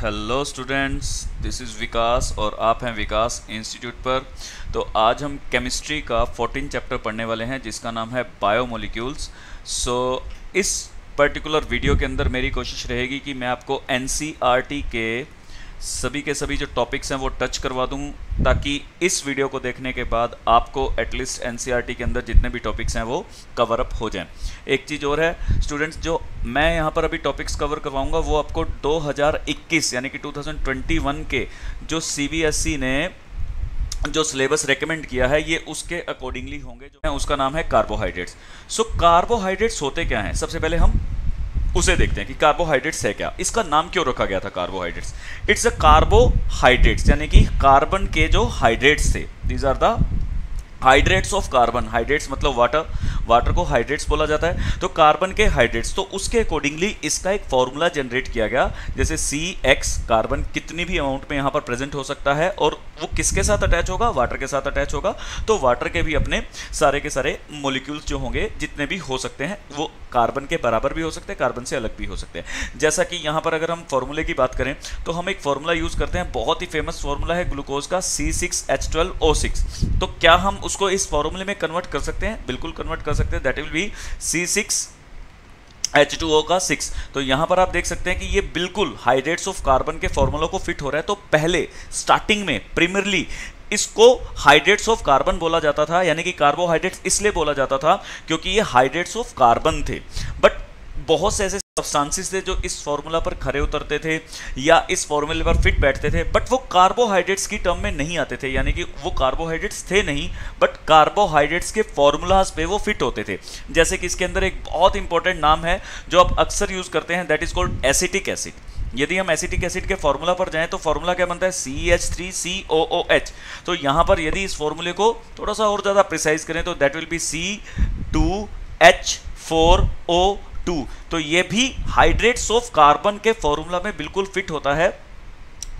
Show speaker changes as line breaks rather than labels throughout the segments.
Hello students, this is विकास और आप हैं विकास इंस्टीट्यूट पर। तो आज हम केमिस्ट्री का 14 चैप्टर पढ़ने वाले हैं जिसका नाम है बायोमोलिक्यूल्स। इस पर्टिकुलर वीडियो के अंदर मेरी कोशिश रहेगी कि मैं आपको एनसीईआरटी के सभी जो टॉपिक्स हैं वो टच करवा दूं, ताकि इस वीडियो को देखने के बाद आपको एटलीस्ट एनसीईआरटी के अंदर जितने भी टॉपिक्स हैं वो कवर अप हो जाएं। एक चीज़ और है स्टूडेंट्स, जो मैं यहाँ पर अभी टॉपिक्स कवर करवाऊंगा वो आपको 2021 यानी कि 2021 के जो सीबीएसई ने जो सिलेबस रेकमेंड किया है ये उसके अकॉर्डिंगली होंगे। जो है उसका नाम है कार्बोहाइड्रेट्स। कार्बोहाइड्रेट्स होते क्या हैं, सबसे पहले हम उसे देखते हैं कि कार्बोहाइड्रेट्स है क्या, इसका नाम क्यों रखा गया था कार्बोहाइड्रेट्स। इट्स अ कार्बोहाइड्रेट्स यानी कि कार्बन के जो हाइड्रेट्स थे, these are the hydrates of carbon. Hydrates मतलब वाटर को हाइड्रेट्स बोला जाता है। तो कार्बन के हाइड्रेट्स, तो उसके अकॉर्डिंगली इसका एक फॉर्मूला जनरेट किया गया, जैसे CX कार्बन कितनी भी अमाउंट में यहाँ पर प्रेजेंट हो सकता है और वो किसके साथ अटैच होगा, वाटर के साथ अटैच होगा। तो वाटर के भी अपने सारे के सारे मोलिक्यूल्स जो होंगे जितने भी हो सकते हैं वो कार्बन के बराबर भी हो सकते हैं, कार्बन से अलग भी हो सकते हैं। जैसा कि यहाँ पर अगर हम फॉर्मूले की बात करें तो हम एक फॉर्मूला यूज करते हैं, बहुत ही फेमस फॉर्मूला है ग्लूकोज का C6H12O6। तो क्या हम उसको इस फॉर्मूले में कन्वर्ट कर सकते हैं? बिल्कुल कन्वर्ट कर सकते हैं। दैट विल बी C6H2O का 6। तो यहां पर आप देख सकते हैं कि ये बिल्कुल हाइड्रेट्स ऑफ कार्बन के फॉर्मूला को फिट हो रहा है। तो पहले स्टार्टिंग में प्रीमियरली इसको हाइड्रेट्स ऑफ कार्बन बोला जाता था, यानी कि कार्बोहाइड्रेट्स इसलिए बोला जाता था क्योंकि ये हाइड्रेट्स ऑफ कार्बन थे। बट बहुत से ऐसे सब्सटेंसेस थे जो इस फॉर्मूला पर खरे उतरते थे या इस फॉर्मूले पर फिट बैठते थे, बट वो कार्बोहाइड्रेट्स की टर्म में नहीं आते थे, यानी कि वो कार्बोहाइड्रेट्स थे नहीं, बट कार्बोहाइड्रेट्स के फॉर्मूलाज पे वो फिट होते थे। जैसे कि इसके अंदर एक बहुत इंपॉर्टेंट नाम है जो आप अक्सर यूज करते हैं, that is called acetic acid. यदि हम एसिटिक एसिड के फॉर्मूला पर जाएं तो फॉर्मूला क्या बनता है, CH3COOH। तो यहां पर यदि इस फॉर्मूले को थोड़ा सा और ज्यादा प्रिसाइज करें तो दैट विल बी C2H4O2। तो ये भी हाइड्रेट्स ऑफ कार्बन के फॉर्मूला में बिल्कुल फिट होता है।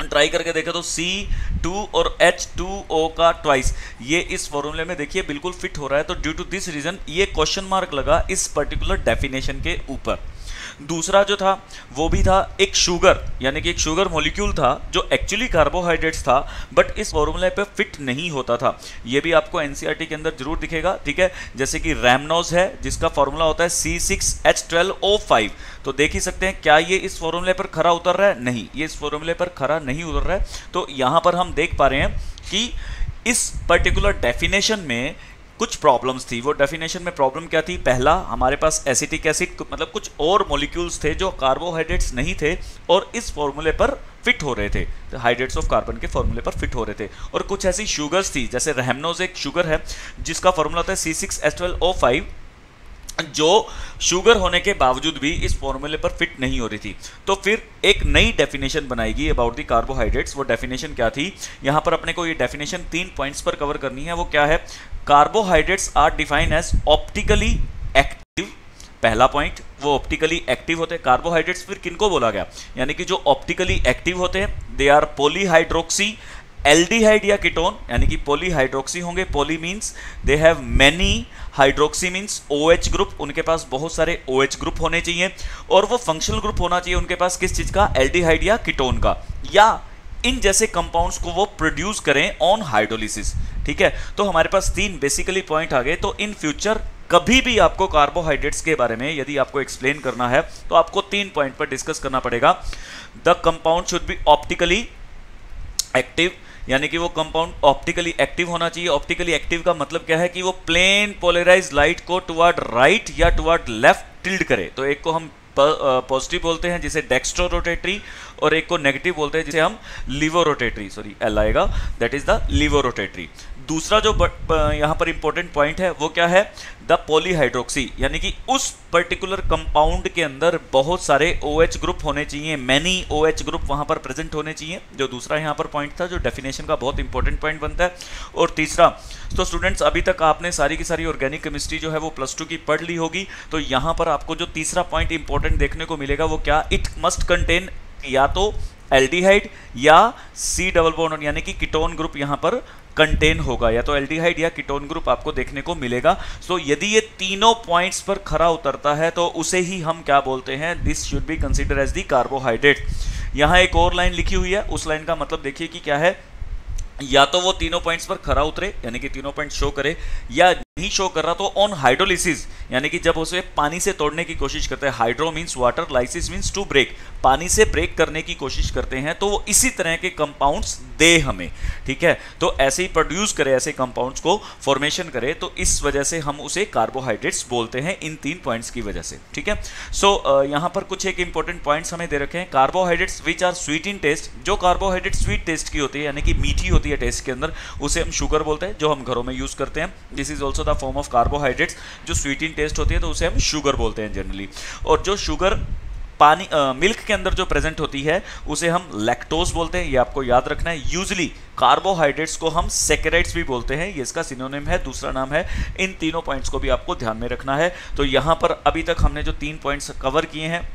ट्राई करके देखें तो C2 और H2O का ट्वाइस ये इस फॉर्मूले में देखिए बिल्कुल फिट हो रहा है। तो ड्यू टू दिस रीजन ये क्वेश्चन मार्क लगा इस पर्टिकुलर डेफिनेशन के ऊपर। दूसरा जो था वो भी था एक शुगर, यानी कि एक शुगर मॉलिक्यूल था जो एक्चुअली कार्बोहाइड्रेट्स था बट इस फॉर्मूले पे फिट नहीं होता था। ये भी आपको एनसीईआरटी के अंदर जरूर दिखेगा, ठीक है। जैसे कि रैमनोज है जिसका फॉर्मूला होता है C6H12O5। तो देख ही सकते हैं क्या ये इस फॉर्मूले पर खरा उतर रहा है? नहीं, ये इस फॉर्मूले पर खरा नहीं उतर रहा है। तो यहां पर हम देख पा रहे हैं कि इस पर्टिकुलर डेफिनेशन में कुछ प्रॉब्लम्स थी। वो डेफिनेशन में प्रॉब्लम क्या थी? पहला, हमारे पास एसिटिक एसिड मतलब कुछ और मॉलिक्यूल्स थे जो कार्बोहाइड्रेट्स नहीं थे और इस फॉर्मूले पर फिट हो रहे थे, तो हाइड्रेट्स ऑफ कार्बन के फॉर्मूले पर फिट हो रहे थे। और कुछ ऐसी शुगर्स थी, जैसे रैमनोज एक शुगर है जिसका फॉर्मूला होता है C6H12O5, जो शुगर होने के बावजूद भी इस फॉर्मूले पर फिट नहीं हो रही थी। तो फिर एक नई डेफिनेशन बनाएगी अबाउट दी कार्बोहाइड्रेट्स। वो डेफिनेशन क्या थी? यहां पर अपने को ये डेफिनेशन 3 पॉइंट्स पर कवर करनी है। वो क्या है? Carbohydrates are defined as optically active. पहला पॉइंट, वो ऑप्टिकली एक्टिव होते हैं। कार्बोहाइड्रेट्स फिर किनको बोला गया? यानी कि जो ऑप्टिकली एक्टिव होते हैं, दे आर पॉलीहाइड्रोक्सी एल्डिहाइड या कीटोन, यानी कि पॉलीहाइड्रोक्सी होंगे। Poly means they have many, hydroxy means OH group, उनके पास बहुत सारे OH ग्रुप होने चाहिए। और वो फंक्शनल ग्रुप होना चाहिए उनके पास किस चीज का? एल्डिहाइड या कीटोन का, या इन जैसे कंपाउंड्स को वो प्रोड्यूस करें ऑन हाइड्रोलिसिस, ठीक है। तो हमारे पास 3 बेसिकली पॉइंट आ गए। तो इन फ्यूचर कभी भी आपको कार्बोहाइड्रेट्स के बारे में यदि आपको एक्सप्लेन करना है तो आपको 3 पॉइंट पर डिस्कस करना पड़ेगा। The compound should be optically active, यानी कि वो कंपाउंड ऑप्टिकली एक्टिव होना चाहिए। ऑप्टिकली एक्टिव का मतलब क्या है? कि वो प्लेन पोलराइज लाइट को टुवर्ड राइट या टुवर्ड लेफ्ट टिल्ड करे। तो एक को हम पॉजिटिव बोलते हैं जिसे डेक्स्ट्रो रोटेटरी, और एक को नेगेटिव बोलते हैं जिसे हम लीवो रोटेटरी, सॉरी एल आएगा, that is the laevo rotatory. दूसरा जो यहाँ पर इंपॉर्टेंट पॉइंट है वो क्या है? द पॉलीहाइड्रोक्सी, यानी कि उस पर्टिकुलर कंपाउंड के अंदर बहुत सारे OH ग्रुप होने चाहिए, मैनी OH ग्रुप वहां पर प्रेजेंट होने चाहिए। जो दूसरा यहाँ पर पॉइंट था जो डेफिनेशन का बहुत इंपॉर्टेंट पॉइंट बनता है। और तीसरा, तो स्टूडेंट्स अभी तक आपने सारी की सारी ऑर्गेनिक केमिस्ट्री जो है वो +2 की पढ़ ली होगी। तो यहाँ पर आपको जो तीसरा पॉइंट इंपॉर्टेंट देखने को मिलेगा वो क्या? इट मस्ट कंटेन या तो एल्डिहाइड या C डबल बॉन्ड, यानी कि कीटोन ग्रुप यहां पर कंटेन होगा, या तो एल्डिहाइड या कीटोन ग्रुप आपको देखने को मिलेगा। सो यदि ये तीनों पॉइंट्स पर खरा उतरता है तो उसे ही हम क्या बोलते हैं? This should be consider as the carbohydrate. यहाँ एक और लाइन लिखी हुई है, उस लाइन का मतलब देखिए कि क्या है, या तो वो तीनों पॉइंट्स पर खरा उतरे यानी कि तीनों पॉइंट शो करे, या नहीं शो कर रहा तो ऑन हाइड्रोलिसिस यानी कि जब उसे पानी से तोड़ने की कोशिश करते हैं, hydro means water, lysis means to break, पानी से ब्रेक करने की कोशिश करते हैं, तो वो इसी तरह के कंपाउंड्स दे हमें, ठीक है। तो ऐसे ही प्रोड्यूस करे, ऐसे कंपाउंड्स को फॉर्मेशन करे, तो इस वजह से हम उसे कार्बोहाइड्रेट्स बोलते हैं, इन 3 पॉइंट्स की वजह से, ठीक है। सो यहाँ पर कुछ एक इंपॉर्टेंट पॉइंट्स हमें दे रखे हैं। Carbohydrates which are sweet in taste, जो कार्बोहाइड्रेट स्वीट टेस्ट की होती है यानी कि मीठी होती है टेस्ट के अंदर, उसे हम शुगर बोलते हैं, जो हम घरों में यूज करते हैं। This is also the form of carbohydrates. जो स्वीट इन टेस्ट होती है तो उसे हम शुगर बोलते हैं जनरली। और जो शुगर पानी मिल्क के अंदर जो प्रेजेंट होती है उसे हम लैक्टोज बोलते हैं, ये आपको याद रखना है। यूजुअली कार्बोहाइड्रेट्स को हम सैकेराइड्स भी बोलते हैं, ये इसका सिनोनिम है, दूसरा नाम है। इन तीनों पॉइंट्स को भी आपको ध्यान में रखना है। तो यहाँ पर अभी तक हमने जो 3 पॉइंट्स कवर किए हैं,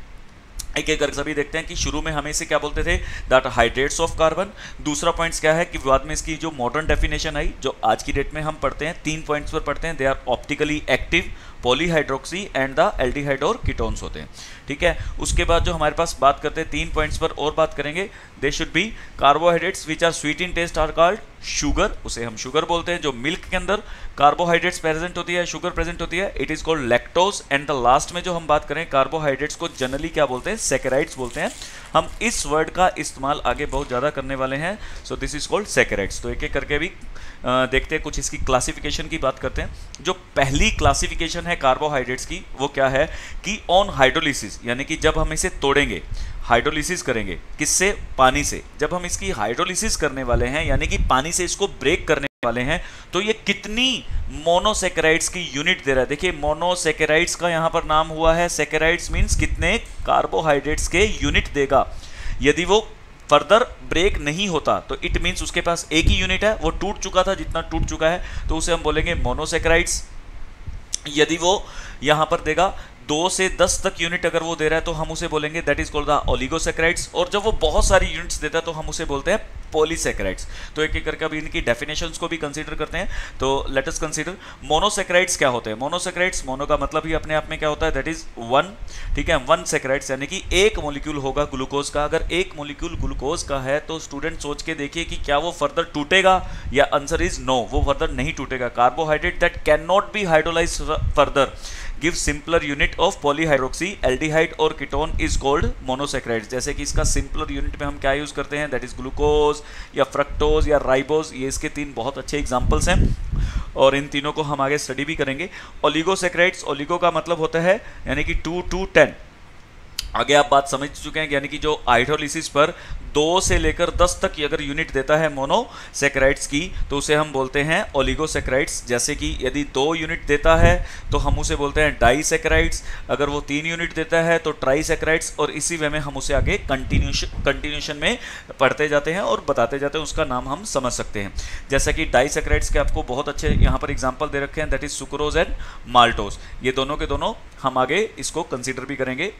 एक एक करके सभी देखते हैं कि शुरू में हमें इसे क्या बोलते थे, दैट हाइड्रेट्स ऑफ कार्बन। दूसरा पॉइंट्स क्या है कि बाद में इसकी जो मॉडर्न डेफिनेशन आई, जो आज की डेट में हम पढ़ते हैं, 3 पॉइंट्स पर पढ़ते हैं। They are optically active, polyhydroxy and the aldehyde और कीटोन्स होते हैं, ठीक है। उसके बाद जो हमारे पास बात करते हैं 3 पॉइंट्स पर और बात करेंगे, they should be carbohydrates which are sweet in taste are called sugar, उसे हम शुगर बोलते हैं। जो मिल्क के अंदर कार्बोहाइड्रेट्स प्रेजेंट होती है, शुगर प्रेजेंट होती है, it is called lactose. And the last में जो हम बात करें कार्बोहाइड्रेट्स को जनरली क्या बोलते हैं, सैकेराइड्स बोलते हैं। हम इस वर्ड का इस्तेमाल आगे बहुत ज़्यादा करने वाले हैं, सो दिस इज कॉल्ड सैकेराइड्स। तो एक एक करके भी देखते हैं, कुछ इसकी क्लासिफिकेशन की बात करते हैं। जो पहली क्लासिफिकेशन है कार्बोहाइड्रेट्स की वो क्या है कि ऑन हाइड्रोलिसिस, यानी कि जब हम इसे तोड़ेंगे, हाइड्रोलिसिस करेंगे, किससे, पानी से। जब हम इसकी हाइड्रोलिसिस करने वाले हैं यानी कि पानी से इसको ब्रेक करने वाले हैं, तो ये कितनी मोनोसैकेराइड्स की यूनिट दे रहा है। देखिए मोनोसैकेराइड्स का यहाँ पर नाम हुआ है, सैकेराइड्स मीन्स कितने कार्बोहाइड्रेट्स के यूनिट देगा। यदि वो फर्दर ब्रेक नहीं होता तो इट मीन्स उसके पास एक ही यूनिट है, वो टूट चुका था, जितना टूट चुका है तो उसे हम बोलेंगे मोनोसैकेराइड्स। यदि वो यहाँ पर देगा 2 से 10 तक यूनिट अगर वो दे रहा है तो हम उसे बोलेंगे that is called the oligosaccharides. और जब वो बहुत सारी यूनिट्स देता है तो हम उसे बोलते हैं पॉलीसैकेराइड्स। तो एक एक करके अभी इनकी डेफिनेशंस को भी कंसीडर करते हैं। तो लेट अस कंसीडर मोनोसैकेराइड्स क्या होते हैं। मोनोसैकेराइड्स, मोनो का मतलब ही अपने आप में क्या होता है, दैट इज 1, ठीक है। 1 सैकेराइड्स यानी कि एक मॉलिक्यूल होगा ग्लूकोज का। अगर एक मॉलिक्यूल ग्लूकोज का है तो स्टूडेंट सोच के देखिए कि क्या वो फर्दर टूटेगा, या आंसर इज नो, वो फर्दर नहीं टूटेगा। Carbohydrate that can not be hydrolyse further give simpler unit of polyhydroxy, aldehyde और कीटोन इज कॉल्ड मोनोसैकेराइड्स। जैसे कि इसका सिंपलर यूनिट में हम क्या यूज करते हैं, दैट इज ग्लूकोज या फ्रक्टोज या राइबोज। ये इसके 3 बहुत अच्छे एग्जांपल्स हैं और इन तीनों को हम आगे स्टडी भी करेंगे। ओलिगोसैकेराइड्स, ओलिगो का मतलब होता है यानी कि 2 to 10। आगे आप बात समझ चुके हैं, यानी कि जो हाइड्रोलिसिस पर 2 से लेकर 10 तक की अगर यूनिट देता है मोनोसैकेराइड्स की तो उसे हम बोलते हैं ओलिगोसैकेराइड्स। जैसे कि यदि 2 यूनिट देता है तो हम उसे बोलते हैं डाइसैकेराइड्स, अगर वो 3 यूनिट देता है तो ट्राइसैकेराइड्स, और इसी वे में हम उसे आगे कंटिन्यूशन में पढ़ते जाते हैं और बताते जाते हैं, उसका नाम हम समझ सकते हैं। जैसा कि डाइसैकेराइड्स के आपको बहुत अच्छे यहाँ पर एग्जाम्पल दे रखे हैं, that is sucrose and maltose. ये दोनों के दोनों हम आगे इसको कंसिडर भी करेंगे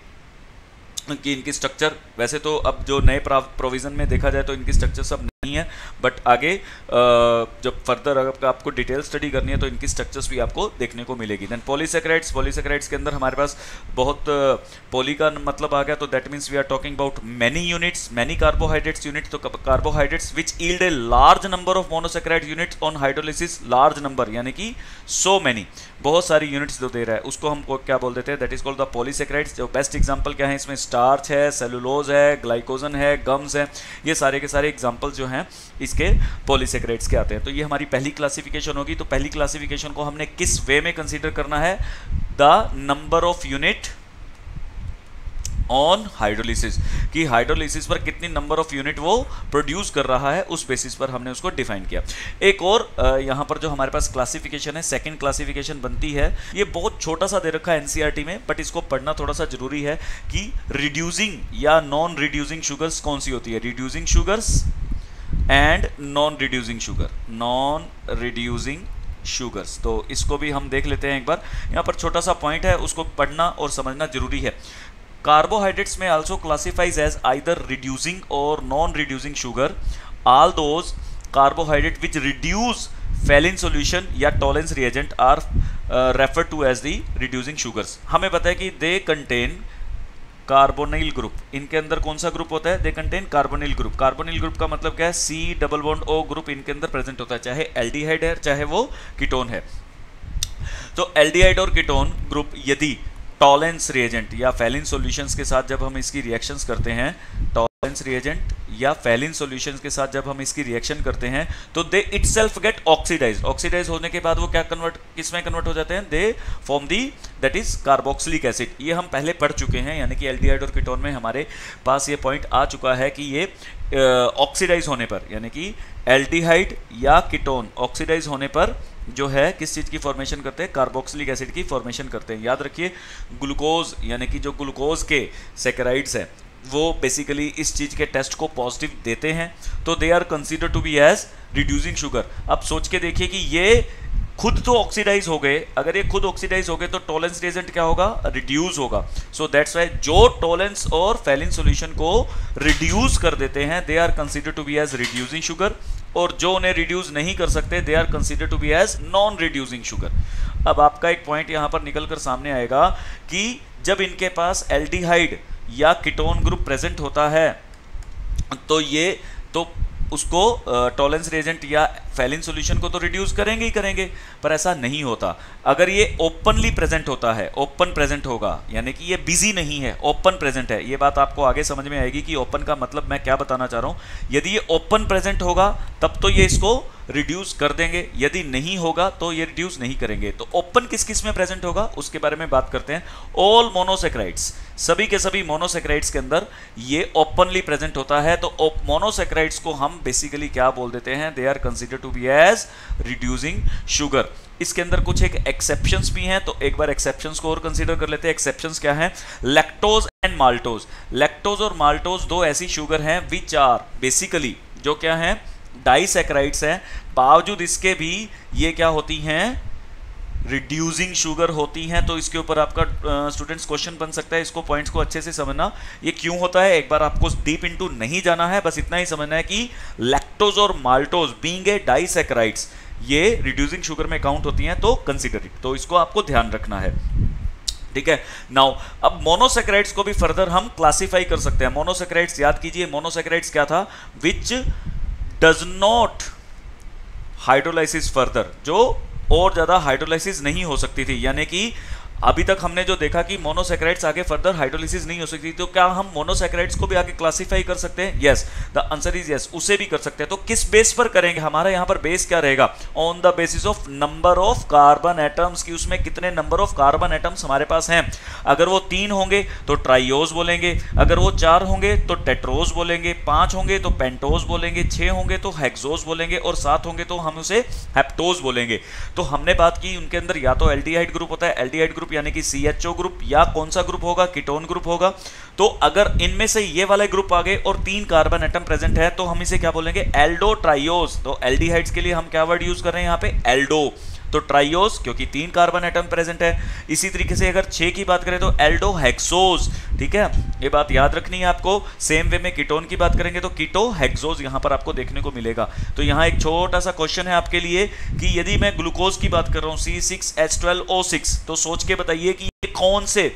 कि इनकी स्ट्रक्चर, वैसे तो अब जो नए प्रोविज़न में देखा जाए तो इनकी स्ट्रक्चर सब नहीं है, बट आगे जब फर्दर अगर आपको डिटेल स्टडी करनी है तो इनकी स्ट्रक्चर्स भी आपको देखने को मिलेगी। देन पॉलीसैकेराइड्स, पॉलीसैकेराइड्स के अंदर हमारे पास बहुत पॉली का मतलब आ गया, तो that means we are talking about many units, many carbohydrates unit. तो carbohydrates which yield a large number of monosaccharide units on hydrolysis, large number यानी कि सो मैनी, बहुत सारी यूनिट्स जो दे रहा है उसको हम क्या बोल देते हैं, that is called the polysaccharides. जो बेस्ट एग्जांपल क्या है इसमें, स्टार्च है, सेलुलोज है, ग्लाइकोजन है, गम्स है, ये सारे के सारे एग्जांपल जो हैं इसके पॉलीसैकेराइड्स के आते हैं। तो ये हमारी पहली क्लासिफिकेशन होगी। तो पहली क्लासिफिकेशन को हमने किस वे में कंसीडर करना है, the number of unit on hydrolysis, कि हाइड्रोलिसिस पर कितनी नंबर ऑफ यूनिट वो प्रोड्यूस कर रहा है, उस बेसिस पर हमने उसको डिफाइन किया। एक और यहाँ पर जो हमारे पास क्लासिफिकेशन है, सेकंड क्लासिफिकेशन बनती है, ये बहुत छोटा सा दे रखा है एनसीईआरटी में, बट इसको पढ़ना थोड़ा सा जरूरी है कि रिड्यूसिंग या नॉन रिड्यूसिंग शुगर्स कौन सी होती है, reducing sugars and non reducing sugar, non reducing sugars. तो इसको भी हम देख लेते हैं एक बार। यहाँ पर छोटा सा पॉइंट है, उसको पढ़ना और समझना जरूरी है। कार्बोहाइड्रेट्स में also classifies as either reducing और non reducing sugar all those carbohydrate which reduce Fehling in solution या Tollens reagent are refer to as the reducing sugars. हमें पता है कि दे कंटेन कार्बोनिल ग्रुप, इनके अंदर कौन सा ग्रुप होता है? They contain carbonyl group. Carbonyl group का मतलब क्या है? C double bond O group इनके अंदर प्रेजेंट होता है, चाहे एल्डिहाइड है चाहे वो कीटोन है। तो एल्डिहाइड और कीटोन ग्रुप यदि टॉलेंस रिएजेंट या फैलिन सॉल्यूशंस के साथ जब हम इसकी रिएक्शंस करते हैं, टॉलेंस रिएजेंट या फैलिन सॉल्यूशंस के साथ जब हम इसकी रिएक्शन करते हैं, तो दे इटसेल्फ गेट ऑक्सीडाइज्ड। ऑक्सीडाइज होने के बाद वो क्या किसमें कन्वर्ट हो जाते हैं? They form the that is carboxylic acid. ये हम पहले पढ़ चुके हैं, यानी कि एल्डिहाइड और कीटोन में हमारे पास ये पॉइंट आ चुका है कि ये ऑक्सीडाइज होने पर, यानी कि एल्डिहाइड या कीटोन ऑक्सीडाइज होने पर जो है किस चीज़ की फॉर्मेशन करते हैं? कार्बोक्सिलिक एसिड की फॉर्मेशन करते हैं। याद रखिए, ग्लूकोज यानी कि जो ग्लूकोज के सैकराइड्स हैं वो बेसिकली इस चीज़ के टेस्ट को पॉजिटिव देते हैं, तो they are consider to be as reducing sugar. अब सोच के देखिए कि ये खुद तो ऑक्सीडाइज हो गए, अगर ये खुद ऑक्सीडाइज हो गए तो टॉलेंस रिएजेंट क्या होगा? रिड्यूस होगा। सो दैट्स वाई जो टॉलेंस और फैलिन सॉल्यूशन को रिड्यूस कर देते हैं they are consider to be as reducing sugar, और जो उन्हें रिड्यूस नहीं कर सकते they are consider to be as non reducing sugar. अब आपका एक पॉइंट यहाँ पर निकल कर सामने आएगा कि जब इनके पास एल्डिहाइड या कीटोन ग्रुप प्रेजेंट होता है तो ये तो उसको टॉलेंस रिएजेंट या फैलिन सॉल्यूशन को तो रिड्यूस करेंगे ही करेंगे, पर ऐसा नहीं होता। अगर ये ओपनली प्रेजेंट होता है, ओपन प्रेजेंट होगा, यानी कि ये बिजी नहीं है, ओपन प्रेजेंट है। ये बात आपको आगे समझ में आएगी कि ओपन का मतलब मैं क्या बताना चाह रहा हूँ। यदि ये ओपन प्रेजेंट होगा तब तो ये इसको रिड्यूस कर देंगे, यदि नहीं होगा तो ये रिड्यूस नहीं करेंगे। तो ओपन किस किस में प्रेजेंट होगा उसके बारे में बात करते हैं। ऑल मोनोसैकराइड्स, सभी के सभी मोनोसैकराइड्स के अंदर ये ओपनली प्रेजेंट होता है। तो मोनोसैकराइड्स को हम बेसिकली क्या बोल देते हैं? They are consider to be as reducing sugar. इसके अंदर कुछ एक एक्सेप्शंस भी हैं, तो एक बार एक्सेप्शंस को और कंसीडर कर लेते हैं। एक्सेप्शंस क्या हैं? Lactose and maltose. लैक्टोज और माल्टोज दो ऐसी शुगर हैं विच आर बेसिकली जो क्या हैं? डाइसैकराइड्स हैं, बावजूद इसके भी ये क्या होती हैं? रिड्यूसिंग शुगर होती हैं। तो इसके ऊपर आपका स्टूडेंट्स क्वेश्चन बन सकता है, इसको पॉइंट्स को अच्छे से समझना ये क्यों होता है। एक बार आपको डीप इनटू नहीं जाना है, बस इतना ही समझना है कि लैक्टोज और माल्टोज बीइंग ए डाइसैकराइड्स ये रिड्यूसिंग शुगर में काउंट होती हैं, तो कंसीडर इट। तो इसको आपको ध्यान रखना है, ठीक है। नाउ अब मोनोसैकराइड्स को भी फर्दर हम क्लासिफाई कर सकते हैं। मोनोसैकराइड्स याद कीजिए, मोनोसैकराइड्स क्या था? Which does not hydrolysis further, जो और ज्यादा हाइड्रोलाइसिस नहीं हो सकती थी। यानी कि अभी तक हमने जो देखा कि मोनोसैकराइड्स आगे फर्दर हाइड्रोलाइसिस नहीं हो सकती, तो क्या हम मोनोसैकराइड्स को भी आगे क्लासिफाई कर सकते हैं? Yes, the answer is yes, उसे भी कर सकते हैं। तो किस बेस पर करेंगे? हमारा यहाँ पर बेस क्या रहेगा? On the basis of number of carbon atoms, की उसमें कितने नंबर ऑफ कार्बन एटम्स हमारे पास हैं। अगर वो 3 होंगे तो ट्राइयोज बोलेंगे, अगर वो 4 होंगे तो टेट्रोज बोलेंगे, 5 होंगे तो पेंटोज बोलेंगे, 6 होंगे तो हेक्सोज बोलेंगे, और 7 होंगे तो हम उसे हेप्टोज बोलेंगे। तो हमने बात की उनके अंदर या तो एल्डिहाइड ग्रुप होता है, एल्डिहाइड ग्रुप यानी कि CHO ग्रुप, या कौन सा ग्रुप होगा? कीटोन ग्रुप होगा। तो अगर इनमें से ये वाले ग्रुप आ गए और 3 कार्बन एटम प्रेजेंट है तो हम इसे क्या बोलेंगे? एल्डो ट्राइयोज। तो एल्डिहाइड्स के लिए हम क्या वर्ड यूज कर रहे हैं यहाँ पे? एल्डो। तो ट्राइयोज क्योंकि 3 कार्बन एटम प्रेजेंट है। इसी तरीके से अगर 6 की बात करें तो एल्डो हेक्सोज, ठीक है, ये बात याद रखनी है आपको। सेम वे में कीटोन की बात करेंगे तो कीटो हेक्सोज यहां पर आपको देखने को मिलेगा। तो यहां एक छोटा सा क्वेश्चन है आपके लिए कि यदि मैं ग्लूकोज की बात कर रहा हूं C6H12O6, तो सोच के बताइए कि ये कौन से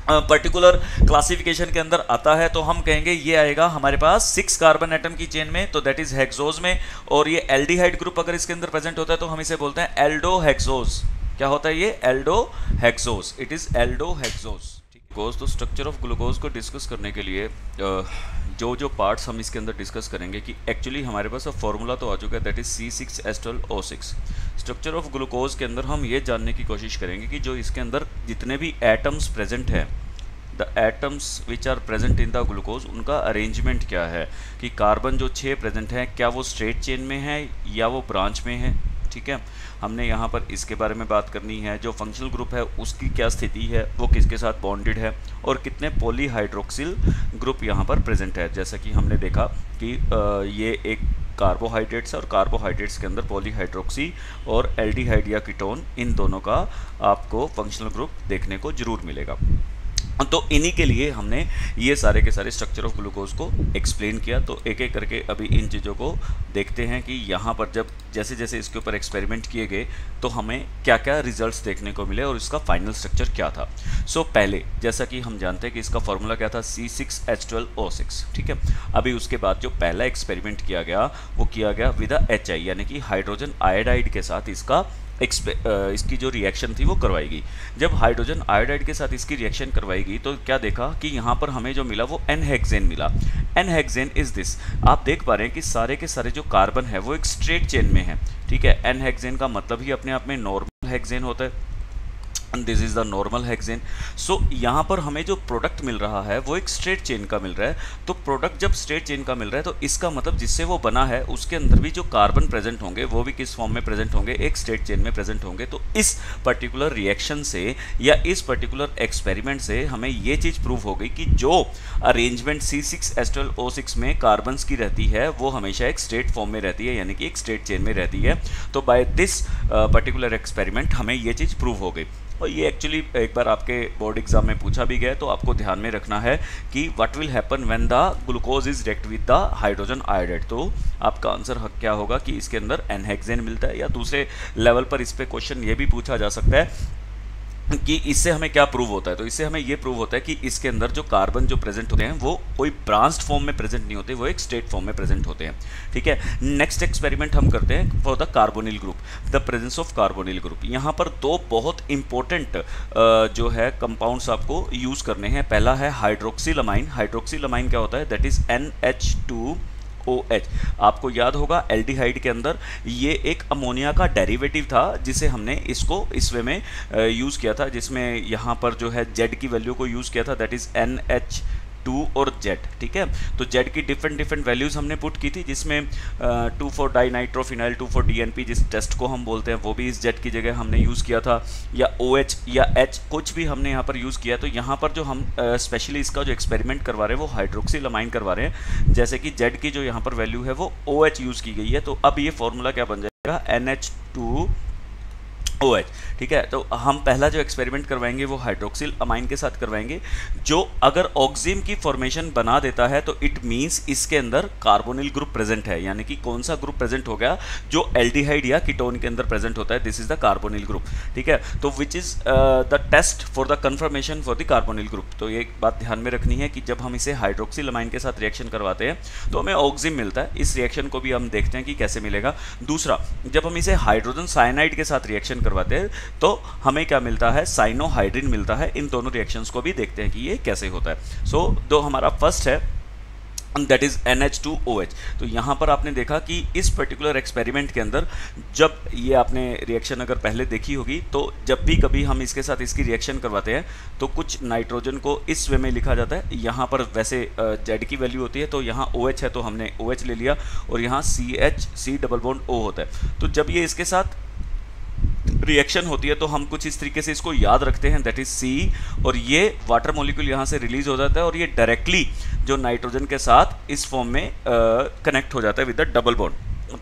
पर्टिकुलर क्लासिफिकेशन के अंदर आता है। तो हम कहेंगे ये आएगा हमारे पास 6 कार्बन एटम की चेन में, तो दैट इज हेक्सोज में। और ये एल्डिहाइड ग्रुप अगर इसके अंदर प्रेजेंट होता है तो हम इसे बोलते हैं एल्डो हेक्सोज। क्या होता है ये? Aldo hexose. It is Aldo hexose. Glucose, तो स्ट्रक्चर ऑफ ग्लूकोज को डिस्कस करने के लिए जो पार्ट्स हम इसके अंदर डिस्कस करेंगे कि एक्चुअली हमारे पास अब फॉर्मूला तो आ चुका है, that is C6H12O6। Structure of glucose के अंदर हम ये जानने की कोशिश करेंगे कि जो इसके अंदर जितने भी एटम्स प्रेजेंट हैं, the atoms which are present in the glucose, उनका अरेंजमेंट क्या है। कि कार्बन जो 6 प्रेजेंट हैं क्या वो स्ट्रेट चेन में है या वो ब्रांच में है, ठीक है। हमने यहाँ पर इसके बारे में बात करनी है। जो फंक्शनल ग्रुप है उसकी क्या स्थिति है, वो किसके साथ बॉन्डेड है, और कितने पॉलीहाइड्रोक्सिल ग्रुप यहाँ पर प्रेजेंट है। जैसा कि हमने देखा कि ये एक कार्बोहाइड्रेट्स और कार्बोहाइड्रेट्स के अंदर पॉलीहाइड्रोक्सी और एल्डिहाइड या कीटोन, इन दोनों का आपको फंक्शनल ग्रुप देखने को जरूर मिलेगा। तो इन्हीं के लिए हमने ये सारे के सारे स्ट्रक्चर ऑफ ग्लूकोज को एक्सप्लेन किया। तो एक एक करके अभी इन चीज़ों को देखते हैं कि यहाँ पर जब जैसे जैसे इसके ऊपर एक्सपेरिमेंट किए गए तो हमें क्या क्या रिजल्ट्स देखने को मिले और इसका फाइनल स्ट्रक्चर क्या था। सो पहले जैसा कि हम जानते हैं कि इसका फॉर्मूला क्या था, C6H12O6, ठीक है। अभी उसके बाद जो पहला एक्सपेरिमेंट किया गया वो किया गया विद HI यानी कि हाइड्रोजन आयोडाइड के साथ इसकी जो रिएक्शन थी वो करवाई गई। जब हाइड्रोजन आयोडाइड के साथ इसकी रिएक्शन करवाई गई तो क्या देखा कि यहाँ पर हमें जो मिला वो N-हेक्सेन मिला। N-हेक्सेन इज दिस, आप देख पा रहे हैं कि सारे के सारे जो कार्बन है वो एक स्ट्रेट चेन में है, ठीक है। N-हेक्सेन का मतलब ही अपने आप में नॉर्मल हेक्सेन होता है, this is the normal hexane. So यहाँ पर हमें जो प्रोडक्ट मिल रहा है वो एक स्ट्रेट चेन का मिल रहा है। तो प्रोडक्ट जब स्ट्रेट चेन का मिल रहा है तो इसका मतलब जिससे वो बना है उसके अंदर भी जो कार्बन प्रेजेंट होंगे वो भी किस फॉर्म में प्रेजेंट होंगे, एक स्ट्रेट चेन में प्रेजेंट होंगे। तो इस पर्टिकुलर रिएक्शन से या इस पर्टिकुलर एक्सपेरिमेंट से हमें ये चीज़ प्रूव हो गई कि जो अरेंजमेंट C6H12O6 में कार्बन की रहती है वो हमेशा एक स्ट्रेट फॉर्म में रहती है, यानी कि एक स्ट्रेट चेन में रहती है। तो बाय दिस पर्टिकुलर एक्सपेरिमेंट हमें ये चीज़ प्रूव हो गई। और ये एक्चुअली एक बार आपके बोर्ड एग्जाम में पूछा भी गया, तो आपको ध्यान में रखना है कि what will happen when the glucose is react with the hydrogen iodide. तो आपका आंसर क्या होगा कि इसके अंदर N-हेक्सेन मिलता है। या दूसरे लेवल पर इस पे क्वेश्चन ये भी पूछा जा सकता है कि इससे हमें क्या प्रूव होता है। तो इससे हमें ये प्रूव होता है कि इसके अंदर जो कार्बन जो प्रेजेंट होते हैं वो कोई ब्रांच्ड फॉर्म में प्रेजेंट नहीं होते, वो एक स्ट्रेट फॉर्म में प्रेजेंट होते हैं, ठीक है। नेक्स्ट एक्सपेरिमेंट हम करते हैं for the carbonyl group, the presence of carbonyl group. यहाँ पर दो बहुत इंपॉर्टेंट जो है कंपाउंड्स आपको यूज करने हैं। पहला है हाइड्रोक्सिलमाइन। हाइड्रोक्सिलमाइन क्या होता है, दैट इज NH2OH। आपको याद होगा एल्डिहाइड के अंदर ये एक अमोनिया का डेरिवेटिव था जिसे हमने इसको इस वे में यूज़ किया था, जिसमें यहाँ पर जो है Z की वैल्यू को यूज़ किया था, दैट इज़ NH2 और Z, ठीक है। तो Z की डिफरेंट वैल्यूज़ हमने पुट की थी, जिसमें 2 फॉर डाइनाइट्रोफिनाइल, 2 फॉर DNP, जिस टेस्ट को हम बोलते हैं वो भी इस Z की जगह हमने यूज़ किया था, या OH या H कुछ भी हमने यहाँ पर यूज़ किया। तो यहाँ पर जो हम स्पेशली इसका जो एक्सपेरिमेंट करवा रहे हैं वो हाइड्रोक्सिलमाइन करवा रहे हैं, जैसे कि Z की जो यहाँ पर वैल्यू है वो OH यूज़ की गई है। तो अब ये फॉर्मूला क्या बन जाएगा, NH2OH, ठीक है। तो हम पहला जो एक्सपेरिमेंट करवाएंगे वो हाइड्रोक्सिल अमाइन के साथ करवाएंगे, जो अगर ऑक्सिम की फॉर्मेशन बना देता है तो इट मींस इसके अंदर कार्बोनिल ग्रुप प्रेजेंट है। यानी कि कौन सा ग्रुप प्रेजेंट हो गया, जो एल्डिहाइड या कीटोन के अंदर प्रेजेंट होता है, this is the carbonyl group, ठीक है। तो which is the test for the confirmation for the carbonyl group. तो ये बात ध्यान में रखनी है कि जब हम इसे हाइड्रोक्सिल अमाइन के साथ रिएक्शन करवाते हैं तो हमें ऑक्सिम मिलता है। इस रिएक्शन को भी हम देखते हैं कि कैसे मिलेगा। दूसरा, जब हम इसे हाइड्रोजन साइनाइड के साथ रिएक्शन करवाते हैं तो हमें क्या मिलता है, साइनोहाइड्रिन मिलता है। इन दोनों रिएक्शंस को भी देखते हैं कि ये कैसे होता है। सो दो हमारा फर्स्ट है दैट इज NH2OH। तो यहाँ पर आपने देखा कि इस पर्टिकुलर एक्सपेरिमेंट के अंदर जब ये आपने रिएक्शन अगर पहले देखी होगी तो जब भी कभी हम इसके साथ इसकी रिएक्शन करवाते हैं तो कुछ नाइट्रोजन को इस वे में लिखा जाता है। यहाँ पर वैसे Z की वैल्यू होती है, तो यहाँ OH है तो हमने OH ले लिया, और यहाँ C डबल बॉन्ड O होता है। तो जब ये इसके साथ रिएक्शन होती है तो हम कुछ इस तरीके से इसको याद रखते हैं, दैट इज C, और ये वाटर मॉलिक्यूल यहाँ से रिलीज हो जाता है और ये डायरेक्टली जो नाइट्रोजन के साथ इस फॉर्म में कनेक्ट हो जाता है विद द डबल बॉन्ड।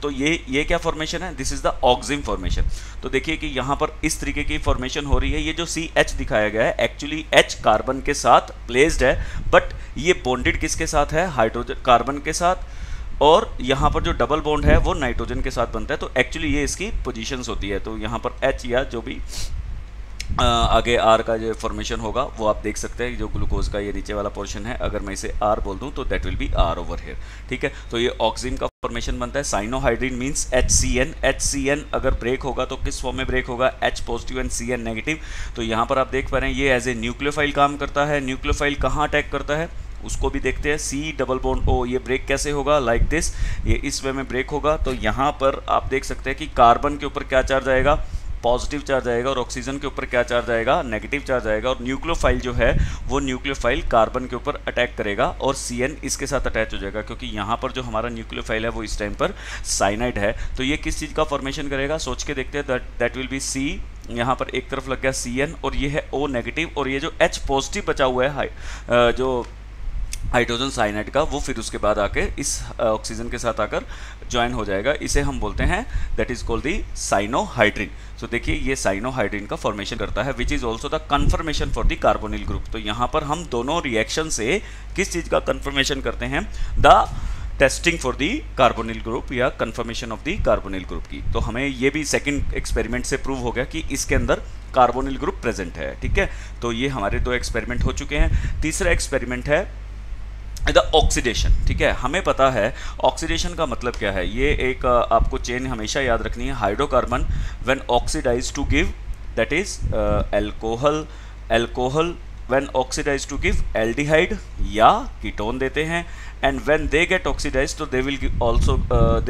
तो ये क्या फॉर्मेशन है, दिस इज द ऑक्सिम फॉर्मेशन। तो देखिए कि यहाँ पर इस तरीके की फॉर्मेशन हो रही है। ये जो CH दिखाया गया है एक्चुअली H कार्बन के साथ प्लेस्ड है, बट ये बॉन्डेड किसके साथ है, हाइड्रोजन कार्बन के साथ, और यहाँ पर जो डबल बॉन्ड है वो नाइट्रोजन के साथ बनता है। तो एक्चुअली ये इसकी पोजीशंस होती है। तो यहाँ पर H या जो भी आगे R का जो फॉर्मेशन होगा वो आप देख सकते हैं। जो ग्लूकोज का ये नीचे वाला पोर्शन है, अगर मैं इसे R बोल दूं तो that will B R over here, ठीक है। तो ये ऑक्सिम का फॉर्मेशन बनता है। Cyanohydrin means HCN। HCN अगर ब्रेक होगा तो किस फॉर्म में ब्रेक होगा, H positive and CN negative. तो यहाँ पर आप देख पा रहे हैं ये एज ए न्यूक्लियोफाइल काम करता है। न्यूक्लियोफाइल कहाँ अटैक करता है उसको भी देखते हैं। C डबल बॉन्ड O, ये ब्रेक कैसे होगा, लाइक दिस, ये इस वे में ब्रेक होगा। तो यहाँ पर आप देख सकते हैं कि कार्बन के ऊपर क्या चार्ज आएगा, पॉजिटिव चार्ज आएगा, और ऑक्सीजन के ऊपर क्या चार्ज आएगा, नेगेटिव चार्ज आएगा। और न्यूक्लियोफाइल जो है वो न्यूक्लियोफाइल कार्बन के ऊपर अटैक करेगा और CN इसके साथ अटैच हो जाएगा, क्योंकि यहाँ पर जो हमारा न्यूक्लियोफाइल है वो इस टाइम पर साइनाइड है। तो ये किस चीज़ का फॉर्मेशन करेगा, सोच के देखते हैं। दैट विल बी C, यहाँ पर एक तरफ लग गया CN, और ये है O नेगेटिव, और ये जो H पॉजिटिव बचा हुआ है जो हाइड्रोजन साइनाइड का, वो फिर उसके बाद आके इस ऑक्सीजन के साथ आकर ज्वाइन हो जाएगा। इसे हम बोलते हैं that is called the cyanohydrin. So देखिए ये साइनोहाइड्रिन का फॉर्मेशन करता है which is also the confirmation for the carbonyl group. तो यहाँ पर हम दोनों रिएक्शन से किस चीज़ का कन्फर्मेशन करते हैं, the testing for the carbonyl group या confirmation of the carbonyl group की। तो हमें ये भी सेकंड एक्सपेरिमेंट से प्रूव हो गया कि इसके अंदर कार्बोनिल ग्रुप प्रेजेंट है। ठीक है, तो ये हमारे 2 एक्सपेरिमेंट हो चुके हैं। तीसरा एक्सपेरिमेंट है द ऑक्सीडेशन। ठीक है, हमें पता है ऑक्सीडेशन का मतलब क्या है। ये एक आपको चेन हमेशा याद रखनी है। Hydrocarbon when oxidize to give that is alcohol when oxidize to give aldehyde या कीटोन देते हैं, and when they get oxidize तो they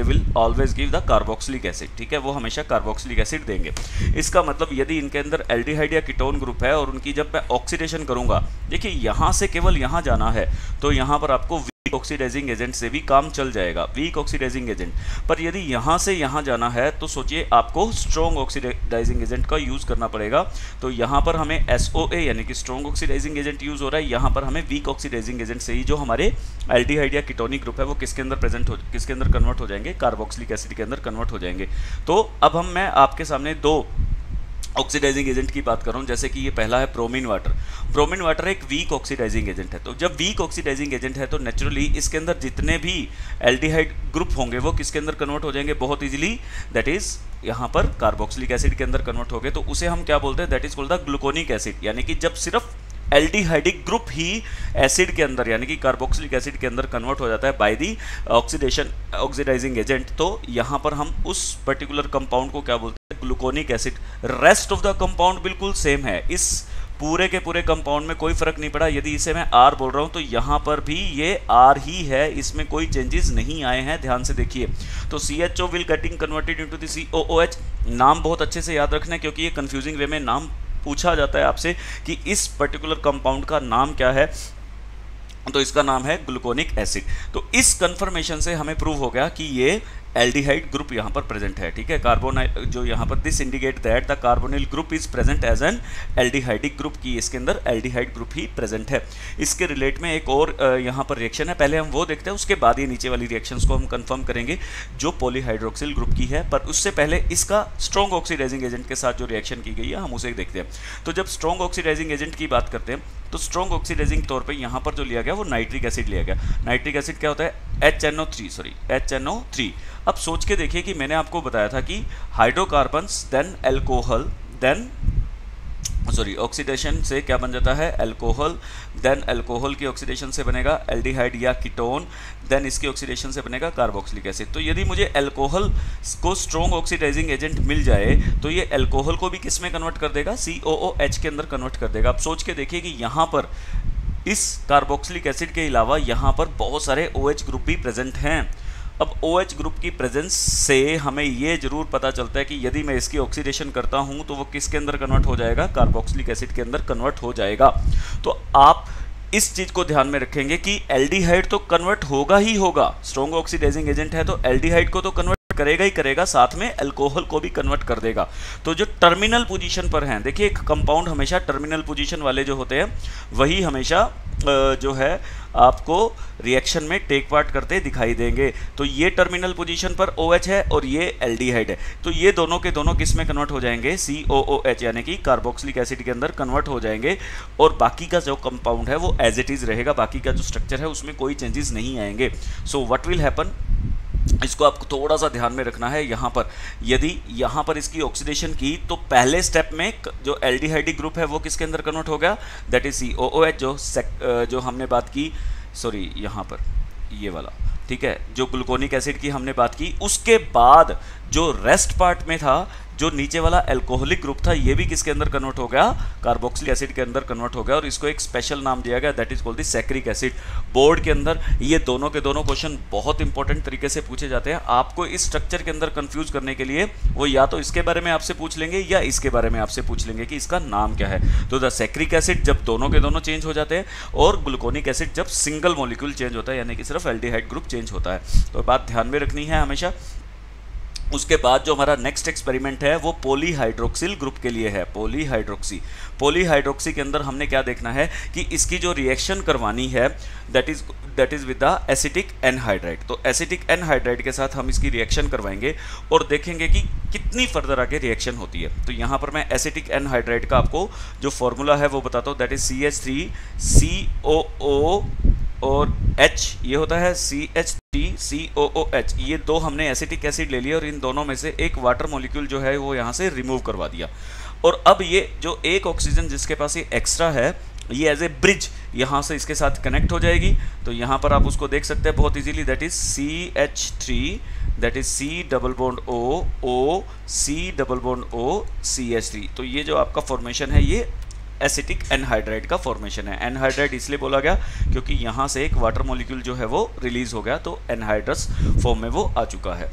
will always give the carboxylic acid. ठीक है, वो हमेशा कार्बोक्सिलिक एसिड देंगे। इसका मतलब यदि इनके अंदर एल्डिहाइड या कीटोन ग्रुप है और उनकी जब मैं ऑक्सीडेशन करूंगा, देखिए यहाँ से केवल यहाँ जाना है तो यहाँ पर आपको वीक ऑक्सीडाइजिंग एजेंट से भी काम चल जाएगा, वीक ऑक्सीडाइजिंग एजेंट। पर यदि यहाँ से यहाँ जाना है तो सोचिए आपको स्ट्रॉन्ग ऑक्सीडाइजिंग एजेंट का यूज़ करना पड़ेगा। तो यहाँ पर हमें SOA यानी कि स्ट्रॉन्ग ऑक्सीडाइजिंग एजेंट यूज़ हो रहा है, यहाँ पर हमें वीक ऑक्सीडाइजिंग एजेंट से ही जो हमारे एल्डिहाइड या कीटोनिक ग्रुप है वो किसके अंदर किसके अंदर कन्वर्ट हो जाएंगे, कार्बोक्सिलिक एसिड के अंदर कन्वर्ट हो जाएंगे। तो अब मैं आपके सामने 2 ऑक्सीडाइजिंग एजेंट की बात कर रहा हूं, जैसे कि ये पहला है ब्रोमीन वाटर। ब्रोमीन वाटर एक वीक ऑक्सीडाइजिंग एजेंट है। तो जब वीक ऑक्सीडाइजिंग एजेंट है तो नेचुरली इसके अंदर जितने भी एल्डिहाइड ग्रुप होंगे वो किसके अंदर कन्वर्ट हो जाएंगे बहुत इजीली, दैट इज यहाँ पर कार्बोक्सिलिक एसिड के अंदर कन्वर्ट हो गए। तो उसे हम क्या बोलते हैं, that is called the gluconic acid. यानी कि जब सिर्फ एल्डिहाइडिक ग्रुप ही एसिड के अंदर यानी कि कार्बोक्सिलिक एसिड के अंदर कन्वर्ट हो जाता है बाय दी ऑक्सीडाइजिंग एजेंट, तो यहाँ पर हम उस पर्टिकुलर कंपाउंड को क्या बोलते हैं, gluconic acid. Rest of the compound बिल्कुल सेम है, इस पूरे के पूरे कंपाउंड में कोई फर्क नहीं पड़ा। यदि इसे मैं R बोल रहा हूँ तो यहाँ पर भी ये R ही है, इसमें कोई चेंजेस नहीं आए हैं, ध्यान से देखिए। तो CHO will getting converted into the COOH। नाम बहुत अच्छे से याद रखना है क्योंकि ये कंफ्यूजिंग वे में नाम पूछा जाता है आपसे कि इस पर्टिकुलर कंपाउंड का नाम क्या है, तो इसका नाम है ग्लूकोनिक एसिड। तो इस कंफर्मेशन से हमें प्रूव हो गया कि ये एल्डिहाइड ग्रुप यहाँ पर प्रेजेंट है। ठीक है, कार्बोनाइल जो यहाँ पर this indicate that the carbonyl group is present as an aldehydic group की इसके अंदर एल्डिहाइड ग्रुप ही प्रेजेंट है। इसके रिलेट में एक और यहाँ पर रिएक्शन है, पहले हम वो देखते हैं, उसके बाद ये नीचे वाली रिएक्शंस को हम कंफर्म करेंगे जो पॉलीहाइड्रोक्सिल ग्रुप की है। पर उससे पहले इसका स्ट्रॉन्ग ऑक्सीडाइजिंग एजेंट के साथ जो रिएक्शन की गई है हम उसे देखते हैं। तो जब स्ट्रॉन्ग ऑक्सीडाइजिंग एजेंट की बात करते हैं तो स्ट्रॉन्ग ऑक्सीडाइजिंग तौर पे यहाँ पर जो लिया गया वो नाइट्रिक एसिड लिया गया। नाइट्रिक एसिड क्या होता है, HNO3। अब सोच के देखिए कि मैंने आपको बताया था कि hydrocarbons then alcohol then oxidation से क्या बन जाता है, एल्कोहल, देन एल्कोहल की ऑक्सीडेशन से बनेगा एल्डिहाइड या कीटोन, देन इसकी ऑक्सीडेशन से बनेगा कार्बोक्सिलिक एसिड। तो यदि मुझे एल्कोहल को स्ट्रॉन्ग ऑक्सीडाइजिंग एजेंट मिल जाए तो ये एल्कोहल को भी किस में कन्वर्ट कर देगा, COOH के अंदर कन्वर्ट कर देगा। अब सोच के देखिए कि यहाँ पर इस कार्बोक्सिलिक एसिड के अलावा यहाँ पर बहुत सारे OH ग्रुप भी प्रेजेंट हैं। अब OH ग्रुप की प्रेजेंस से हमें ये जरूर पता चलता है कि यदि मैं इसकी ऑक्सीडेशन करता हूँ तो वो किसके अंदर कन्वर्ट हो जाएगा, कार्बोक्सिलिक एसिड के अंदर कन्वर्ट हो जाएगा। तो आप इस चीज़ को ध्यान में रखेंगे कि एल्डिहाइड तो कन्वर्ट होगा ही होगा, स्ट्रॉन्ग ऑक्सीडाइजिंग एजेंट है तो एल्डिहाइड को तो कन्वर्ट करेगा ही करेगा, साथ में अल्कोहल को भी कन्वर्ट कर देगा। तो जो टर्मिनल पोजीशन पर हैं, देखिए एक कंपाउंड हमेशा टर्मिनल पोजीशन वाले जो होते हैं वही हमेशा जो है आपको रिएक्शन में टेक पार्ट करते दिखाई देंगे। तो ये टर्मिनल पोजीशन पर OH है और ये एल्डिहाइड है, तो ये दोनों के दोनों किस में कन्वर्ट हो जाएंगे, COOH यानी कि कार्बोक्सिलिक एसिड के अंदर कन्वर्ट हो जाएंगे। और बाकी का जो कंपाउंड है वो एज इट इज रहेगा, बाकी का जो स्ट्रक्चर है उसमें कोई चेंजेस नहीं आएंगे। सो व्हाट विल हैपन, इसको आपको थोड़ा सा ध्यान में रखना है। यहाँ पर यदि यहाँ पर इसकी ऑक्सीडेशन की तो पहले स्टेप में जो एल्डिहाइडिक ग्रुप है वो किसके अंदर कन्वर्ट हो गया, दैट इज COOH जो हमने बात की, सॉरी यहाँ पर ये वाला, ठीक है, जो ग्लूकोनिक एसिड की हमने बात की। उसके बाद जो रेस्ट पार्ट में था जो नीचे वाला एल्कोहलिक ग्रुप था ये भी किसके अंदर कन्वर्ट हो गया, कार्बोक्सिलिक एसिड के अंदर कन्वर्ट हो गया और इसको एक स्पेशल नाम दिया गया, that is called the saccharic acid. Board के अंदर ये दोनों के दोनों क्वेश्चन बहुत इंपॉर्टेंट तरीके से पूछे जाते हैं। आपको इस स्ट्रक्चर के अंदर कंफ्यूज करने के लिए वो या तो इसके बारे में आपसे पूछ लेंगे या इसके बारे में आपसे पूछ लेंगे कि इसका नाम क्या है। तो द सैक्रिक एसिड जब दोनों के दोनों चेंज हो जाते हैं और ग्लूकोनिक एसिड जब सिंगल मॉलिक्यूल चेंज होता है यानी कि सिर्फ एल्डिहाइड ग्रुप चेंज होता है। तो बात ध्यान में रखनी है हमेशा। उसके बाद जो हमारा नेक्स्ट एक्सपेरिमेंट है वो पॉलीहाइड्रोक्सिल ग्रुप के लिए है। पॉलीहाइड्रोक्सी के अंदर हमने क्या देखना है कि इसकी जो रिएक्शन करवानी है that is with the acetic anhydride. तो एसिटिक एनहाइड्राइड के साथ हम इसकी रिएक्शन करवाएंगे और देखेंगे कि कितनी फर्दर आगे रिएक्शन होती है। तो यहाँ पर मैं एसिटिक एनहाइड्राइड का आपको जो फॉर्मूला है वो बताता हूँ, दैट इज CH3COO और H, ये होता है CH3COOH। ये दो हमने एसिटिक एसिड ले लिया और इन दोनों में से एक वाटर मॉलिक्यूल जो है वो यहाँ से रिमूव करवा दिया। और अब ये जो एक ऑक्सीजन जिसके पास ये एक्स्ट्रा है, ये एज ए ब्रिज यहाँ से इसके साथ कनेक्ट हो जाएगी। तो यहाँ पर आप उसको देख सकते हैं बहुत easily, that is CH3, that is C double bond O O C double bond O CH3। तो ये जो आपका फॉर्मेशन है ये एसिटिक एनहाइड्राइड का फॉर्मेशन है। एनहाइड्राइड इसलिए बोला गया क्योंकि यहाँ से एक वाटर मॉलिक्यूल जो है वो रिलीज हो गया, तो एनहाइड्रस फॉर्म में वो आ चुका है।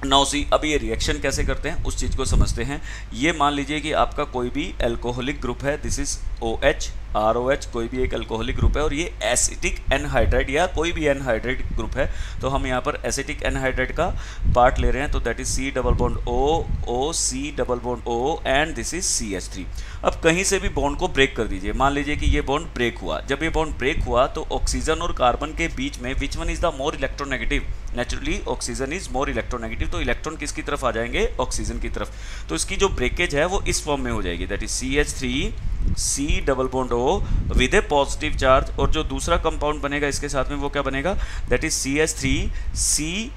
नाउ सी, अब ये रिएक्शन कैसे करते हैं उस चीज़ को समझते हैं। ये मान लीजिए कि आपका कोई भी अल्कोहलिक ग्रुप है, दिस इज OH ROH, कोई भी एक अल्कोहलिक ग्रुप है और ये एसिटिक एनहाइड्राइड या कोई भी एनहाइड्राइड ग्रुप है। तो हम यहाँ पर एसिटिक एनहाइड्राइड का पार्ट ले रहे हैं, तो that is C double bond O O C double bond O and this is CH3। अब कहीं से भी बॉन्ड को ब्रेक कर दीजिए, मान लीजिए कि ये बॉन्ड ब्रेक हुआ। जब ये बॉन्ड ब्रेक हुआ तो ऑक्सीजन और कार्बन के बीच में which one is the more electronegative? Naturally oxygen is more electronegative, तो इलेक्ट्रॉन किसकी तरफ आ जाएंगे? ऑक्सीजन की तरफ। तो इसकी जो ब्रेकेज है वो इस फॉर्म में हो जाएगी, that is CH3 C double bond O with A positive charge, और जो दूसरा कंपाउंड बनेगा इसके साथ में वो क्या बनेगा? That is CH3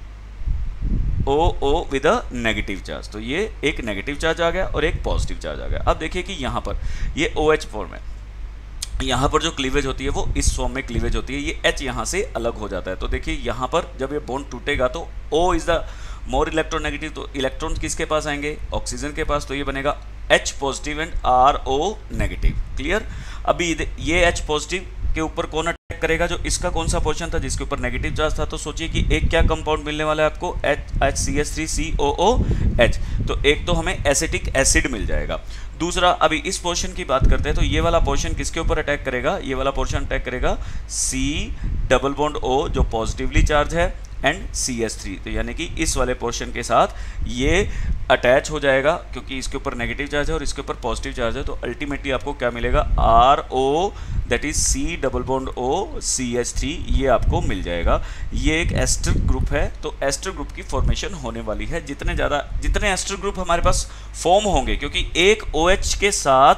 COO with a negative charge. तो ये एक नेगेटिव चार्ज आ गया और एक पॉजिटिव चार्ज आ गया। अब देखिए कि यहाँ पर ये OH फॉर्म है, यहाँ पर जो क्लीवेज होती है वो इस फॉर्म में क्लीवेज होती है, ये H यहाँ से अलग हो जाता है। तो देखिए यहाँ पर जब ये बॉन्ड टूटेगा तो O is the more electronegative, तो इलेक्ट्रॉन किसके पास आएंगे? ऑक्सीजन के पास। तो ये बनेगा H positive and RO negative. Clear? अभी ये H पॉजिटिव के ऊपर कौन अटैक करेगा? जो इसका कौन सा पोर्शन था जिसके ऊपर नेगेटिव चार्ज था। तो सोचिए कि एक क्या कंपाउंड मिलने वाला है आपको? HCH3COOH। तो एक तो हमें एसिटिक एसिड मिल जाएगा। दूसरा, अभी इस पोर्शन की बात करते हैं, तो ये वाला पोर्शन किसके ऊपर अटैक करेगा? ये वाला पोर्शन अटैक करेगा C डबल बॉन्ड O जो पॉजिटिवली चार्ज है एंड CH3। तो यानी कि इस वाले पोर्शन के साथ ये अटैच हो जाएगा क्योंकि इसके ऊपर नेगेटिव चार्ज है और इसके ऊपर पॉजिटिव चार्ज है। तो अल्टीमेटली आपको क्या मिलेगा? RO that is C double bond O CH3, ये आपको मिल जाएगा। ये एक एस्टर ग्रुप है, तो एस्टर ग्रुप की फॉर्मेशन होने वाली है। जितने एस्टर ग्रुप हमारे पास फॉर्म होंगे, क्योंकि एक OH के साथ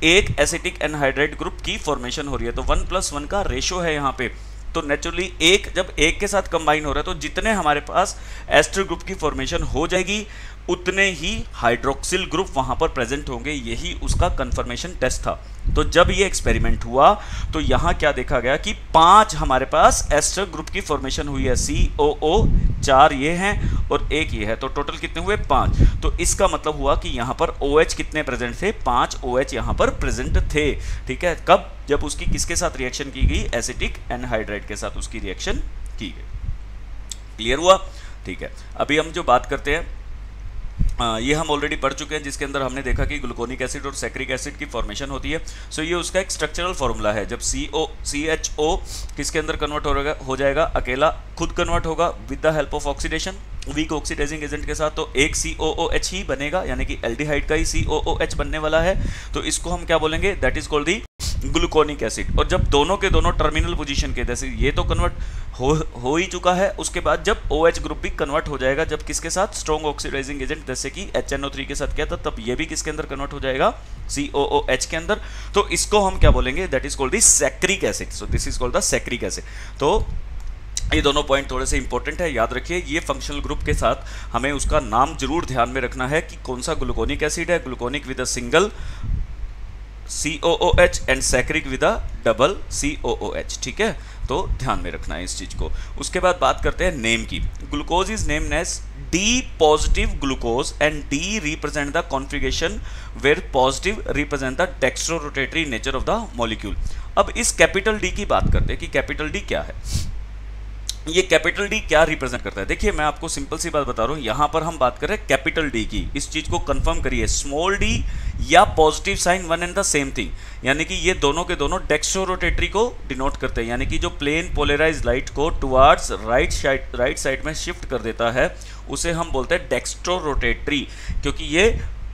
एक एसिटिक एनहाइड्राइड ग्रुप की फॉर्मेशन हो रही है, तो 1+1 का रेशो है यहाँ पे। तो नेचुरली एक जब एक के साथ कंबाइन हो रहा है तो जितने हमारे पास एस्टर ग्रुप की फॉर्मेशन हो जाएगी उतने ही हाइड्रोक्सिल ग्रुप वहां पर प्रेजेंट होंगे। यही उसका कंफर्मेशन टेस्ट था। तो जब ये एक्सपेरिमेंट हुआ तो यहाँ क्या देखा गया कि 5 हमारे पास एस्टर ग्रुप की फॉर्मेशन हुई है। COO 4 ये हैं और 1 ये है, तो टोटल कितने हुए? 5। तो इसका मतलब हुआ कि यहाँ पर OH कितने प्रेजेंट थे? 5 OH यहाँ पर प्रेजेंट थे। ठीक है, कब? जब उसकी किसके साथ रिएक्शन की गई? एसिटिक एनहाइड्राइड के साथ उसकी रिएक्शन की गई। क्लियर हुआ? ठीक है, अभी हम जो बात करते हैं ये हम ऑलरेडी पढ़ चुके हैं, जिसके अंदर हमने देखा कि ग्लूकोनिक एसिड और सैक्रिक एसिड की फॉर्मेशन होती है। सो ये उसका एक स्ट्रक्चरल फॉर्मूला है। जब CHO किसके अंदर कन्वर्ट हो जाएगा? अकेला खुद कन्वर्ट होगा with the help of oxidation, weak oxidizing agent के साथ, तो एक COOH ही बनेगा, यानी कि एल्डिहाइड का ही COOH बनने वाला है। तो इसको हम क्या बोलेंगे? That is called the gluconic acid. और जब दोनों के दोनों टर्मिनल पोजीशन के, जैसे ये तो कन्वर्ट हो ही चुका है, उसके बाद जब OH ग्रुप भी कन्वर्ट हो जाएगा, जब किसके साथ? स्ट्रॉन्ग ऑक्सीडाइजिंग एजेंट जैसे कि HNO3 के साथ किया था, तब ये भी किसके अंदर कन्वर्ट हो जाएगा? COOH के अंदर। तो इसको हम क्या बोलेंगे? That is called the saccharic acid. So this is called the saccharic acid. तो ये दोनों पॉइंट थोड़े से इंपॉर्टेंट है, याद रखिए। ये फंक्शनल ग्रुप के साथ हमें उसका नाम जरूर ध्यान में रखना है कि कौन सा ग्लूकोनिक एसिड है। Gluconic with a single COOH and saccharic with a double COOH। ठीक है, तो ध्यान में रखना है इस चीज को। उसके बाद बात करते हैं नेम की। Glucose is named as D positive glucose and D represent the configuration where positive represent the dextrorotatory nature of the molecule। अब इस कैपिटल D की बात करते हैं कि कैपिटल D क्या है। ये कैपिटल डी क्या रिप्रेजेंट करता है? देखिए मैं आपको सिंपल सी बात बता रहा हूँ, यहाँ पर हम बात कर रहे हैं कैपिटल डी की। इस चीज को कंफर्म करिए, स्मॉल डी या positive sine one and the same thing, यानी कि ये दोनों के दोनों डेक्स्ट्रोरोटेटरी को डिनोट करते हैं, यानी कि जो प्लेन पोलराइज्ड लाइट को टुवर्ड्स राइट साइड में शिफ्ट कर देता है उसे हम बोलते हैं डेक्स्ट्रोरोटेटरी। क्योंकि ये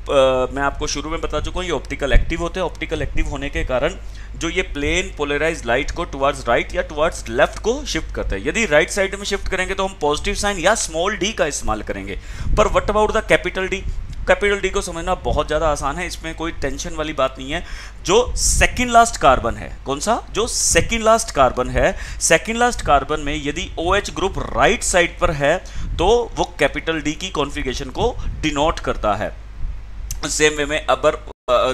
मैं आपको शुरू में बता चुका हूँ, ये ऑप्टिकल एक्टिव होते हैं। ऑप्टिकल एक्टिव होने के कारण जो ये प्लेन पोलराइज्ड लाइट को टुवर्ड्स राइट या टुवर्ड्स लेफ्ट को शिफ्ट करते हैं। यदि राइट साइड में शिफ्ट करेंगे तो हम पॉजिटिव साइन या स्मॉल डी का इस्तेमाल करेंगे। पर what about the capital D? Capital D को समझना बहुत ज़्यादा आसान है, इसमें कोई टेंशन वाली बात नहीं है। जो सेकेंड लास्ट कार्बन है, कौन सा? जो सेकेंड लास्ट कार्बन है, सेकेंड लास्ट कार्बन में यदि OH ग्रुप राइट साइड पर है तो वो कैपिटल डी की कॉन्फ़िगरेशन को डिनोट करता है। सेम वे में अगर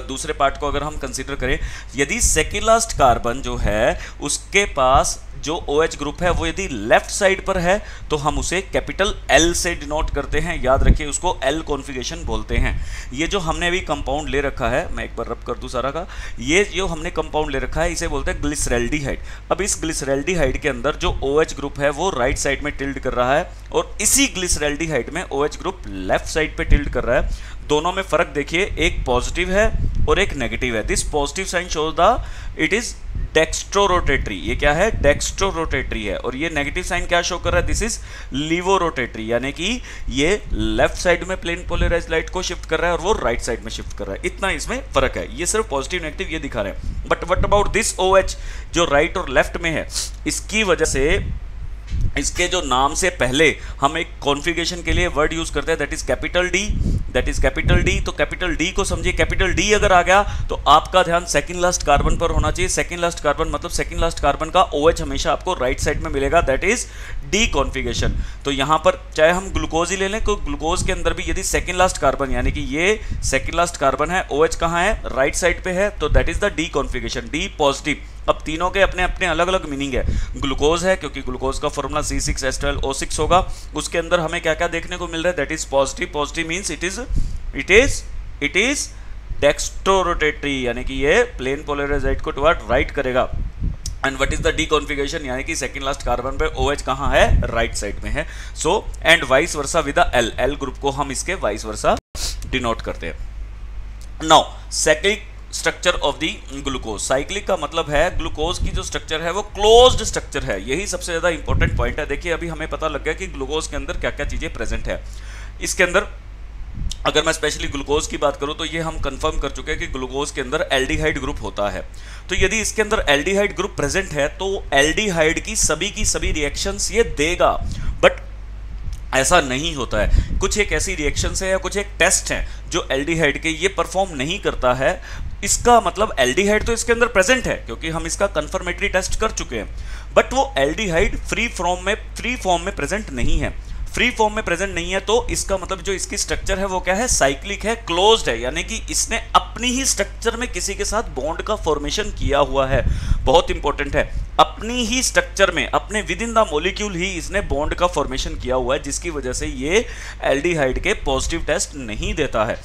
दूसरे पार्ट को अगर हम कंसीडर करें, यदि सेकेंड लास्ट कार्बन जो है उसके पास जो OH ग्रुप है वो यदि लेफ्ट साइड पर है तो हम उसे कैपिटल L से डिनोट करते हैं। याद रखिए उसको L कॉन्फ़िगरेशन बोलते हैं। ये जो हमने अभी कंपाउंड ले रखा है, मैं एक बार रब कर दूं सारा का, ये जो हमने कंपाउंड ले रखा है इसे बोलते हैं ग्लिसरैल्डिहाइड। अब इस ग्लिसरैल्डिहाइड के अंदर जो OH ग्रुप है वो राइट साइड में टिल्ड कर रहा है और इसी ग्लिसरैल्डिहाइड में OH ग्रुप लेफ्ट साइड पे टिल्ड कर रहा है। दोनों में फर्क देखिए, एक पॉजिटिव है और एक नेगेटिव है। This positive sign shows the it is dextrorotatory. ये क्या है? डेक्स्ट्रोरोटेटरी है। और ये नेगेटिव साइन क्या शो कर रहा है? दिस इज लीवोरोटेटरी, यानी कि ये लेफ्ट साइड में प्लेन पोलराइज्ड लाइट को शिफ्ट कर रहा है और वो राइट साइड में शिफ्ट कर रहा है। इतना इसमें फर्क है। ये सिर्फ पॉजिटिव नेगेटिव ये दिखा रहे हैं। But what about this OH जो राइट और लेफ्ट में है, इसकी वजह से इसके जो नाम से पहले हम एक कॉन्फ़िगरेशन के लिए वर्ड यूज करते हैं, that is capital D, that is capital D. तो कैपिटल डी को समझिए, कैपिटल डी अगर आ गया तो आपका ध्यान सेकंड लास्ट कार्बन पर होना चाहिए। सेकंड लास्ट कार्बन मतलब सेकंड लास्ट कार्बन का OH हमेशा आपको राइट साइड में मिलेगा, दैट इज डी कॉन्फ़िगरेशन। तो यहाँ पर चाहे हम ग्लूकोज ही ले लें, तो ग्लूकोज के अंदर भी यदि सेकंड लास्ट कार्बन, यानी कि ये सेकंड लास्ट कार्बन है, OH कहाँ है? राइट साइड पे है, तो that is the D configuration, D positive. अब तीनों के अपने अपने अलग अलग मीनिंग है। ग्लूकोज है क्योंकि ग्लूकोज का फॉर्मूला C6H12O6 होगा, उसके अंदर हमें क्या क्या देखने को मिल रहा है? That is positive. Positive means it is dextrorotatory, यानी कि ये प्लेन पोलराइज्ड लाइट को टुवर्ड राइट करेगा। And what is the D configuration? यानी कि सेकंड लास्ट कार्बन पे OH कहाँ है? राइट साइड में है। So and vice versa with the L group को हम इसके वाइस वर्सा डिनोट करते हैं। Now cyclic structure of the glucose. Cyclic का मतलब है ग्लूकोज की जो स्ट्रक्चर है वो क्लोज्ड स्ट्रक्चर है। यही सबसे ज्यादा इंपॉर्टेंट पॉइंट है। देखिए अभी हमें पता लग गया कि ग्लूकोज के अंदर क्या क्या चीजें प्रेजेंट है। इसके अंदर अगर मैं स्पेशली ग्लूकोज की बात करूं तो ये हम कंफर्म कर चुके हैं कि ग्लूकोज के अंदर एल्डिहाइड ग्रुप होता है। तो यदि इसके अंदर एल्डिहाइड ग्रुप प्रेजेंट है तो एल्डिहाइड की सभी रिएक्शंस ये देगा। बट ऐसा नहीं होता है। कुछ एक ऐसी रिएक्शंस है या कुछ एक टेस्ट हैं जो एल्डिहाइड के ये परफॉर्म नहीं करता है। इसका मतलब एल्डिहाइड तो इसके अंदर प्रेजेंट है क्योंकि हम इसका कंफर्मेटरी टेस्ट कर चुके हैं, बट वो एल्डिहाइड फ्री फॉर्म में प्रेजेंट नहीं है। फ्री फॉर्म में प्रेजेंट नहीं है तो इसका मतलब जो इसकी स्ट्रक्चर है वो क्या है? साइक्लिक है, क्लोज्ड है, यानी कि इसने अपनी ही स्ट्रक्चर में किसी के साथ बॉन्ड का फॉर्मेशन किया हुआ है। बहुत इंपॉर्टेंट है, अपनी ही स्ट्रक्चर में, अपने विद इन द मॉलिक्यूल ही इसने बॉन्ड का फॉर्मेशन किया हुआ है, जिसकी वजह से ये एल्डिहाइड के पॉजिटिव टेस्ट नहीं देता है।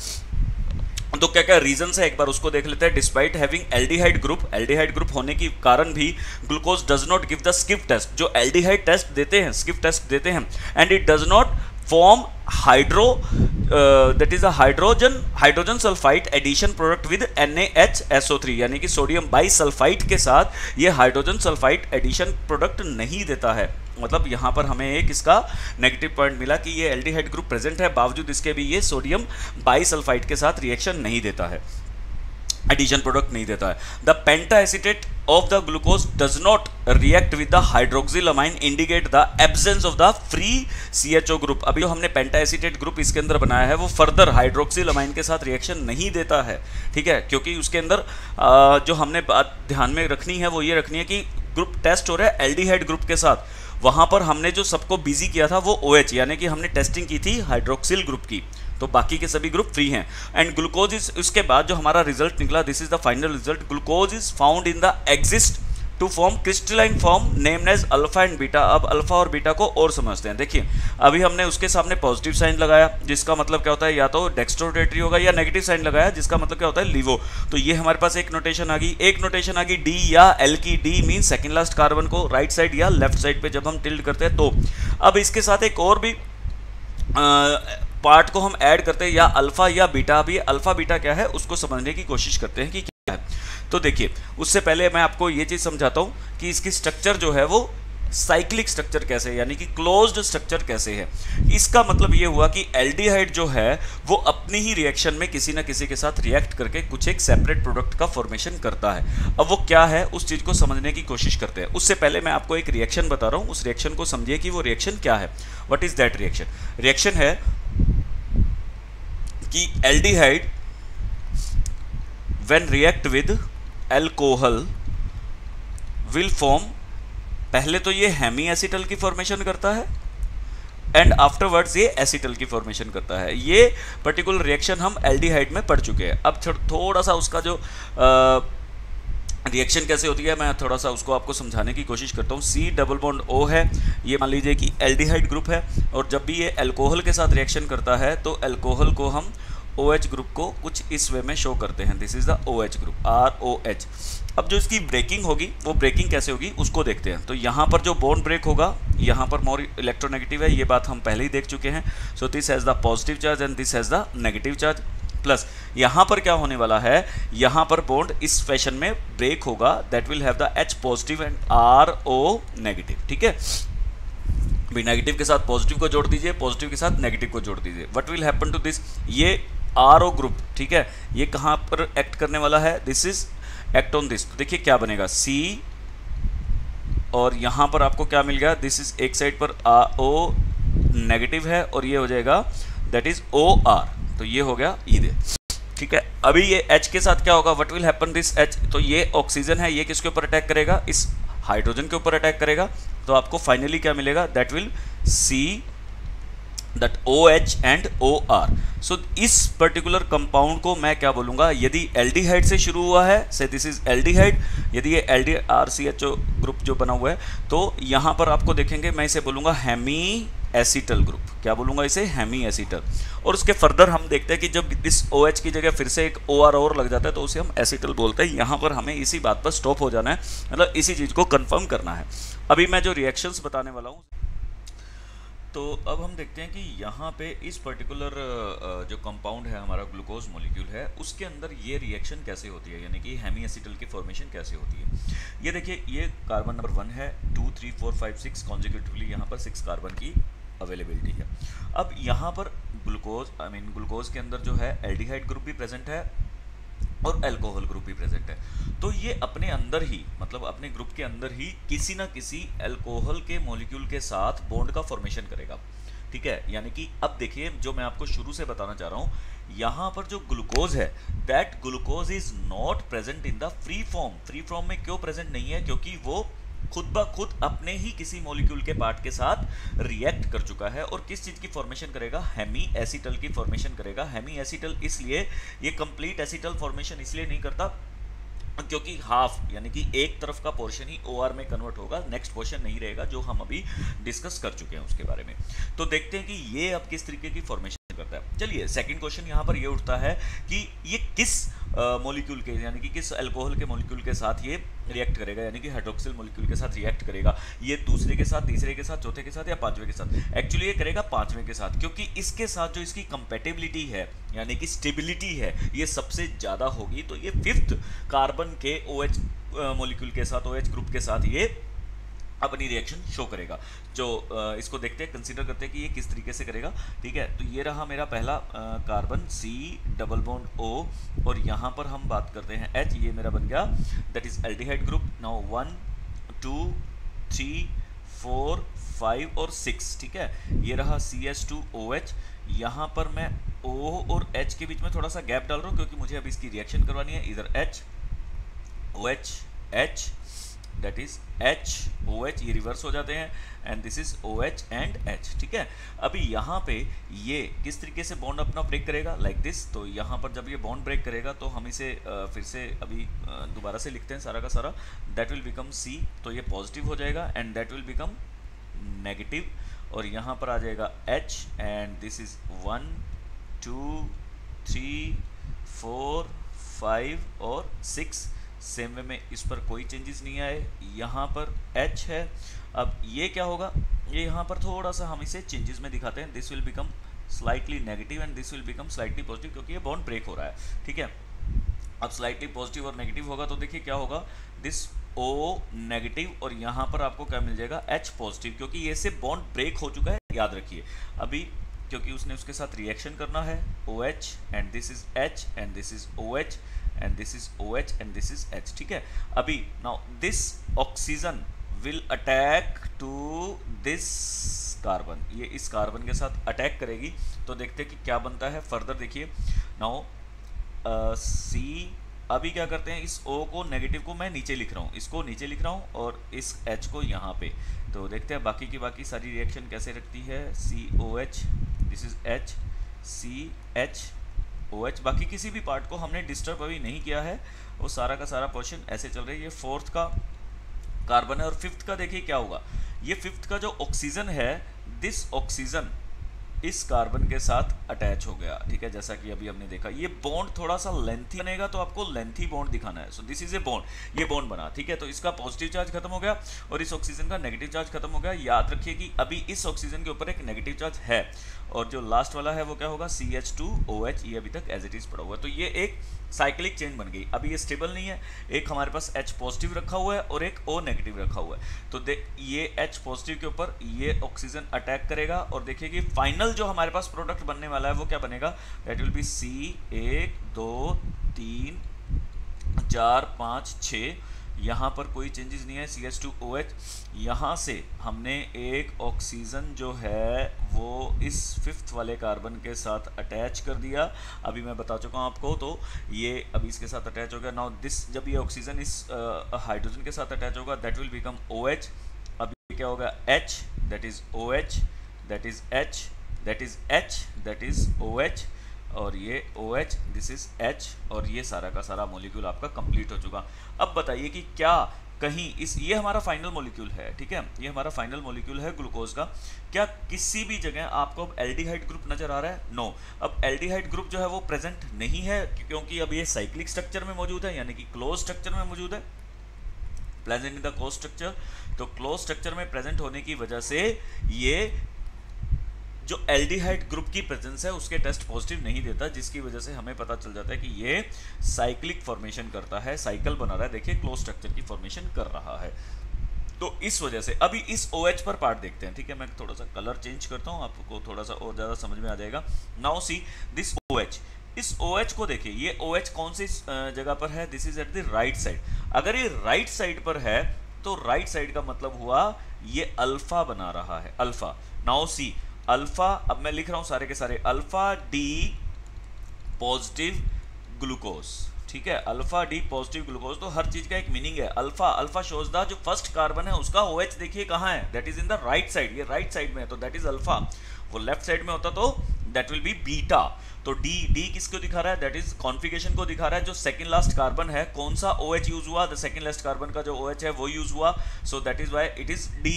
तो क्या क्या रीजंस है एक बार उसको देख लेते हैं। डिस्पाइट हैविंग एल्डिहाइड ग्रुप होने के कारण भी glucose does not give the Schiff test. जो एल्डिहाइड टेस्ट देते हैं, स्किप टेस्ट देते हैं, and it does not form that is a hydrogen sulphide addition product with NaHSO3, यानी कि सोडियम बाइसल्फाइड के साथ ये हाइड्रोजन सल्फाइड एडिशन प्रोडक्ट नहीं देता है। मतलब यहाँ पर हमें एक इसका नेगेटिव पॉइंट मिला कि ये एल्डिहाइड ग्रुप प्रेजेंट है, बावजूद इसके भी ये सोडियम बाइसल्फाइड के साथ रिएक्शन नहीं देता है, एडिशन प्रोडक्ट नहीं देता है। The penta acetate of the glucose does not react with the hydroxylamine indicate the absence of the free CHO group. अभी जो हमने पेंटा एसीटेट ग्रुप इसके अंदर बनाया है वो फर्दर हाइड्रोक्सिलमाइन के साथ रिएक्शन नहीं देता है, ठीक है, क्योंकि उसके अंदर जो हमने बात ध्यान में रखनी है वो ये रखनी है कि ग्रुप टेस्ट हो रहा है एल्डिहाइड ग्रुप के साथ। वहां पर हमने जो सबको बिजी किया था वो OH, यानी कि हमने टेस्टिंग की थी हाइड्रोक्सिल ग्रुप की, तो बाकी के सभी ग्रुप फ्री हैं। एंड ग्लूकोज इज, उसके बाद जो हमारा रिजल्ट निकला, this is the final result, glucose is found in the exist two form crystalline form named as alpha and beta. अब अल्फा और बीटा को और समझते हैं। देखिए अभी हमने उसके सामने पॉजिटिव साइन लगाया जिसका मतलब क्या होता है, या तो डेक्स्ट्रोरोटेटरी होगा, या नेगेटिव साइन लगाया जिसका मतलब क्या होता है, लीवो। तो ये हमारे पास एक नोटेशन आ गई। एक नोटेशन आ गई डी या एल की। D mean second last carbon को राइट साइड या लेफ्ट साइड पे जब हम टिल्ड करते हैं तो। अब इसके साथ एक और भी पार्ट को हम ऐड करते हैं, या अल्फा या बीटा। भी अल्फा बीटा क्या है उसको समझने की कोशिश करते हैं कि क्या है। तो देखिए उससे पहले मैं आपको ये चीज समझाता हूं कि इसकी स्ट्रक्चर जो है वो साइक्लिक स्ट्रक्चर कैसे है, यानी कि क्लोज्ड स्ट्रक्चर कैसे है। इसका मतलब ये हुआ कि एल्डिहाइड जो है वो अपनी ही रिएक्शन में किसी ना किसी के साथ रिएक्ट करके कुछ एक सेपरेट प्रोडक्ट का फॉर्मेशन करता है। अब वो क्या है उस चीज को समझने की कोशिश करते हैं। उससे पहले मैं आपको एक रिएक्शन बता रहा हूं, उस रिएक्शन को समझिए कि वो रिएक्शन क्या है। What is that reaction? Reaction है कि aldehyde when react with alcohol will form, पहले तो ये हेमी एसिटल की फॉर्मेशन करता है एंड आफ्टरवर्ड्स ये एसिटल की फॉर्मेशन करता है। ये पर्टिकुलर रिएक्शन हम एल्डिहाइड में पढ़ चुके हैं। अब थोड़ा सा उसका जो रिएक्शन कैसे होती है मैं थोड़ा सा उसको आपको समझाने की कोशिश करता हूँ। सी डबल बॉन्ड ओ है, ये मान लीजिए कि एल्डिहाइड ग्रुप है, और जब भी ये अल्कोहल के साथ रिएक्शन करता है तो अल्कोहल को हम OH ग्रुप को कुछ इस वे में शो करते हैं। This is the OH group, ROH। अब जो इसकी ब्रेकिंग होगी वो ब्रेकिंग कैसे होगी उसको देखते हैं। तो यहाँ पर जो बॉन्ड ब्रेक होगा, यहाँ पर मोर इलेक्ट्रोनेगेटिव है, ये बात हम पहले ही देख चुके हैं। So this has the positive charge and this has the negative charge. Plus यहाँ पर क्या होने वाला है, यहाँ पर बॉन्ड इस फैशन में ब्रेक होगा, that will have the H positive and RO negative. ठीक है, भी नेगेटिव के साथ पॉजिटिव को जोड़ दीजिए, पॉजिटिव के साथ नेगेटिव को जोड़ दीजिए। What will happen to this, ये RO ग्रुप, ठीक है, ये कहाँ पर एक्ट करने वाला है, this is act on this. तो देखिए क्या बनेगा, C, और यहाँ पर आपको क्या मिल गया, दिस इज एक साइड पर O नेगेटिव है और ये हो जाएगा दैट इज OR। तो ये हो गया ईदे। ठीक है, अभी ये H के साथ क्या होगा, what will happen this H, तो ये ऑक्सीजन है, ये किसके ऊपर अटैक करेगा, इस हाइड्रोजन के ऊपर अटैक करेगा। तो आपको फाइनली क्या मिलेगा, that will see that OH and OR। सो इस पर्टिकुलर कंपाउंड को मैं क्या बोलूंगा, यदि एल्डिहाइड से शुरू हुआ है, से दिस इज एल्डिहाइड, यदि ये RCHO ग्रुप जो बना हुआ है, तो यहाँ पर आपको देखेंगे मैं इसे बोलूंगा हेमी एसिटल ग्रुप। क्या बोलूंगा इसे, हेमी एसिटल। और उसके फर्दर हम देखते हैं कि जब इस OH की जगह फिर से एक OR और लग जाता है तो उसे हम एसिटल बोलते हैं। यहाँ पर हमें इसी बात पर स्टॉप हो जाना है, मतलब इसी चीज को कंफर्म करना है। अभी मैं जो रिएक्शंस बताने वाला हूँ, तो अब हम देखते हैं कि यहाँ पे इस पर्टिकुलर जो कंपाउंड है हमारा ग्लूकोज मॉलिक्यूल है, उसके अंदर ये रिएक्शन कैसे होती है, यानी कि हेमी एसिटल की फॉर्मेशन कैसे होती है। ये देखिए, ये कार्बन नंबर 1 है, 2 3 4 5 6 कॉन्जिक्यूटिवली यहाँ पर 6 कार्बन की अवेलेबिलिटी है। अब यहाँ पर ग्लूकोज ग्लूकोज के अंदर जो है एल्डिहाइड ग्रुप भी प्रेजेंट है और अल्कोहल ग्रुप भी प्रेजेंट है। तो ये अपने अंदर ही, मतलब अपने ग्रुप के अंदर ही किसी ना किसी अल्कोहल के मॉलिक्यूल के साथ बॉन्ड का फॉर्मेशन करेगा। ठीक है, यानी कि अब देखिए जो मैं आपको शुरू से बताना चाह रहा हूं, यहाँ पर जो ग्लूकोज है, that glucose is not present in the free form. Free form में क्यों प्रेजेंट नहीं है, क्योंकि वो खुद ब खुद अपने ही किसी मॉलिक्यूल के पार्ट के साथ रिएक्ट कर चुका है। और किस चीज की फॉर्मेशन करेगा, हेमी एसिटल की फॉर्मेशन करेगा। हेमी एसिटल इसलिए, ये कंप्लीट एसिटल फॉर्मेशन इसलिए नहीं करता क्योंकि हाफ, यानी कि एक तरफ का पोर्शन ही OR में कन्वर्ट होगा, नेक्स्ट पोर्शन नहीं रहेगा, जो हम अभी डिस्कस कर चुके हैं उसके बारे में। तो देखते हैं कि ये अब किस तरीके की फॉर्मेशन करता है। चलिए, सेकंड क्वेश्चन यहाँ पर ये उठता है कि ये किस मॉलिक्यूल के, यानी कि किस अल्कोहल के मॉलिक्यूल के साथ ये रिएक्ट करेगा, यानी कि हाइड्रोक्सिल मॉलिक्यूल के साथ रिएक्ट करेगा। ये दूसरे के साथ, तीसरे के साथ, चौथे के साथ या पांचवें के साथ? एक्चुअली ये करेगा पांचवें के साथ, क्योंकि इसके साथ जो इसकी कंपेटेबिलिटी है, यानी कि स्टेबिलिटी है, ये सबसे ज्यादा होगी। तो ये 5th कार्बन के OH मॉलिक्यूल के साथ, OH ग्रुप के साथ ये अपनी रिएक्शन शो करेगा। जो इसको देखते हैं, कंसीडर करते हैं कि ये किस तरीके से करेगा। ठीक है, तो ये रहा मेरा पहला carbon C double bond O, और यहाँ पर हम बात करते हैं H, ये मेरा बन गया that is aldehyde group. Now 1 2 3 4 5 और 6। ठीक है, ये रहा CH2OH। यहाँ पर मैं O और H के बीच में थोड़ा सा गैप डाल रहा हूँ, क्योंकि मुझे अब इसकी रिएक्शन करवानी है। इधर H OH H that is HOH, ये रिवर्स हो जाते हैं, and this is OH and H, ठीक है। अभी यहाँ पे ये किस तरीके से बॉन्ड अपना ब्रेक करेगा, लाइक दिस। तो यहाँ पर जब ये बॉन्ड ब्रेक करेगा तो हम इसे फिर से अभी दोबारा से लिखते हैं सारा का सारा, दैट विल बिकम C, तो ये पॉजिटिव हो जाएगा, and that will become negative, और यहाँ पर आ जाएगा H, एंड दिस इज 1 2 3 4 5 और 6। सेम वे में इस पर कोई चेंजेस नहीं आए, यहाँ पर H है। अब ये क्या होगा, ये यहाँ पर थोड़ा सा हम इसे चेंजेस में दिखाते हैं, this will become slightly negative and this will become slightly positive, क्योंकि ये बॉन्ड ब्रेक हो रहा है, ठीक है। अब स्लाइटली पॉजिटिव और नेगेटिव होगा तो देखिए क्या होगा, दिस O नेगेटिव, और यहाँ पर आपको क्या मिल जाएगा, H पॉजिटिव, क्योंकि ये से बॉन्ड ब्रेक हो चुका है, याद रखिए। अभी क्योंकि उसने उसके साथ रिएक्शन करना है, OH and this is H and this is OH and this is OH and this is H, ठीक है। अभी now this oxygen will attack to this carbon, ये इस कार्बन के साथ अटैक करेगी, तो देखते हैं कि क्या बनता है फर्दर। देखिए नाउ C, अभी क्या करते हैं, इस O को नेगेटिव को मैं नीचे लिख रहा हूँ, इसको नीचे लिख रहा हूँ, और इस H को यहाँ पे, तो देखते हैं बाकी की बाकी सारी रिएक्शन कैसे रखती है। COH, this is H, CHOH, बाकी किसी भी पार्ट को हमने डिस्टर्ब अभी नहीं किया है, वो सारा का सारा पोर्शन ऐसे चल रही है। ये फोर्थ का कार्बन है, और फिफ्थ का देखिए क्या होगा, ये फिफ्थ का जो ऑक्सीजन है, दिस ऑक्सीजन इस कार्बन के साथ अटैच हो गया, ठीक है। जैसा कि अभी हमने देखा, ये बॉन्ड थोड़ा सा लेंथी बनेगा, तो आपको लेंथी बॉन्ड दिखाना है। सो दिस इज ए बॉन्ड, ये बॉन्ड बना, ठीक है। तो इसका पॉजिटिव चार्ज खत्म हो गया और इस ऑक्सीजन का नेगेटिव चार्ज खत्म हो गया। याद रखिए कि अभी इस ऑक्सीजन के ऊपर एक नेगेटिव चार्ज है, और जो लास्ट वाला है वो क्या होगा, CH2OH, ये अभी तक एज इट इज पड़ा हुआ है। तो ये एक साइक्लिक चेन बन गई। अभी ये स्टेबल नहीं है, एक हमारे पास H पॉजिटिव रखा हुआ है और एक O नेगेटिव रखा हुआ है। तो ये H पॉजिटिव के ऊपर ये ऑक्सीजन अटैक करेगा, और देखिए कि फाइनल जो हमारे पास प्रोडक्ट बनने वाला है वो क्या बनेगा, दैट विल बी C 1 2 3 4 5 6, यहाँ पर कोई चेंजेस नहीं है, CH2OH। यहाँ से हमने एक ऑक्सीजन जो है वो इस फिफ्थ वाले कार्बन के साथ अटैच कर दिया, अभी मैं बता चुका हूँ आपको। तो ये अभी इसके साथ अटैच हो गया। नाउ दिस, जब ये ऑक्सीजन इस हाइड्रोजन के साथ अटैच होगा, दैट विल बिकम OH। अभी क्या होगा, H, that is OH, that is H, that is H, that is OH, और ये OH, दिस इज H, और ये सारा का सारा मॉलिक्यूल आपका कंप्लीट हो चुका। अब बताइए कि क्या कहीं इस, ये हमारा फाइनल मॉलिक्यूल है, ठीक है, ये हमारा फाइनल मॉलिक्यूल है ग्लूकोज का। क्या किसी भी जगह आपको अब एल्डिहाइड ग्रुप नजर आ रहा है? नो। अब एल्डिहाइड ग्रुप जो है वो प्रेजेंट नहीं है, क्योंकि अब ये साइक्लिक स्ट्रक्चर में मौजूद है, यानी कि क्लोज स्ट्रक्चर में मौजूद है, present in the close structure. तो क्लोज स्ट्रक्चर में प्रेजेंट होने की वजह से ये जो एल्डिहाइड ग्रुप की प्रेजेंस है उसके टेस्ट पॉजिटिव नहीं देता, जिसकी वजह से हमें पता चल जाता है कि ये साइक्लिक फॉर्मेशन करता है, साइकिल बना रहा है। देखिए क्लोज स्ट्रक्चर की फॉर्मेशन कर रहा है, तो इस वजह से। अभी इस OH पर पार्ट देखते हैं, ठीक है। मैं थोड़ा सा कलर चेंज करता हूँ, आपको थोड़ा सा और ज़्यादा समझ में आ जाएगा। नाउ सी दिस OH, इस OH को देखिए, ये OH कौन सी जगह पर है, this is at the right side. अगर ये राइट साइड पर है तो राइट साइड का मतलब हुआ ये अल्फा बना रहा है, अल्फा। नाउ सी अल्फा, अब मैं लिख रहा हूं सारे के सारे, अल्फा D पॉजिटिव ग्लूकोज, ठीक है, अल्फा D पॉजिटिव ग्लूकोज। तो हर चीज का एक मीनिंग है। अल्फा, अल्फा शोज द, जो फर्स्ट कार्बन है उसका OH देखिए कहां है, that is in the right side, ये राइट साइड में है, तो दैट इज अल्फा। वो लेफ्ट साइड में होता तो दैट विल बी बीटा। तो D किसको दिखा रहा है, दैट इज कॉन्फिगरेशन को दिखा रहा है। जो सेकंड लास्ट कार्बन है, कौन सा OH यूज हुआ, द सेकंड लास्ट कार्बन का जो OH है वो यूज हुआ, so that is why it is D।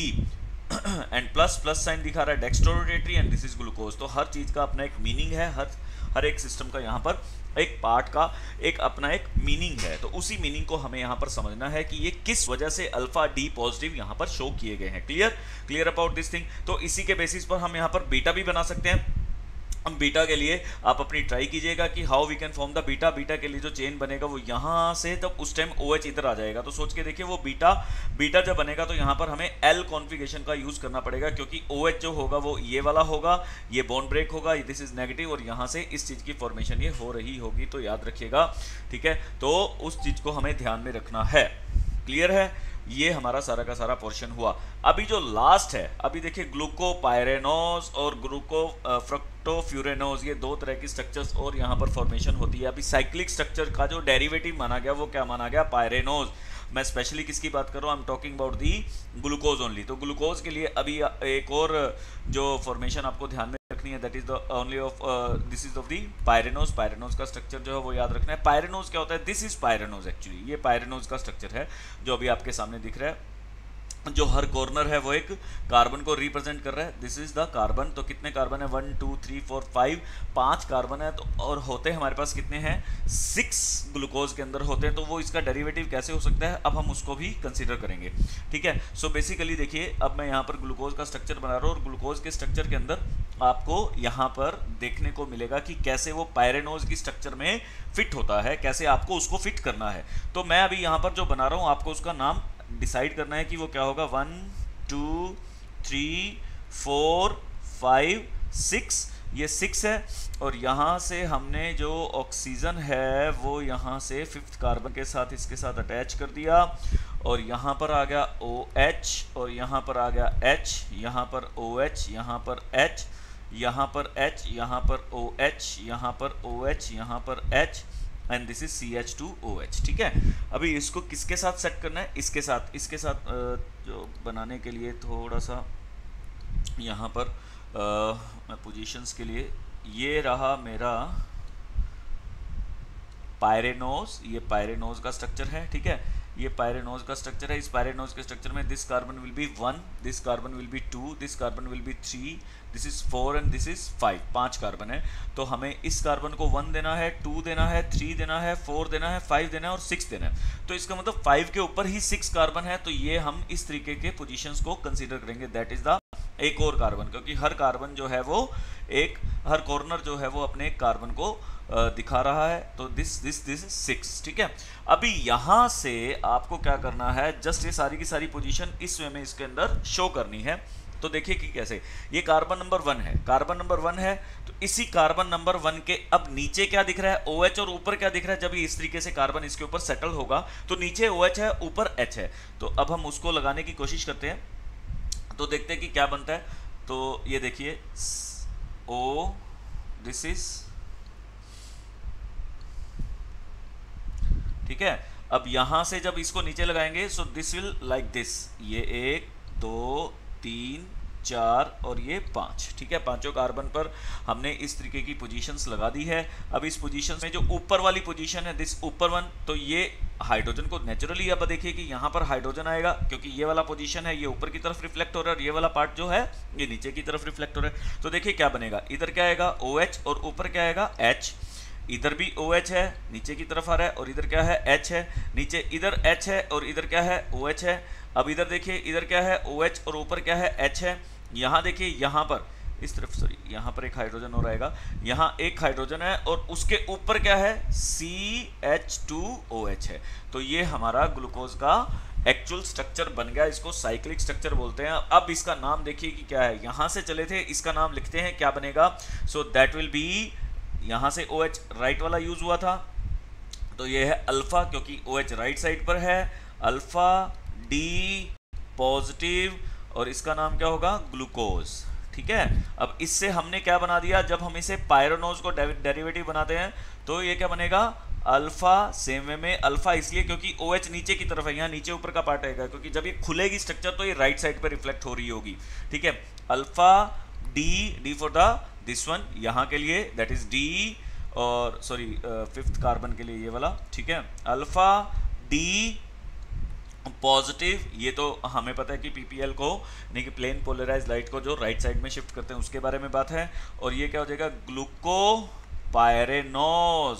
And plus sign दिखा रहा है dextrorotatory, and this is glucose. तो हर चीज का अपना एक मीनिंग है, हर एक सिस्टम का यहाँ पर एक पार्ट का एक अपना एक मीनिंग है। तो उसी मीनिंग को हमें यहाँ पर समझना है कि ये किस वजह से अल्फा D पॉजिटिव यहाँ पर शो किए गए हैं। Clear about this thing. तो इसी के बेसिस पर हम यहाँ पर बीटा भी बना सकते हैं। हम बीटा के लिए आप अपनी ट्राई कीजिएगा कि how we can form the beta. Beta के लिए जो चेन बनेगा वो यहाँ से, तब उस टाइम OH इधर आ जाएगा। तो सोच के देखिए, वो बीटा जब बनेगा तो यहाँ पर हमें L कॉन्फ़िगरेशन का यूज करना पड़ेगा, क्योंकि OH जो होगा वो ये वाला होगा, ये बॉन्ड ब्रेक होगा, दिस इज नेगेटिव, और यहाँ से इस चीज की फॉर्मेशन ये हो रही होगी। तो याद रखिएगा, ठीक है। तो उस चीज को हमें ध्यान में रखना है। क्लियर है, ये हमारा सारा का सारा पोर्शन हुआ। अभी जो लास्ट है, अभी देखिए ग्लूकोपाइरेनोज और फ्रक्टोफ्यूरेनोज, ये दो तरह की स्ट्रक्चर्स और यहाँ पर फॉर्मेशन होती है। अभी साइक्लिक स्ट्रक्चर का जो डेरिवेटिव माना गया वो क्या माना गया, पायरेनोज। मैं स्पेशली किसकी बात कर रहा हूँ, I am talking about the glucose only. तो ग्लूकोज के लिए अभी एक और जो फॉर्मेशन आपको ध्यान में रखनी है, that is the only of this is of the pyranose. Pyranose का स्ट्रक्चर जो है वो याद रखना है। पायरेनोज क्या होता है, दिस इज पायरेनोज एक्चुअली, ये पायरेनोज का स्ट्रक्चर है जो अभी आपके सामने दिख रहा है। जो हर कॉर्नर है वो एक कार्बन को रिप्रेजेंट कर रहा है, दिस इज द कार्बन। तो कितने कार्बन है, 1 2 3 4 5, 5 कार्बन है। तो और होते हैं हमारे पास कितने हैं, 6 ग्लूकोज के अंदर होते हैं। तो वो इसका डेरिवेटिव कैसे हो सकता है, अब हम उसको भी कंसीडर करेंगे, ठीक है। सो बेसिकली देखिए, अब मैं यहाँ पर ग्लूकोज का स्ट्रक्चर बना रहा हूँ और ग्लूकोज के स्ट्रक्चर के अंदर आपको यहाँ पर देखने को मिलेगा कि कैसे वो पायरेनोज की स्ट्रक्चर में फिट होता है, कैसे आपको उसको फिट करना है। तो मैं अभी यहाँ पर जो बना रहा हूँ, आपको उसका नाम डिसाइड करना है कि वो क्या होगा। 1 2 3 4 5 6, ये 6 है। और यहाँ से हमने जो ऑक्सीजन है वो यहाँ से 5th कार्बन के साथ इसके साथ अटैच कर दिया, और यहाँ पर आ गया OH, और यहाँ पर आ गया H, यहाँ पर OH, यहाँ पर H, यहाँ पर H, यहाँ पर OH, यहाँ पर OH, यहाँ पर H, and this is CH2OH, ठीक है। अभी इसको किसके साथ सेट करना है, इसके साथ जो बनाने के लिए थोड़ा सा यहाँ पर मैं पोजीशंस के लिए, ये रहा मेरा पायरेनोज, ये पायरेनोज का स्ट्रक्चर है, ठीक है। ये पायरेनोज का स्ट्रक्चर है। इस पायरेनोज के स्ट्रक्चर में this carbon will be 1, this carbon will be 2, this carbon will be 3, this is 4 and this is 5, 5 carbon है। तो हमें इस कार्बन को 1 देना है, 2 देना है, 3 देना है, 4 देना है, 5 देना है और 6 देना है। तो इसका मतलब 5 के ऊपर ही 6 कार्बन है। तो ये हम इस तरीके के पोजीशंस को कंसीडर करेंगे, दैट इज द एक और कार्बन, क्योंकि हर कार्बन जो है वो हर कॉर्नर जो है वो अपने एक कार्बन को दिखा रहा है। तो दिस 6, ठीक है। अभी यहाँ से आपको क्या करना है, जस्ट ये सारी की सारी पोजीशन इस वे में इसके अंदर शो करनी है। तो देखिए कि कैसे, ये कार्बन नंबर 1 है, कार्बन नंबर 1 है। तो इसी कार्बन नंबर 1 के अब नीचे क्या दिख रहा है, OH, और ऊपर क्या दिख रहा है। जब ये इस तरीके से कार्बन इसके ऊपर सेटल होगा तो नीचे OH है, ऊपर H है। तो अब हम उसको लगाने की कोशिश करते हैं, तो देखते हैं कि क्या बनता है। तो ये देखिए O, दिस इज, ठीक है। अब यहां से जब इसको नीचे लगाएंगे, so this will like this, ये 1 2 3 4 और ये 5, ठीक है। पांचों कार्बन पर हमने इस तरीके की पोजीशंस लगा दी है। अब इस पोजीशन में जो ऊपर वाली पोजीशन है, दिस ऊपर 1, तो ये हाइड्रोजन को नेचुरली, अब देखिए कि यहाँ पर हाइड्रोजन आएगा, क्योंकि ये वाला पोजीशन है, ये ऊपर की तरफ रिफ्लेक्ट हो रहा है और ये वाला पार्ट जो है ये नीचे की तरफ रिफ्लेक्ट हो रहा है। तो देखिए क्या बनेगा, इधर क्या आएगा OH और ऊपर क्या आएगा H, इधर भी OH है, नीचे की तरफ आ रहा है, और इधर क्या है H है, नीचे इधर H है और इधर क्या है OH है। अब इधर देखिए, इधर क्या है OH और ऊपर क्या है H है। यहाँ देखिए, यहाँ पर इस तरफ, सॉरी, यहाँ पर एक हाइड्रोजन और आएगा, यहाँ एक हाइड्रोजन है और उसके ऊपर क्या है CH2OH है। तो ये हमारा ग्लूकोज का एक्चुअल स्ट्रक्चर बन गया, इसको साइक्लिक स्ट्रक्चर बोलते हैं। अब इसका नाम देखिए कि क्या है, यहाँ से चले थे, इसका नाम लिखते हैं, क्या बनेगा। सो दैट विल बी, यहाँ से OH राइट वाला यूज हुआ था, तो ये है अल्फा, क्योंकि OH राइट साइड पर है, अल्फा D पॉजिटिव, और इसका नाम क्या होगा, ग्लूकोज, ठीक है। अब इससे हमने क्या बना दिया, जब हम इसे पायरेनोज को डेरिवेटिव बनाते हैं तो ये क्या बनेगा, अल्फा। सेम वे में अल्फा इसलिए क्योंकि OH नीचे की तरफ है, यहाँ नीचे ऊपर का पार्ट आएगा, क्योंकि जब ये खुलेगी स्ट्रक्चर तो ये राइट साइड पर रिफ्लेक्ट हो रही होगी, ठीक है। Alpha D for the this one, यहाँ के लिए दैट इज D, और सॉरी 5th कार्बन के लिए ये वाला, ठीक है। अल्फा D पॉजिटिव, ये तो हमें पता है कि PPL को, नहीं कि प्लेन पोलराइज लाइट को जो राइट साइड में शिफ्ट करते हैं उसके बारे में बात है। और ये क्या हो जाएगा, ग्लूको पायरेनोज।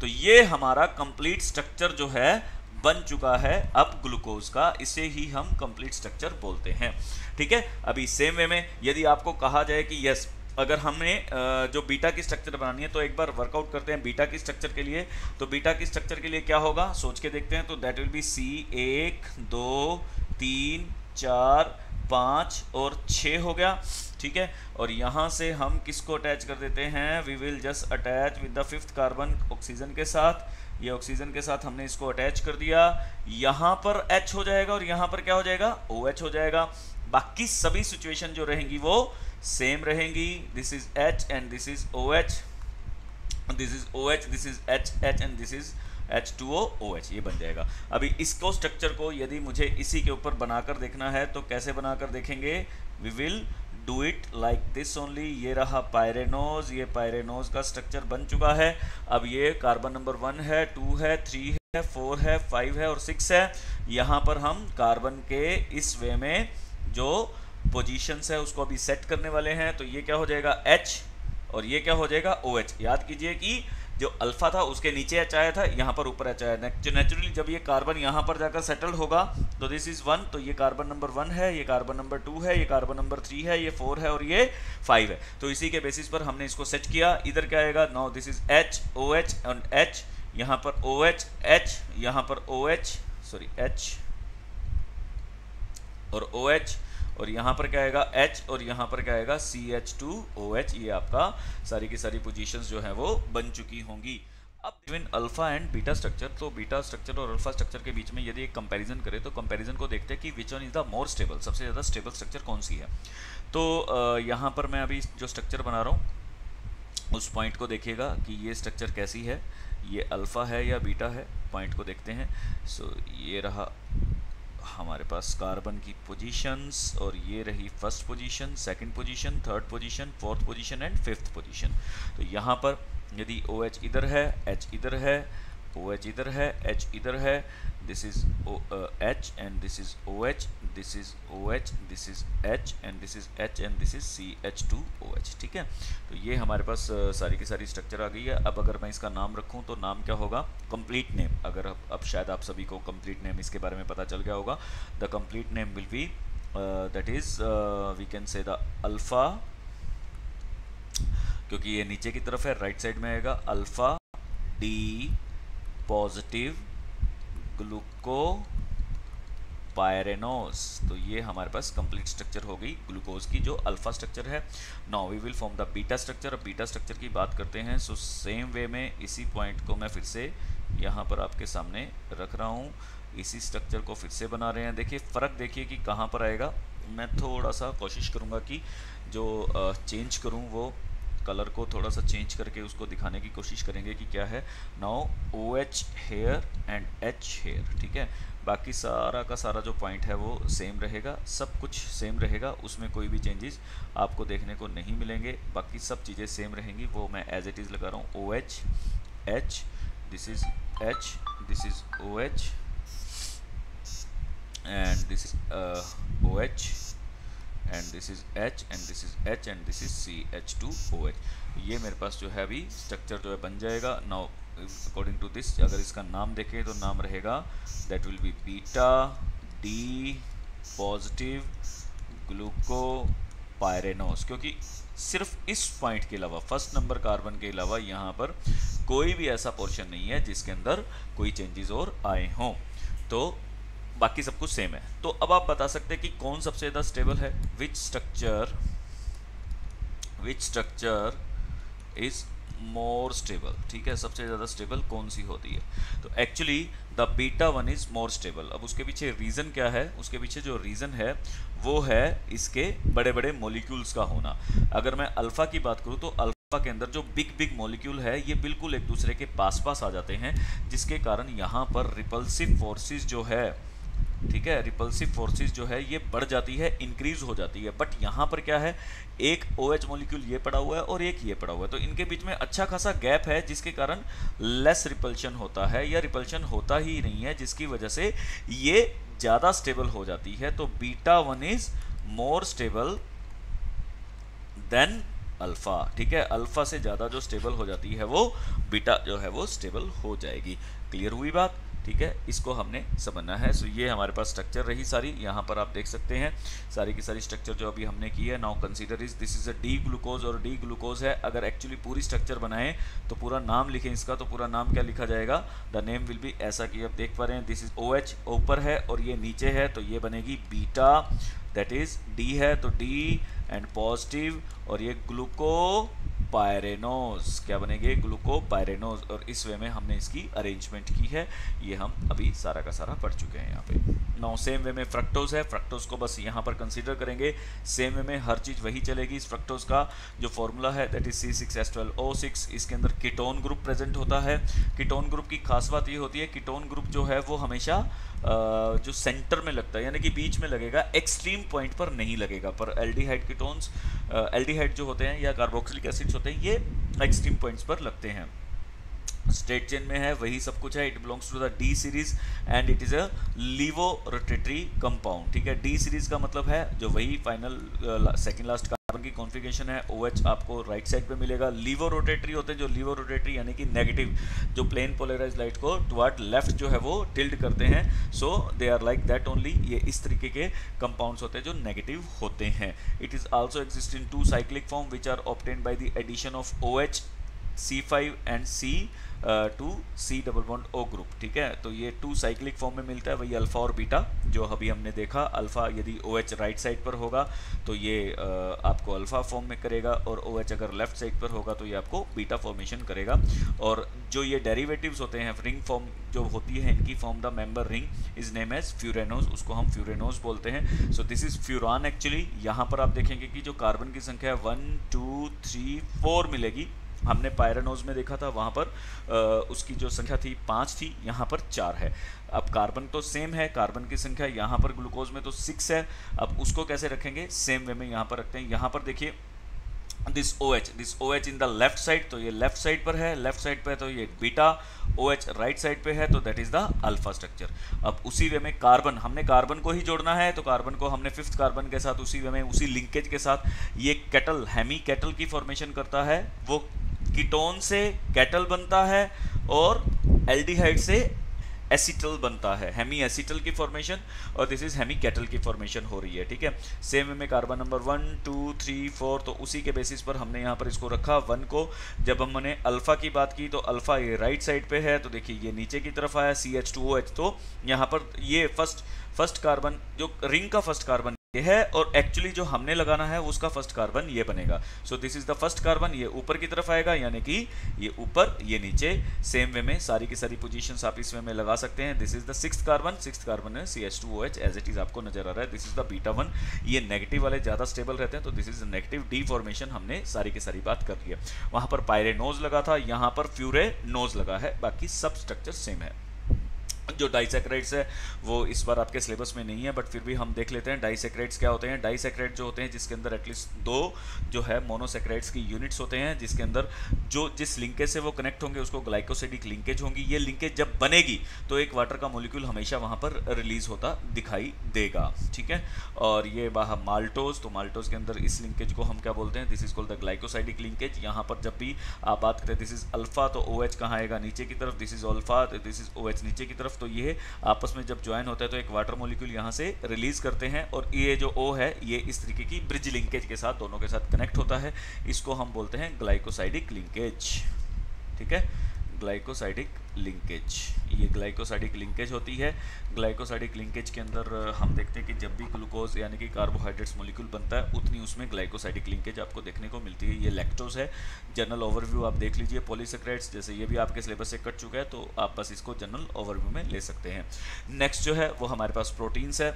तो ये हमारा कंप्लीट स्ट्रक्चर जो है बन चुका है अब ग्लूकोज का, इसे ही हम कंप्लीट स्ट्रक्चर बोलते हैं, ठीक है। अभी सेम वे में यदि आपको कहा जाए कि यस, अगर हमने जो बीटा की स्ट्रक्चर बनानी है, तो एक बार वर्कआउट करते हैं बीटा की स्ट्रक्चर के लिए। तो बीटा की स्ट्रक्चर के लिए क्या होगा, सोच के देखते हैं। तो दैट विल बी C 1 2 3 4 5 और 6 हो गया, ठीक है। और यहाँ से हम किसको अटैच कर देते हैं, we will just attach with the 5th carbon oxygen के साथ। ये ऑक्सीजन के साथ हमने इसको अटैच कर दिया, यहाँ पर H हो जाएगा और यहाँ पर क्या हो जाएगा, OH हो जाएगा। बाकी सभी सिचुएशन जो रहेंगी वो सेम रहेंगी। This is H and this is OH, this is OH, this is H and this is H2O OH, ये बन जाएगा। अभी इसको स्ट्रक्चर को यदि मुझे इसी के ऊपर बनाकर देखना है तो कैसे बनाकर देखेंगे, we will do it like this only. ये रहा पायरेनोज, ये पायरेनोज का स्ट्रक्चर बन चुका है। अब ये कार्बन नंबर 1 है, 2 है, 3 है, 4 है, 5 है और 6 है। यहाँ पर हम कार्बन के इस वे में जो पोजीशंस है उसको अभी सेट करने वाले हैं। तो ये क्या हो जाएगा H और ये क्या हो जाएगा OH। याद कीजिए कि जो अल्फा था उसके नीचे H आया था, यहाँ पर ऊपर H आया। नेचुरली जब ये कार्बन यहाँ पर जाकर सेटल होगा तो दिस इज 1, तो ये कार्बन नंबर 1 है, ये कार्बन नंबर 2 है, ये कार्बन नंबर 3 है, ये 4 है और ये 5 है। तो इसी के बेसिस पर हमने इसको सेट किया। इधर क्या आएगा, now this is H OH and H, यहाँ पर OH H, यहाँ पर OH सॉरी H और OH और यहाँ पर क्या आएगा H और यहाँ पर क्या आएगा CH2OH। ये आपका सारी की सारी पोजीशंस जो है वो बन चुकी होंगी। अब even alpha and beta structure, तो बीटा स्ट्रक्चर और अल्फा स्ट्रक्चर के बीच में यदि एक कंपैरिजन करें तो कंपैरिजन को देखते हैं कि which one is the more stable, सबसे ज़्यादा स्टेबल स्ट्रक्चर कौन सी है। तो यहाँ पर मैं अभी जो स्ट्रक्चर बना रहा हूँ उस पॉइंट को देखिएगा कि ये स्ट्रक्चर कैसी है, ये अल्फा है या बीटा है। पॉइंट को देखते हैं। सो ये रहा हमारे पास कार्बन की पोजीशंस और ये रही first position, second position, third position, fourth position and fifth position. तो यहाँ पर यदि OH इधर है, H इधर है, OH इधर है, H इधर है, this is H and this is OH, this is OH, this is H and this is H and this is CH2OH। ठीक है, तो ये हमारे पास सारी की सारी स्ट्रक्चर आ गई है। अब अगर मैं इसका नाम रखूं तो नाम क्या होगा, कंप्लीट नेम। अगर अब शायद आप सभी को कंप्लीट नेम इसके बारे में पता चल गया होगा। The complete name will be that is we can say the alpha, क्योंकि ये नीचे की तरफ है, राइट साइड में आएगा अल्फा डी पॉजिटिव ग्लूको पायरेनोज। तो ये हमारे पास कंप्लीट स्ट्रक्चर हो गई ग्लूकोज की, जो अल्फा स्ट्रक्चर है। Now we will form the beta structure. अब बीटा स्ट्रक्चर की बात करते हैं। सो सेम वे में इसी पॉइंट को मैं फिर से यहाँ पर आपके सामने रख रहा हूँ, इसी स्ट्रक्चर को फिर से बना रहे हैं। देखिए फ़र्क देखिए कि कहाँ पर आएगा। मैं थोड़ा सा कोशिश करूँगा कि जो चेंज करूँ वो कलर को थोड़ा सा चेंज करके उसको दिखाने की कोशिश करेंगे कि क्या है। Now OH here and H here, ठीक है। बाकी सारा का सारा जो पॉइंट है वो सेम रहेगा, सब कुछ सेम रहेगा, उसमें कोई भी चेंजेस आपको देखने को नहीं मिलेंगे। बाकी सब चीज़ें सेम रहेंगी, वो मैं एज इट इज़ लगा रहा हूँ। OH H, this is H, this is OH and this is OH and this is H and this is H and this is CH2OH। ये मेरे पास जो है अभी स्ट्रक्चर जो है बन जाएगा। नाउ अकॉर्डिंग टू दिस अगर इसका नाम देखें तो नाम रहेगा that will B beta D positive ग्लूको pyranose, क्योंकि सिर्फ इस पॉइंट के अलावा, फर्स्ट नंबर कार्बन के अलावा यहाँ पर कोई भी ऐसा पोर्शन नहीं है जिसके अंदर कोई चेंजेस और आए हों। तो बाकी सब कुछ सेम है। तो अब आप बता सकते हैं कि कौन सबसे ज़्यादा स्टेबल है, which structure is more stable. ठीक है, सबसे ज़्यादा स्टेबल कौन सी होती है। तो actually the beta one is more stable. अब उसके पीछे रीज़न क्या है, उसके पीछे जो रीज़न है वो है इसके बड़े बड़े मॉलिक्यूल्स का होना। अगर मैं अल्फ़ा की बात करूँ तो अल्फ़ा के अंदर जो बिग बिग मॉलिक्यूल है ये बिल्कुल एक दूसरे के पास पास आ जाते हैं, जिसके कारण यहाँ पर रिपल्सिव फोर्सेस जो है, ठीक है, रिपल्सिव फोर्सेस जो है ये बढ़ जाती है, इंक्रीज हो जाती है। बट यहाँ पर क्या है, एक OH मॉलिक्यूल ये पड़ा हुआ है और एक ये पड़ा हुआ है, तो इनके बीच में अच्छा खासा गैप है, जिसके कारण लेस रिपल्शन होता है या रिपल्शन होता ही नहीं है, जिसकी वजह से ये ज़्यादा स्टेबल हो जाती है। तो beta one is more stable then alpha. ठीक है, अल्फ़ा से ज़्यादा जो स्टेबल हो जाती है वो बीटा जो है वो स्टेबल हो जाएगी। क्लियर हुई बात। ठीक है, इसको हमने समझना है। सो ये हमारे पास स्ट्रक्चर रही सारी, यहाँ पर आप देख सकते हैं सारी की सारी स्ट्रक्चर जो अभी हमने की है। Now consider is this is a D glucose और डी ग्लूकोज है। अगर एक्चुअली पूरी स्ट्रक्चर बनाएं तो पूरा नाम लिखें इसका, तो पूरा नाम क्या लिखा जाएगा, द नेम विल बी ऐसा कि आप देख पा रहे हैं दिस इज OH ऊपर है और ये नीचे है, तो ये बनेगी बीटा, दैट इज D है तो D एंड पॉजिटिव, और ये ग्लूको ग्लूकोपायरेनोज, क्या बनेंगे, ग्लूकोपायरेनोज। और इस वे में हमने इसकी अरेंजमेंट की है, ये हम अभी सारा का सारा पढ़ चुके हैं यहाँ पे। नाउ सेम वे में फ्रक्टोज है, फ्रक्टोज को बस यहाँ पर कंसीडर करेंगे, सेम वे में हर चीज़ वही चलेगी। इस फ्रक्टोज का जो फॉर्मूला है दैट इज C6H12O6, इसके अंदर कीटोन ग्रुप प्रेजेंट होता है। कीटोन ग्रुप की खास बात ये होती है, कीटोन ग्रुप जो है वो हमेशा जो सेंटर में लगता है, यानी कि बीच में लगेगा, एक्सट्रीम पॉइंट पर नहीं लगेगा। पर एल्डिहाइड कीटोन्स, एल्डिहाइड जो होते हैं या कार्बोक्सिलिक एसिड्स होते हैं, ये एक्सट्रीम पॉइंट्स पर लगते हैं। स्ट्रेट चेन में है, वही सब कुछ है। It belongs to the D series and it is a laevo rotatory compound, ठीक है। डी सीरीज का मतलब है जो वही फाइनल सेकंड लास्ट कार्बन की कॉन्फ़िगरेशन है, OH आपको राइट साइड पे मिलेगा। लीवो रोटेटरी होते हैं, जो लीवो रोटेटरी यानी कि नेगेटिव, जो प्लेन पोलराइज लाइट को टुवर्ड लेफ्ट जो है वो टिल्ट करते हैं, so they are like that only. ये इस तरीके के कंपाउंड्स होते हैं जो नेगेटिव होते हैं। It is also exist in 2 cyclic form which are obtained by the addition of OH C5 and C to C double bond O group, ठीक है। तो ये 2 साइक्लिक फॉर्म में मिलता है, वही अल्फा और बीटा जो अभी हमने देखा। अल्फा यदि OH राइट साइड पर होगा तो ये आपको अल्फा फॉर्म में करेगा, और OH अगर लेफ्ट साइड पर होगा तो ये आपको बीटा फॉर्मेशन करेगा। और जो ये डेरिवेटिव्स होते हैं, रिंग फॉर्म जो होती है इनकी form, the member ring is name as furanose, उसको हम फ्यूरेनोज बोलते हैं। So this is furan actually. यहाँ पर आप देखेंगे कि जो कार्बन की संख्या 1 2 3 4 मिलेगी, हमने पायरेनोज में देखा था, वहाँ पर उसकी जो संख्या थी 5 थी, यहाँ पर 4 है। अब कार्बन तो सेम है, कार्बन की संख्या यहाँ पर ग्लूकोज में तो 6 है। अब उसको कैसे रखेंगे, सेम वे में यहाँ पर रखते हैं। यहाँ पर देखिए this OH in the left side, तो ये लेफ्ट साइड पर है, लेफ्ट साइड पे तो ये बीटा, OH राइट साइड पे है, तो that is the alpha structure. अब उसी वे में कार्बन, हमने कार्बन को ही जोड़ना है, तो कार्बन को हमने 5th कार्बन के साथ उसी वे में, उसी लिंकेज के साथ ये कैटल, हेमी कैटल की फॉर्मेशन करता है। वो कीटोन से कैटल बनता है और एल्डिहाइड से एसिटल बनता है, हेमी एसिटल की फॉर्मेशन, और दिस इज हेमी कैटल की फॉर्मेशन हो रही है, ठीक है। सेम वे में कार्बन नंबर 1 2 3 4, तो उसी के बेसिस पर हमने यहाँ पर इसको रखा 1 को। जब हमने अल्फा की बात की तो अल्फा ये राइट साइड पे है, तो देखिए ये नीचे की तरफ आया CH2OH, तो यहाँ पर ये फर्स्ट कार्बन, जो रिंग का फर्स्ट कार्बन ये है, और एक्चुअली जो हमने लगाना है उसका फर्स्ट कार्बन ये बनेगा। सो this is the first carbon, ये ऊपर की तरफ आएगा, यानी कि ये ऊपर ये नीचे, सेम वे में सारी की सारी पोजीशंस आप इस वे में लगा सकते हैं। This is the 6th carbon है CH2OH एज इट इज आपको नजर आ रहा है। दिस इज द बीटा 1, ये नेगेटिव वाले ज्यादा स्टेबल रहते हैं, तो this is negative D formation, हमने सारी की सारी बात कर ली है। वहां पर पायरेनोज लगा था, यहाँ पर फ्यूरेनोज लगा है, बाकी सब स्ट्रक्चर सेम है। जो डाइसैकेराइड्स है वो इस बार आपके सिलेबस में नहीं है, बट फिर भी हम देख लेते हैं डाइसैकेराइड्स क्या होते हैं। डाइसैकेराइड जो होते हैं जिसके अंदर एटलीस्ट 2 जो है मोनोसैकेराइड्स की यूनिट्स होते हैं, जिसके अंदर जो जिस लिंकेज से वो कनेक्ट होंगे उसको ग्लाइकोसिडिक लिंकेज होंगी। ये लिंकेज जब बनेगी तो एक वाटर का मॉलिक्यूल हमेशा वहाँ पर रिलीज होता दिखाई देगा, ठीक है। और ये बाहर माल्टोज, तो माल्टोज के अंदर इस लिंकेज को हम क्या बोलते हैं, this is called the glycosidic linkage. यहाँ पर जब भी आप बात करें दिस इज अल्फा, तो OH कहाँ आएगा, नीचे की तरफ, this is alpha, this is OH नीचे की तरफ। तो ये आपस में जब ज्वाइन होता है तो एक वाटर मॉलिक्यूल यहाँ से रिलीज करते हैं, और ये जो O है ये इस तरीके की ब्रिज लिंकेज के साथ दोनों के साथ कनेक्ट होता है। इसको हम बोलते हैं ग्लाइकोसाइडिक लिंकेज, ठीक है, ग्लाइकोसाइडिक लिंकेज। ये ग्लाइकोसाइडिक लिंकेज होती है। ग्लाइकोसाइडिक लिंकेज के अंदर हम देखते हैं कि जब भी ग्लूकोज यानी कि कार्बोहाइड्रेट्स मॉलिक्यूल बनता है उतनी उसमें ग्लाइकोसाइडिक लिंकेज आपको देखने को मिलती है। ये लैक्टोज है, जनरल ओवरव्यू आप देख लीजिए। पॉलीसेकेराइड्स जैसे ये भी आपके सिलेबस से कट चुका है, तो आप बस इसको जनरल ओवरव्यू में ले सकते हैं। नेक्स्ट जो है वो हमारे पास प्रोटीन्स है।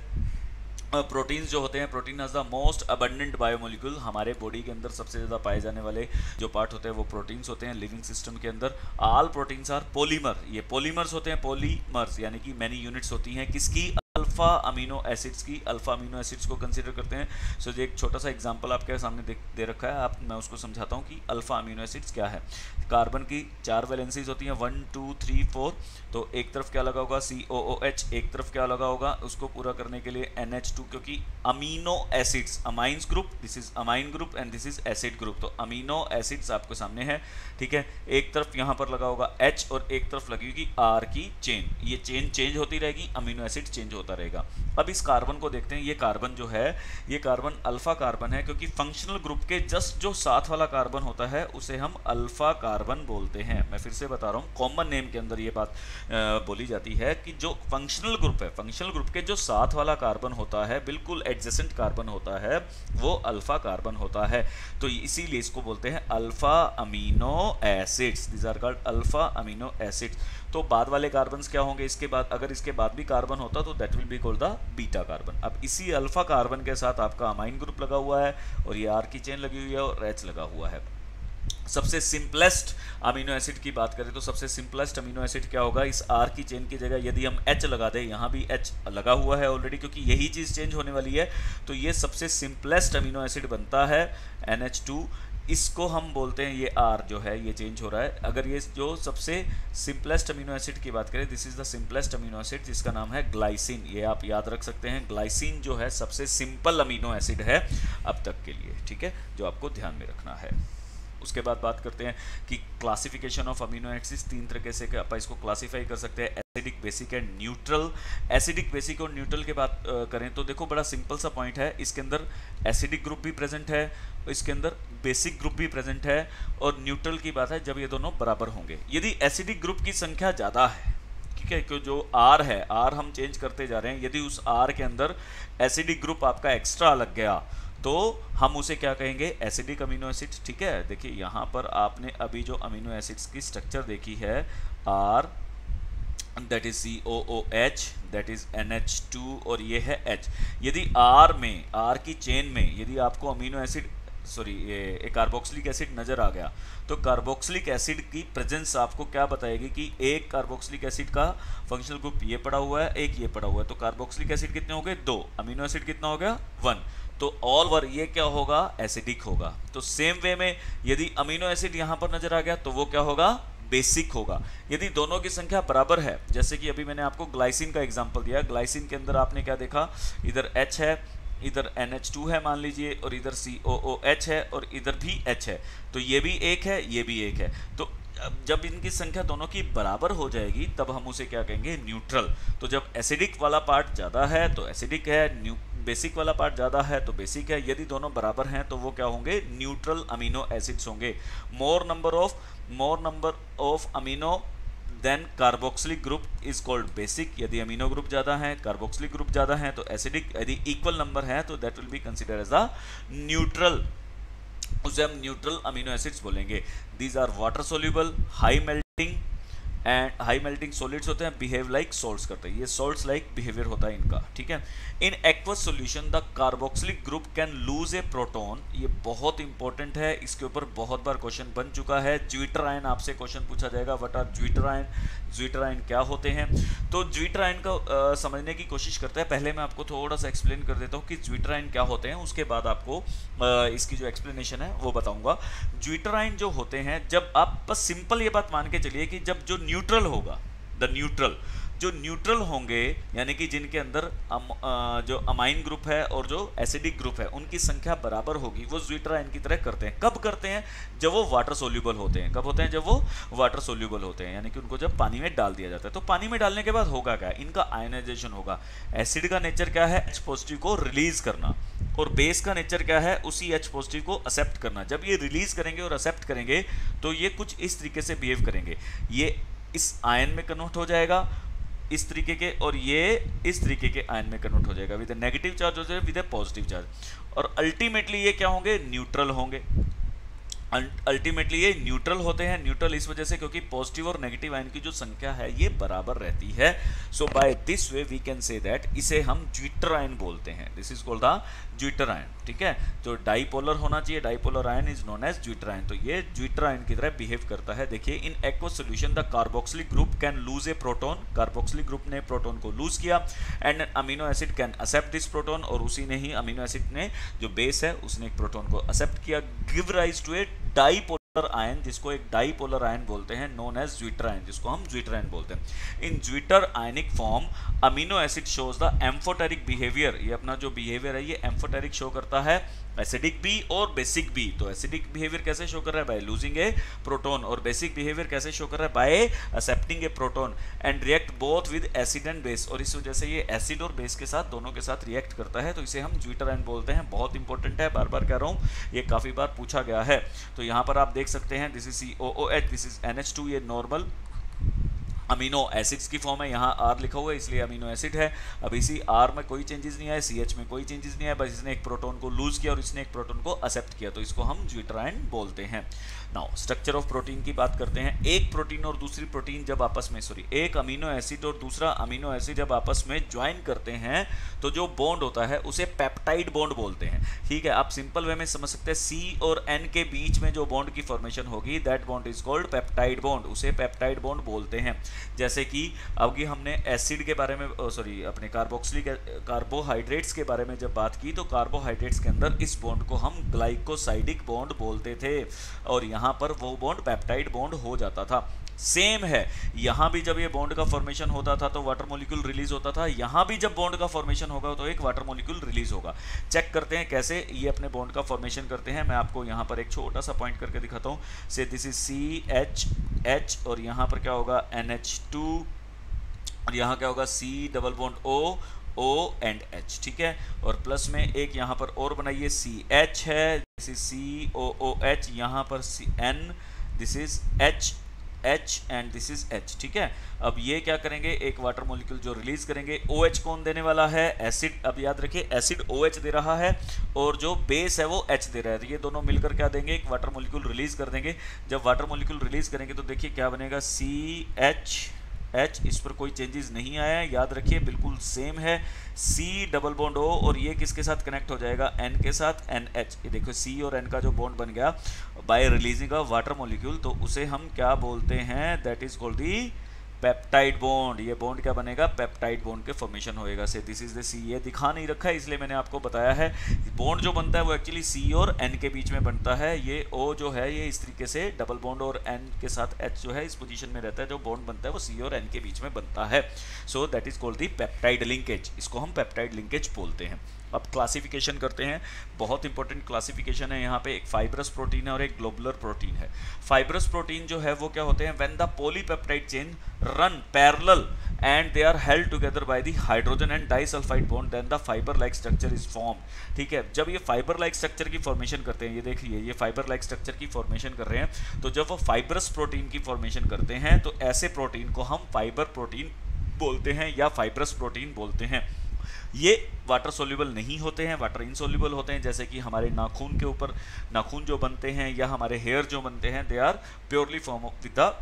प्रोटीन्स जो होते हैं, protein as the most abundant biomolecule, हमारे बॉडी के अंदर सबसे ज़्यादा पाए जाने वाले जो पार्ट होते हैं वो प्रोटीन्स होते हैं लिविंग सिस्टम के अंदर। ऑल प्रोटीन्स आर पॉलीमर, ये पॉलीमर्स होते हैं, पॉलीमर्स यानी कि मैनी यूनिट्स होती हैं किसकी, अल्फा अमीनो एसिड्स की। अल्फा अमीनो एसिड्स को कंसीडर करते हैं। सो एक छोटा सा एग्जांपल आपके सामने दे रखा है, मैं उसको समझाता हूँ कि अल्फा अमीनो एसिड्स क्या है। कार्बन की 4 वैलेंसीज होती हैं, 1 2 3 4। तो एक तरफ क्या लगा होगा COOH, एक तरफ क्या लगा होगा, उसको पूरा करने के लिए NH2, क्योंकि amino acids, amines group, this is amine group and this is acid group. तो अमीनो एसिड्स आपके सामने है, ठीक है। एक तरफ यहाँ पर लगा होगा H और एक तरफ लगी होगी R की चेन। ये चेन चेंज होती रहेगी, अमीनो एसिड चेंज होता रहेगा। रहेगा। अब इस कार्बन को देखते हैं, ये कार्बन जो है ये कार्बन अल्फा कार्बन है, क्योंकि फंक्शनल ग्रुप के जस्ट जो साथ वाला कार्बन होता है उसे हम अल्फा कार्बन बोलते हैं। मैं फिर से बता रहा हूँ, कॉमन नेम के अंदर ये बात बोली जाती है कि जो फंक्शनल ग्रुप है, फंक्शनल ग्रुप के जो साथ वाला कार्बन होता है, बिल्कुल एडजेसेंट कार्बन होता है, वो अल्फा कार्बन होता है। तो इसीलिए इसको बोलते हैं alpha amino acids. These are called alpha amino acids. तो बाद वाले कार्बन्स क्या होंगे इसके बाद, अगर इसके बाद भी कार्बन होता तो that will be called the beta carbon. अब इसी अल्फा कार्बन के साथ आपका अमाइन ग्रुप लगा हुआ है और ये आर की चेन लगी हुई है और एच लगा हुआ है। सबसे सिंपलेस्ट अमीनो एसिड की बात करें तो सबसे सिंपलेस्ट अमीनो एसिड क्या होगा, इस आर की चेन की जगह यदि हम एच लगा दें, यहाँ भी एच लगा हुआ है ऑलरेडी क्योंकि यही चीज़ चेंज होने वाली है, तो ये सबसे सिंपलेस्ट अमीनो एसिड बनता है NH2। इसको हम बोलते हैं, ये आर जो है ये चेंज हो रहा है। अगर ये जो सबसे सिंपलेस्ट अमीनो एसिड की बात करें, this is the simplest amino acid जिसका नाम है ग्लाइसिन। ये आप याद रख सकते हैं, ग्लाइसिन जो है सबसे सिंपल अमीनो एसिड है अब तक के लिए, ठीक है, जो आपको ध्यान में रखना है। उसके बाद बात करते हैं कि क्लासिफिकेशन ऑफ अमीनो एसिड्स, 3 तरीके से आप इसको क्लासीफाई कर सकते हैं, acidic, basic and neutral. Acidic, basic और न्यूट्रल की बात करें तो देखो बड़ा सिंपल सा पॉइंट है, इसके अंदर एसिडिक ग्रुप भी प्रेजेंट है, इसके अंदर बेसिक ग्रुप भी प्रेजेंट है, और न्यूट्रल की बात है जब ये दोनों बराबर होंगे। यदि एसिडिक ग्रुप की संख्या ज़्यादा है, ठीक है, क्यों जो आर है, आर हम चेंज करते जा रहे हैं, यदि उस आर के अंदर एसिडिक ग्रुप आपका एक्स्ट्रा लग गया तो हम उसे क्या कहेंगे, एसिडिक अमीनो एसिड। ठीक है, देखिए यहाँ पर आपने अभी जो अमीनो एसिड्स की स्ट्रक्चर देखी है, are that is COOH, that is NH2 और ये है H। यदि आर में, आर की चेन में यदि आपको अमीनो एसिड ये कार्बोक्सिलिक एसिड नजर आ गया तो कार्बोक्सिलिक एसिड की प्रेजेंस आपको क्या बताएगी कि एक कार्बोक्सिलिक एसिड का फंक्शनल ग्रुप ये पड़ा हुआ है, एक ये पड़ा हुआ है, तो कार्बोक्सिलिक एसिड कितने हो गए, 2, अमीनो एसिड कितना हो गया, 1, तो ऑल वर ये क्या होगा, एसिडिक होगा। तो सेम वे में यदि अमीनो एसिड यहां पर नजर आ गया तो वो क्या होगा, बेसिक होगा। यदि दोनों की संख्या बराबर है, जैसे कि अभी मैंने आपको ग्लाइसिन का एग्जांपल दिया, ग्लाइसिन के अंदर आपने क्या देखा, इधर H है, इधर NH2 है मान लीजिए, और इधर COOH है और इधर भी H है, तो ये भी एक है, ये भी एक है। तो जब इनकी संख्या दोनों की बराबर हो जाएगी तब हम उसे क्या कहेंगे, न्यूट्रल। तो जब एसिडिक वाला पार्ट ज़्यादा है तो एसिडिक है, बेसिक वाला पार्ट ज़्यादा है तो बेसिक है। यदि दोनों बराबर हैं तो वो क्या होंगे, न्यूट्रल अमीनो एसिड्स होंगे। More number of amino than carboxylic group is called basic. यदि अमीनो ग्रुप ज़्यादा है, कार्बोक्सिलिक ग्रुप ज़्यादा है तो एसिडिक। यदि इक्वल नंबर है तो that will be considered as a neutral, उसे हम न्यूट्रल अमीनो एसिड्स बोलेंगे। These are water soluble, high melting and high melting solids होते हैं, बिहेव लाइक सॉल्ट्स करते हैं, ये सॉल्ट्स लाइक बिहेवियर होता है इनका। ठीक है, इन aqueous solution the carboxylic group can lose a proton. ये बहुत इंपॉर्टेंट है, इसके ऊपर बहुत बार क्वेश्चन बन चुका है। ज्विटर आयन आपसे क्वेश्चन पूछा जाएगा, what are zwitterion, zwitterion क्या होते हैं। तो ज्विटर आयन का समझने की कोशिश करते हैं। पहले मैं आपको थोड़ा सा एक्सप्लेन कर देता हूँ कि ज्विटर आयन क्या होते हैं, उसके बाद आपको इसकी जो एक्सप्लेनेशन है वो बताऊंगा। ज्विटर आयन जो होते हैं, जब आप बस सिंपल ये बात मान के चलिए कि जब जो न्यूट्रल होगा, द न्यूट्रल, जो न्यूट्रल होंगे यानी कि जिनके अंदर जो अमाइन ग्रुप है और जो एसिडिक ग्रुप है उनकी संख्या बराबर होगी, वो ज्विटर आयन की तरह करते हैं। कब करते हैं, जब वो वाटर सोल्यूबल होते हैं। कब होते हैं, जब वो वाटर सोल्यूबल होते हैं, यानी कि उनको जब पानी में डाल दिया जाता है। तो पानी में डालने के बाद होगा क्या, इनका आयनाइजेशन होगा। एसिड का नेचर क्या है, H पॉजिटिव को रिलीज करना, और बेस का नेचर क्या है, उसी H पॉजिटिव को एक्सेप्ट करना। जब ये रिलीज करेंगे और एक्सेप्ट करेंगे तो ये कुछ इस तरीके से बिहेव करेंगे, ये इस आयन में कन्वर्ट हो जाएगा इस तरीके के, और ये इस तरीके के आयन में कन्वर्ट हो जाएगा, विद नेगेटिव चार्ज हो जाएगा, विद पॉजिटिव चार्ज, और अल्टीमेटली ये क्या होंगे, न्यूट्रल होंगे। अल्टीमेटली ये न्यूट्रल होते हैं। न्यूट्रल इस वजह से क्योंकि पॉजिटिव और नेगेटिव आयन की जो संख्या है ये बराबर रहती है। So by this way we can say that इसे हम ज्विटर आयन बोलते हैं। This is called the zwitter ion. ठीक है, जो डाइपोलर होना चाहिए, dipolar ion is known as zwitter ion. तो ये ज्विटर आयन की तरह बिहेव करता है। देखिए, in aqueous solution the carboxylic group can lose a proton. Carboxylic group ने प्रोटॉन को लूज किया, and amino acid can accept this proton, और उसी ने ही अमीनो एसिड ने जो बेस है उसने एक प्रोटॉन को एक्सेप्ट किया, give rise to a dipolar ion, जिसको एक डाइपोलर आयन बोलते हैं, नोन एज ज्विटर आयन, जिसको हम ज्विटर आयन बोलते हैं। In zwitter ionic form amino acid shows the amphoteric behaviour. ये अपना जो बिहेवियर है ये एम्फोटेरिक शो करता है, एसिडिक बी और बेसिक बी। तो एसिडिक बिहेवियर कैसे शो कर रहा है? By losing A proton. और बेसिक बिहेवियर कैसे शो कर रहा है? Bye accepting A proton and react both with acid and base. और इस वजह से ये एसिड और बेस के साथ, दोनों के साथ रिएक्ट करता है, तो इसे हम ज्विटराइन बोलते हैं। बहुत इंपॉर्टेंट है, बार बार कह रहा हूँ, ये काफी बार पूछा गया है। तो यहाँ पर आप देख सकते हैं, this is COOH, this is NH2, ये नॉर्मल अमीनो एसिड्स की फॉर्म है। यहाँ R लिखा हुआ है इसलिए अमीनो एसिड है। अब इसी R में कोई चेंजेस नहीं आए, CH में कोई चेंजेस नहीं आए, बस इसने एक प्रोटॉन को लूज किया और इसने एक प्रोटॉन को एक्सेप्ट किया, तो इसको हम ज्विटराइन बोलते हैं। नाउ स्ट्रक्चर ऑफ प्रोटीन की बात करते हैं। एक प्रोटीन और दूसरी प्रोटीन जब आपस में एक अमीनो एसिड और दूसरा अमीनो एसिड जब आपस में ज्वाइन करते हैं तो जो बॉन्ड होता है उसे पेप्टाइड बॉन्ड बोलते हैं। ठीक है, आप सिंपल वे में समझ सकते हैं, C और N के बीच में जो बॉन्ड की फॉर्मेशन होगी, that bond is called peptide bond, उसे पेप्टाइड बॉन्ड बोलते हैं। जैसे कि अभी हमने एसिड के बारे में, सॉरी अपने कार्बोहाइड्रेट्स के बारे में जब बात की, तो कार्बोहाइड्रेट्स के अंदर इस बॉन्ड को हम ग्लाइकोसाइडिक बॉन्ड बोलते थे और यहाँ पर वो बॉन्ड पेप्टाइड बॉन्ड हो जाता था। सेम है, यहाँ भी जब ये बॉन्ड का फॉर्मेशन होता था तो वाटर मॉलिक्यूल रिलीज होता था, यहाँ भी जब बॉन्ड का फॉर्मेशन होगा तो एक वाटर मॉलिक्यूल रिलीज होगा। चेक करते हैं कैसे ये अपने बॉन्ड का फॉर्मेशन करते हैं। मैं आपको यहाँ पर एक छोटा सा पॉइंट करके दिखाता हूँ। से दिस इज CH और यहाँ पर क्या होगा NH2 और यहाँ क्या होगा C double bond O and H। ठीक है, और प्लस में एक यहाँ पर और बनाइए, CH है, दिस इज COOH, यहाँ पर N, this is H and this is H। ठीक है, अब ये क्या करेंगे, एक वाटर मॉलिक्यूल जो रिलीज करेंगे, OH कौन देने वाला है? एसिड। अब याद रखिए, एसिड OH दे रहा है और जो बेस है वो H दे रहा है, तो ये दोनों मिलकर क्या देंगे, एक वाटर मॉलिक्यूल रिलीज कर देंगे। जब वाटर मॉलिक्यूल रिलीज करेंगे तो देखिए क्या बनेगा, CH, इस पर कोई चेंजेस नहीं आया है, याद रखिए बिल्कुल सेम है। C डबल बॉन्ड O और ये किसके साथ कनेक्ट हो जाएगा, N के साथ, NH। ये देखो C और N का जो बॉन्ड बन गया bye releasing a water molecule, तो उसे हम क्या बोलते हैं, that is called the peptide bond. ये बॉन्ड क्या बनेगा, पेप्टाइड बॉन्ड के फॉर्मेशन होएगा। से दिस इज द C। ये दिखा नहीं रखा है इसलिए मैंने आपको बताया है, बॉन्ड जो बनता है वो एक्चुअली C और N के बीच में बनता है। ये O जो है ये इस तरीके से डबल बॉन्ड और N के साथ H जो है इस पोजीशन में रहता है, जो बॉन्ड बनता है वो C और N के बीच में बनता है। So that is called the peptide linkage, इसको हम पेप्टाइड लिंकेज बोलते हैं। अब क्लासिफिकेशन करते हैं, बहुत इंपॉर्टेंट क्लासिफिकेशन है यहाँ पे। एक फाइब्रस प्रोटीन है और एक ग्लोबुलर प्रोटीन है। फाइब्रस प्रोटीन जो है वो क्या होते हैं, when the polypeptide chain run parallel and they are held together by the hydrogen and disulphide bond, then the fibre like structure is form. ठीक है, जब ये फाइबर लाइक स्ट्रक्चर की फॉर्मेशन करते हैं, ये देखिए ये फाइबर लाइक स्ट्रक्चर की फॉर्मेशन कर रहे हैं, तो जब वो फाइब्रस प्रोटीन की फॉर्मेशन करते हैं तो ऐसे प्रोटीन को हम फाइबर प्रोटीन बोलते हैं या फाइब्रस प्रोटीन बोलते हैं। ये वाटर सोल्यूबल नहीं होते हैं, वाटर इनसोल्यूबल होते हैं। जैसे कि हमारे नाखून के ऊपर नाखून जो बनते हैं या हमारे हेयर जो बनते हैं, they are purely form with the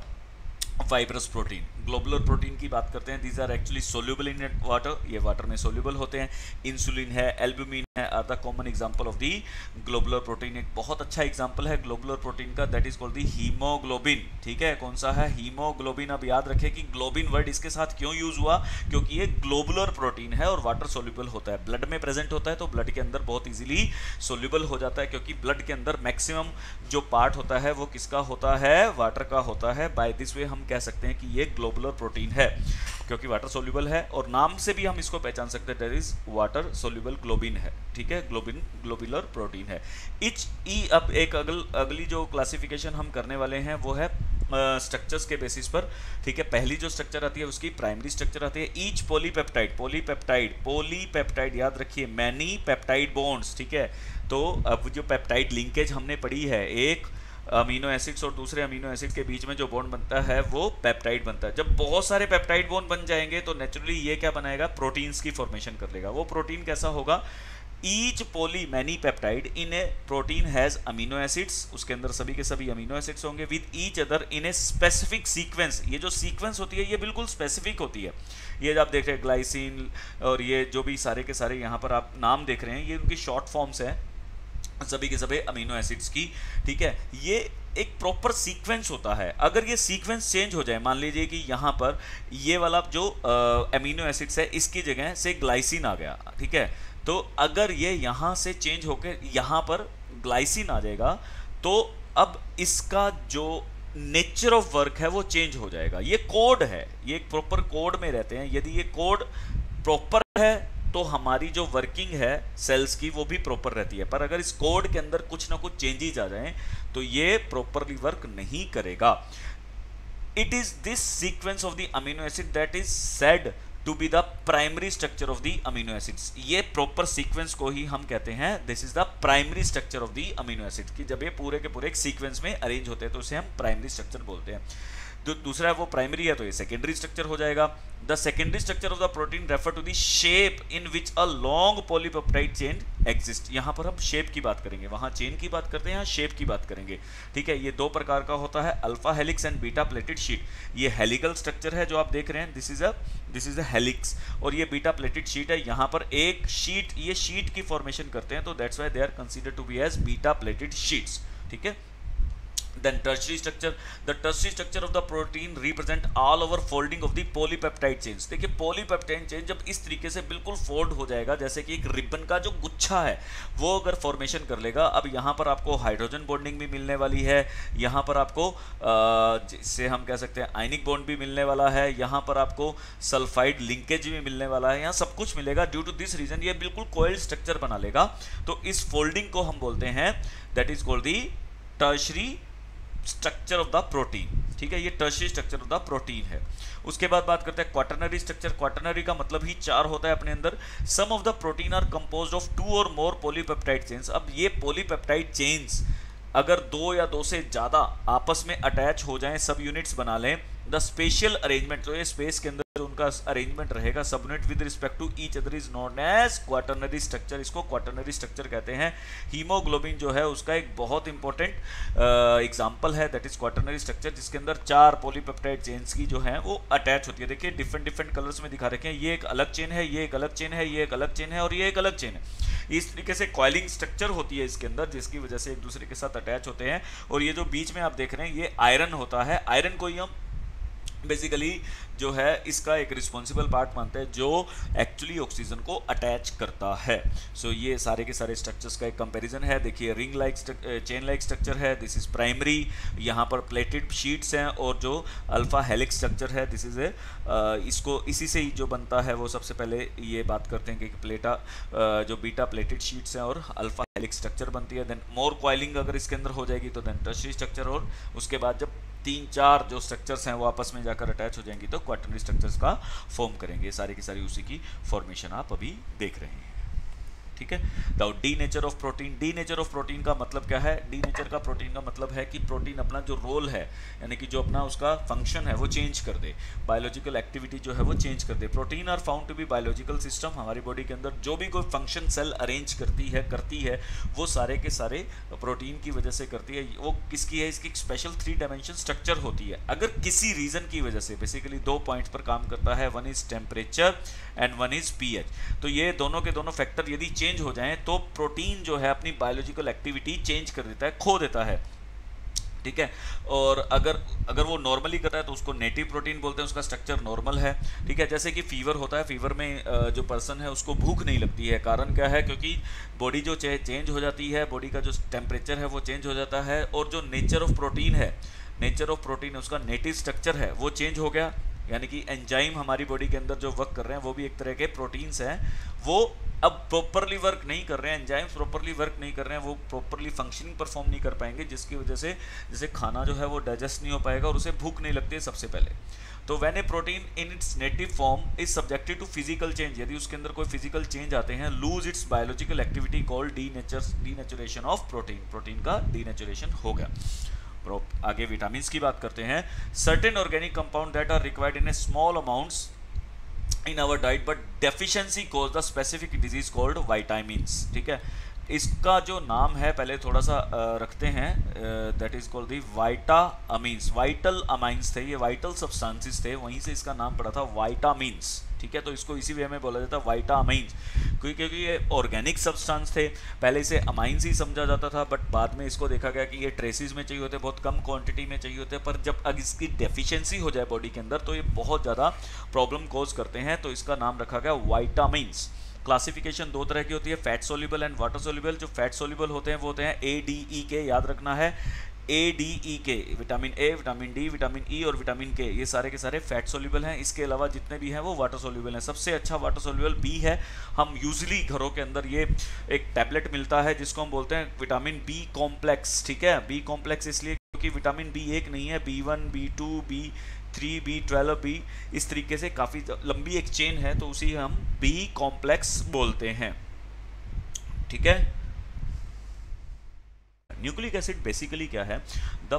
fibrous protein. Globular protein की बात करते हैं, these are actually soluble in water, ये वाटर में सोल्यूबल होते हैं। इंसुलिन है, एल्ब्यूमिन है, are the common example of the globular protein. एक बहुत अच्छा एग्जांपल है ग्लोबुलर प्रोटीन का, that is called the haemoglobin. ठीक है, कौन सा है, हीमोग्लोबिन। अब याद रखें कि ग्लोबिन वर्ड इसके साथ क्यों यूज हुआ, क्योंकि ये ग्लोबुलर प्रोटीन है और वाटर सोल्यूबल होता है, ब्लड में प्रेजेंट होता है, तो ब्लड के अंदर बहुत इजीली सोल्यूबल हो जाता है, क्योंकि ब्लड के अंदर मैक्सिमम जो पार्ट होता है वो किसका होता है, वाटर का होता है। बाय दिस वे हम कह सकते हैं कि ये ग्लोबुलर प्रोटीन है क्योंकि वाटर सोल्यूबल है, और नाम से भी हम इसको पहचान सकते हैं, that is water soluble globin है। ठीक है, ग्लोबुलर प्रोटीन है। अब एक अगली जो क्लासिफिकेशन हम करने वाले हैं वो है स्ट्रक्चर्स के बेसिस पर। ठीक है, पहली जो स्ट्रक्चर आती है उसकी प्राइमरी स्ट्रक्चर आती है ईच पॉलीपेप्टाइड याद रखिए, मैनी पेप्टाइड बॉन्ड्स। ठीक है, तो अब जो पेप्टाइड लिंकेज हमने पढ़ी है, एक अमीनो एसिड्स और दूसरे अमीनो एसिड के बीच में जो बॉन्ड बनता है वो पेप्टाइड बनता है। जब बहुत सारे पेप्टाइड बॉन्ड बन जाएंगे तो नेचुरली ये क्या बनाएगा, प्रोटीन्स की फॉर्मेशन कर लेगा। वो प्रोटीन कैसा होगा, each many peptide in A protein has amino acids, उसके अंदर सभी के सभी अमीनो एसिड्स होंगे with each other in a specific sequence. ये जो सीक्वेंस होती है ये बिल्कुल स्पेसिफिक होती है। ये आप देख रहे हैं ग्लाइसिन और ये जो भी सारे के सारे यहाँ पर आप नाम देख रहे हैं, ये उनकी शॉर्ट फॉर्म्स है सभी के सभी अमीनो एसिड्स की। ठीक है, ये एक प्रॉपर सीक्वेंस होता है। अगर ये सीक्वेंस चेंज हो जाए, मान लीजिए कि यहाँ पर ये वाला जो अमीनो एसिड्स है इसकी जगह से ग्लाइसिन आ गया, ठीक है, तो अगर ये यहाँ से चेंज होकर यहाँ पर ग्लाइसिन आ जाएगा तो अब इसका जो नेचर ऑफ वर्क है वो चेंज हो जाएगा। ये कोड है, ये एक प्रॉपर कोड में रहते हैं। यदि ये कोड प्रॉपर है तो हमारी जो वर्किंग है सेल्स की वो भी प्रॉपर रहती है। पर अगर इस कोड के अंदर कुछ ना कुछ चेंजेस आ जाएं तो ये प्रॉपरली वर्क नहीं करेगा। It is this sequence of the amino acid that is said to be the primary structure of the amino acids. ये प्रॉपर सीक्वेंस को ही हम कहते हैं this is the primary structure of the amino acid, कि जब ये पूरे के पूरे एक सीक्वेंस में अरेंज होते हैं तो उसे हम प्राइमरी स्ट्रक्चर बोलते हैं। जो दूसरा है वो प्राइमरी है तो ये सेकेंडरी स्ट्रक्चर हो जाएगा। The secondary structure of the protein refer to the shape in which a long polypeptide chain exist. यहाँ पर हम शेप की बात करेंगे, वहाँ चेन की बात करते हैं, यहाँ शेप की बात करेंगे। ठीक है, ये दो प्रकार का होता है, alpha helix and beta pleated sheet. ये हेलिकल स्ट्रक्चर है जो आप देख रहे हैं, दिस इज अ हेलिक्स, और ये बीटा प्लेटेड शीट है। यहाँ पर एक शीट, ये शीट की फॉर्मेशन करते हैं, तो that's why they are considered to be as beta pleated sheets. ठीक है, then tertiary structure, the tertiary structure of the protein represent all over folding of the polypeptide chains। देखिए polypeptide chain जब इस तरीके से बिल्कुल फोल्ड हो जाएगा जैसे कि एक रिबन का जो गुच्छा है वो अगर फॉर्मेशन कर लेगा, अब यहाँ पर आपको हाइड्रोजन बॉन्डिंग भी मिलने वाली है, यहाँ पर आपको जिससे हम कह सकते हैं आयनिक बॉन्ड भी मिलने वाला है, यहाँ पर आपको सल्फाइड लिंकेज भी मिलने वाला है, यहाँ सब कुछ मिलेगा। ड्यू टू दिस रीजन ये बिल्कुल कोइल्ड स्ट्रक्चर बना लेगा। तो इस फोल्डिंग को हम बोलते हैं that is called the tertiary structure of the protein. ठीक है, ये tertiary structure of the protein है। उसके बाद बात करते हैं क्वाटरनरी स्ट्रक्चर। क्वाटरनरी का मतलब ही चार होता है अपने अंदर। Some of the protein are composed of 2 और मोर पॉलीपेप्टाइड चेन्स। अब ये पॉलीपेप्टाइड चेन्स अगर 2 या 2 से ज़्यादा आपस में अटैच हो जाएं, सब यूनिट्स बना लें, द स्पेशल अरेंजमेंट, तो ये स्पेस के अंदर उनका अरेंजमेंट रहेगा subunit with respect to each other is known as quaternary structure. इसको क्वाटरनरी स्ट्रक्चर कहते हैं। हीमोग्लोबिन जो है उसका एक बहुत इंपॉर्टेंट एग्जांपल है दैट इज क्वाटरनरी स्ट्रक्चर, जिसके अंदर 4 पॉलीपेप्टाइड चेन्स की जो है वो अटैच होती है। देखिए डिफरेंट डिफरेंट कलर्स में दिखा रखे हैं, ये एक अलग चेन है, ये एक अलग चेन है, ये एक अलग चेन है और ये एक अलग चेन है। इस तरीके से कॉइलिंग स्ट्रक्चर होती है इसके अंदर, जिसकी वजह से एक दूसरे के साथ अटैच होते हैं। और ये जो बीच में आप देख रहे हैं ये आयरन होता है। आयरन को ही हम बेसिकली जो है इसका एक रिस्पॉन्सिबल पार्ट मानते हैं जो एक्चुअली ऑक्सीजन को अटैच करता है। सो ये सारे के सारे स्ट्रक्चर्स का एक कंपैरिजन है। देखिए ring like chain like structure है, दिस इज प्राइमरी, यहाँ पर प्लेटेड शीट्स हैं, और जो अल्फा हेलिक्स स्ट्रक्चर है दिस इज इसको इसी से ही जो बनता है वो सबसे पहले ये बात करते हैं कि प्लेटा जो बीटा प्लेटेड शीट्स हैं और अल्फा हेलिक्स स्ट्रक्चर बनती है। देन मोर कॉइलिंग अगर इसके अंदर हो जाएगी तो देन टर्शियरी स्ट्रक्चर, और उसके बाद जब 3-4 जो स्ट्रक्चर्स हैं वो आपस में जाकर अटैच हो जाएंगी तो क्वाटरनरी स्ट्रक्चर्स का फॉर्म करेंगे। सारी की सारी उसी की फॉर्मेशन आप अभी देख रहे हैं। ठीक है, the D nature of protein. D nature of protein का मतलब क्या है? डी नेचर का प्रोटीन का मतलब है कि प्रोटीन अपना जो रोल है यानी कि जो अपना उसका फंक्शन है वो चेंज कर दे, बायोलॉजिकल एक्टिविटी जो है वो चेंज कर दे। Protein are found to be biological system. हमारी बॉडी के अंदर जो भी कोई फंक्शन सेल अरेंज करती है वो सारे के सारे प्रोटीन की वजह से करती है। वो किसकी है? इसकी स्पेशल 3 डायमेंशन स्ट्रक्चर होती है। अगर किसी रीजन की वजह से बेसिकली 2 पॉइंट्स पर काम करता है, one is temperature and one is pH. तो ये दोनों के दोनों फैक्टर यदि चेंज हो जाएं तो प्रोटीन जो है अपनी बायोलॉजिकल एक्टिविटी चेंज कर देता है, खो देता है। ठीक है, और अगर वो नॉर्मली करता है तो उसको नेटिव प्रोटीन बोलते हैं, उसका स्ट्रक्चर नॉर्मल है। ठीक है, जैसे कि फीवर होता है, फीवर में जो पर्सन है उसको भूख नहीं लगती है। कारण क्या है? क्योंकि बॉडी जो चेंज हो जाती है, बॉडी का जो टेम्परेचर है वो चेंज हो जाता है, और जो नेचर ऑफ प्रोटीन है, नेचर ऑफ प्रोटीन उसका नेटिव स्ट्रक्चर है वो चेंज हो गया। यानी कि एंजाइम हमारी बॉडी के अंदर जो वर्क कर रहे हैं वो भी एक तरह के प्रोटीन्स हैं, वो अब प्रॉपरली वर्क नहीं कर रहे हैं, एंजाइम्स प्रॉपरली वर्क नहीं कर रहे हैं, वो प्रॉपरली फंक्शनिंग परफॉर्म नहीं कर पाएंगे, जिसकी वजह से जैसे खाना जो है वो डाइजेस्ट नहीं हो पाएगा और उसे भूख नहीं लगती है सबसे पहले। तो when a protein in its native form is subjected to physical change, यदि उसके अंदर कोई फिजिकल चेंज आते हैं, lose its biological activity called denaturation of protein. Protein का डीनेचुरेशन हो गया। आगे विटामिन्स की बात करते हैं। Certain organic compound that are required in a small amounts in our diet but deficiency cause the specific disease called vitamins। ठीक है, इसका जो नाम है पहले थोड़ा सा रखते हैं, that is called the vitamins. Vital amines थे, ये वाइटल सब्सटेंसेस थे, वहीं से इसका नाम पड़ा था वाइटामिन्स। ठीक है, तो इसको इसी वे में बोला जाता है वाइटामिन्स, क्योंकि ये ऑर्गेनिक सब्सटेंस थे। पहले इसे अमाइंस ही समझा जाता था, बट बाद में इसको देखा गया कि ये ट्रेसिस में चाहिए होते, बहुत कम क्वांटिटी में चाहिए होते, पर जब अगर इसकी डेफिशिएंसी हो जाए बॉडी के अंदर तो ये बहुत ज़्यादा प्रॉब्लम कॉज करते हैं, तो इसका नाम रखा गया वाइटामिन्स। क्लासिफिकेशन 2 तरह की होती है, fat soluble and water soluble. जो फैट सोल्यूबल होते हैं वो होते हैं ADE के, याद रखना है ए डी ई के, vitamin A, vitamin D, vitamin E और विटामिन के, ये सारे के सारे फैट सोल्यूबल हैं। इसके अलावा जितने भी हैं वो वाटर सोल्यूबल हैं। सबसे अच्छा वाटर सोल्यूबल बी है। हम यूजली घरों के अंदर ये एक टैबलेट मिलता है जिसको हम बोलते हैं विटामिन बी कॉम्प्लेक्स, ठीक है। बी कॉम्प्लेक्स इसलिए क्योंकि विटामिन बी एक नहीं है, B1, B2, B3, B12, B, इस तरीके से काफ़ी लंबी एक चेन है, तो उसी हम बी कॉम्प्लेक्स बोलते हैं, ठीक है। न्यूक्लिक एसिड बेसिकली क्या है, the